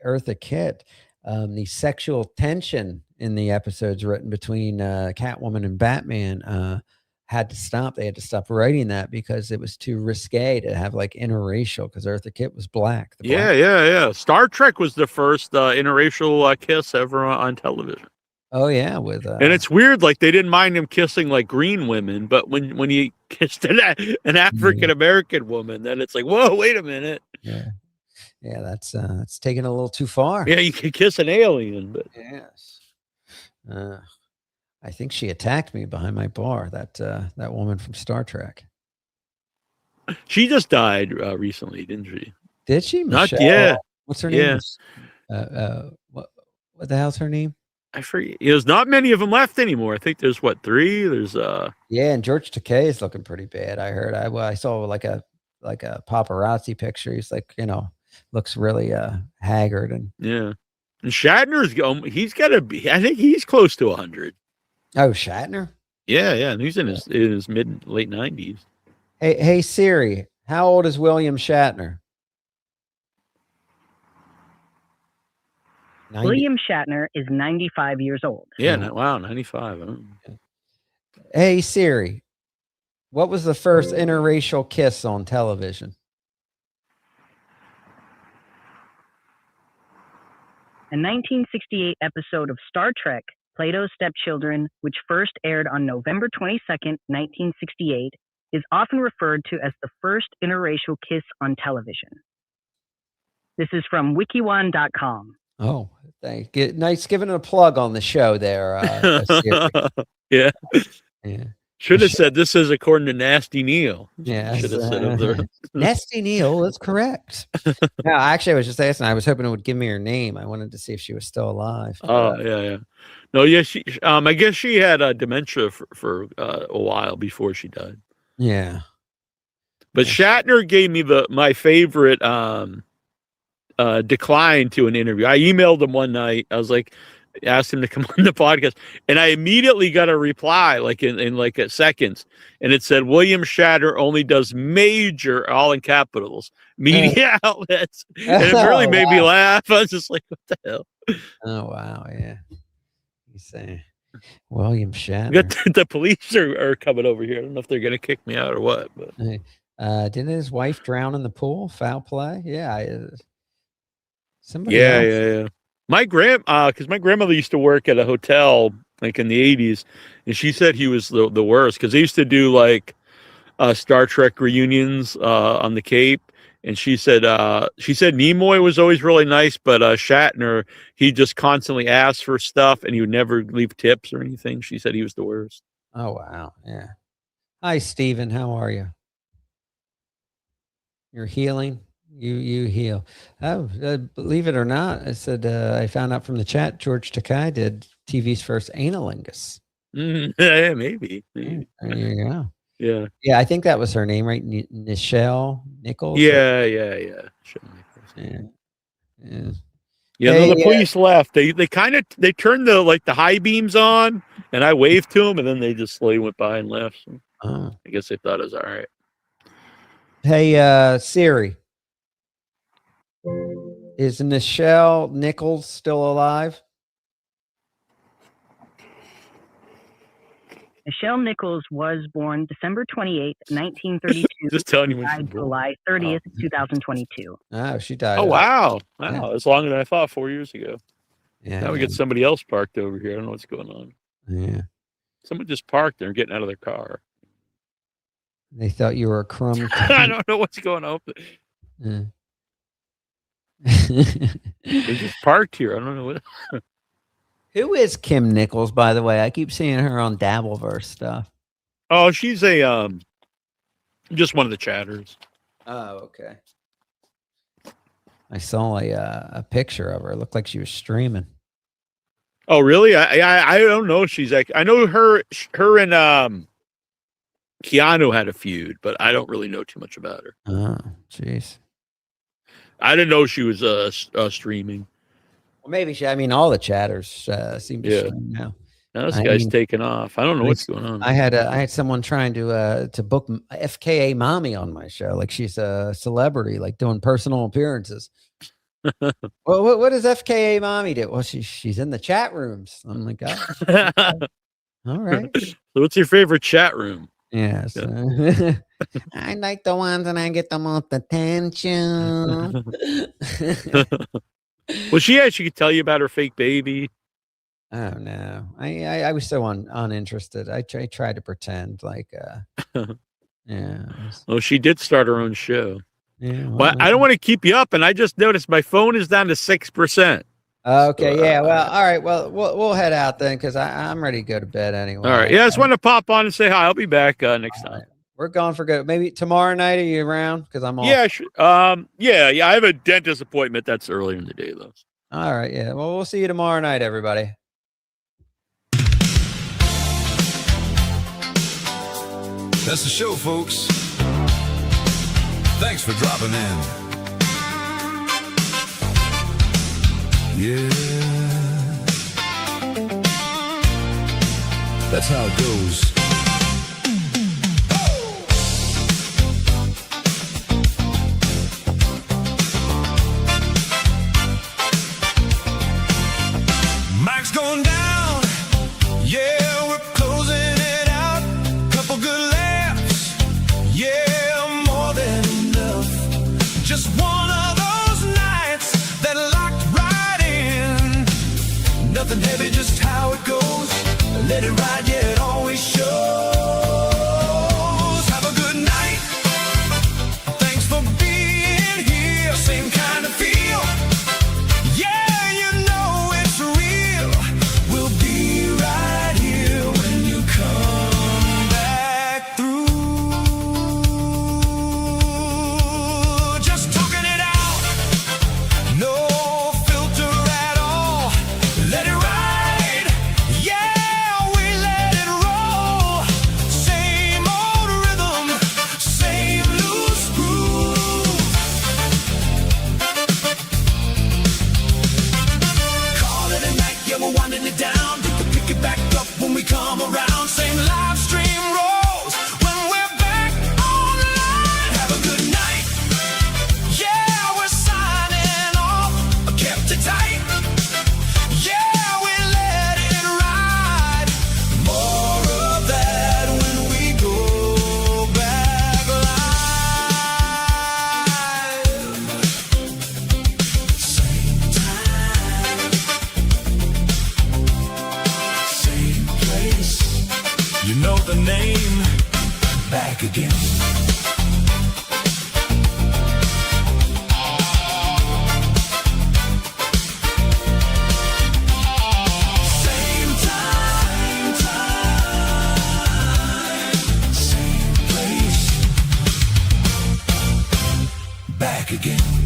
Eartha Kitt. The sexual tension in the episodes written between Catwoman and Batman had to stop. They had to stop writing that because it was too risque to have like interracial because Eartha Kitt was black. Yeah. Star Trek was the first interracial kiss ever on television. Oh yeah, with and it's weird, like they didn't mind him kissing like green women, but when he kissed an African American woman, then it's like, whoa, wait a minute. Yeah, that's taking a little too far. Yeah, you can kiss an alien, but yes. I think she attacked me behind my bar. That woman from Star Trek. She just died recently, didn't she? Did she? Michelle? Not yet. What's her name? Yeah. What the hell's her name? I forget. There's not many of them left anymore. I think there's 3. There's yeah, and George Takei is looking pretty bad. I heard. I saw like a paparazzi picture. He's like, looks really haggard and yeah. And Shatner's he's got to be. I think he's close to 100. Oh, Shatner. Yeah, and he's in his late 90s. Hey Siri, how old is William Shatner? 90. William Shatner is 95 years old. Yeah, wow, 95. Hey Siri, what was the first interracial kiss on television? A 1968 episode of Star Trek, Plato's Stepchildren, which first aired on November 22nd, 1968, is often referred to as the first interracial kiss on television. This is from wikiwan.com. Oh, thank you. Nice giving a plug on the show there. Yeah. Should have said this is according to Nasty Neil. Yeah. Should have said Nasty Neil is correct. No, actually, I was just asking. I was hoping it would give me her name. I wanted to see if she was still alive. Oh, yeah. No, yeah, she. I guess she had dementia for a while before she died. Yeah. But Shatner gave me my favorite decline to an interview. I emailed him one night. I was like, asked him to come on the podcast, and I immediately got a reply like in like seconds, and it said William Shatner only does major, all in capitals, media outlets, and it really made me laugh. I was just like, what the hell? Oh wow, yeah. He's saying William Shatner. The police are coming over here. I don't know if they're gonna kick me out or what, but didn't his wife drown in the pool? Foul play? Yeah. Somebody yeah. My because my grandmother used to work at a hotel like in the 80s, and she said he was the worst because they used to do like Star Trek reunions on the Cape, And she said Nimoy was always really nice, but Shatner, he just constantly asked for stuff and he would never leave tips or anything. She said he was the worst. Oh, wow. Yeah. Hi, Stephen. How are you? You're healing. You heal. Oh, believe it or not, I said I found out from the chat George Takei did TV's first analingus. Yeah, maybe. There you go. Yeah. Yeah, I think that was her name, right? Nichelle Nichols. Yeah. Yeah. The police left. They turned the high beams on, and I waved to them, and then they just slowly went by and left. So I guess they thought it was all right. Hey, Siri, is Nichelle Nichols still alive? Nichelle Nichols was born December 28th, 1932. Just telling you when she died was born. July 30th, 2022. Oh, she died. Oh, wow. Yeah. It's longer than I thought 4 years ago. Yeah. Now we get somebody else parked over here. I don't know what's going on. Yeah. Someone just parked there and getting out of their car. They thought you were a crumb. I don't know what's going on. Yeah. They just parked here. I don't know what. Who is Kim Nichols, by the way? I keep seeing her on Dabbleverse stuff. Oh, she's a just one of the chatters. Oh, okay. I saw a picture of her. It looked like she was streaming. Oh, really? I don't know if she's like, I know her and Keanu had a feud, but I don't really know too much about her. Oh, jeez. I didn't know she was streaming. Well, maybe she. I mean, all the chatters seem to stream now. Now this guy's taking off. I don't know what's going on. I had someone trying to book FKA Mommy on my show, like she's a celebrity, like doing personal appearances. Well, what does FKA Mommy do? Well, she's in the chat rooms. I'm like, oh, all right. So what's your favorite chat room? Yes. I like the ones and I get the most attention. Well, she could tell you about her fake baby. Oh no, I was so uninterested. I tried to pretend like, yeah. Oh, she did start her own show. Yeah, but I don't want to keep you up, and I just noticed my phone is down to 6%. Okay, yeah. Well, all right. Well, we'll head out then because I'm ready to go to bed anyway. All right. Yeah, I just want to pop on and say hi. I'll be back next time. Right. We're gone for good. Maybe tomorrow night. Are you around? Because I'm off. Yeah, sure. Yeah. I have a dentist appointment. That's earlier in the day, though. All right. Yeah. Well, we'll see you tomorrow night, everybody. That's the show, folks. Thanks for dropping in. Yeah. That's how it goes. Mike's going down. Yeah, we're closing it out. Couple good laughs. Yeah, more than enough. Just one of those nights that locked right in. Nothing heavy, just how it goes. Let it ride, yeah, it always shows. Have a good night. Thanks for being here. Same kind of feel. Yeah, you know it's real. We'll be right here when you come back through. Just talking it out. No filter at all. Let it ride. Yeah, we let it roll. back again.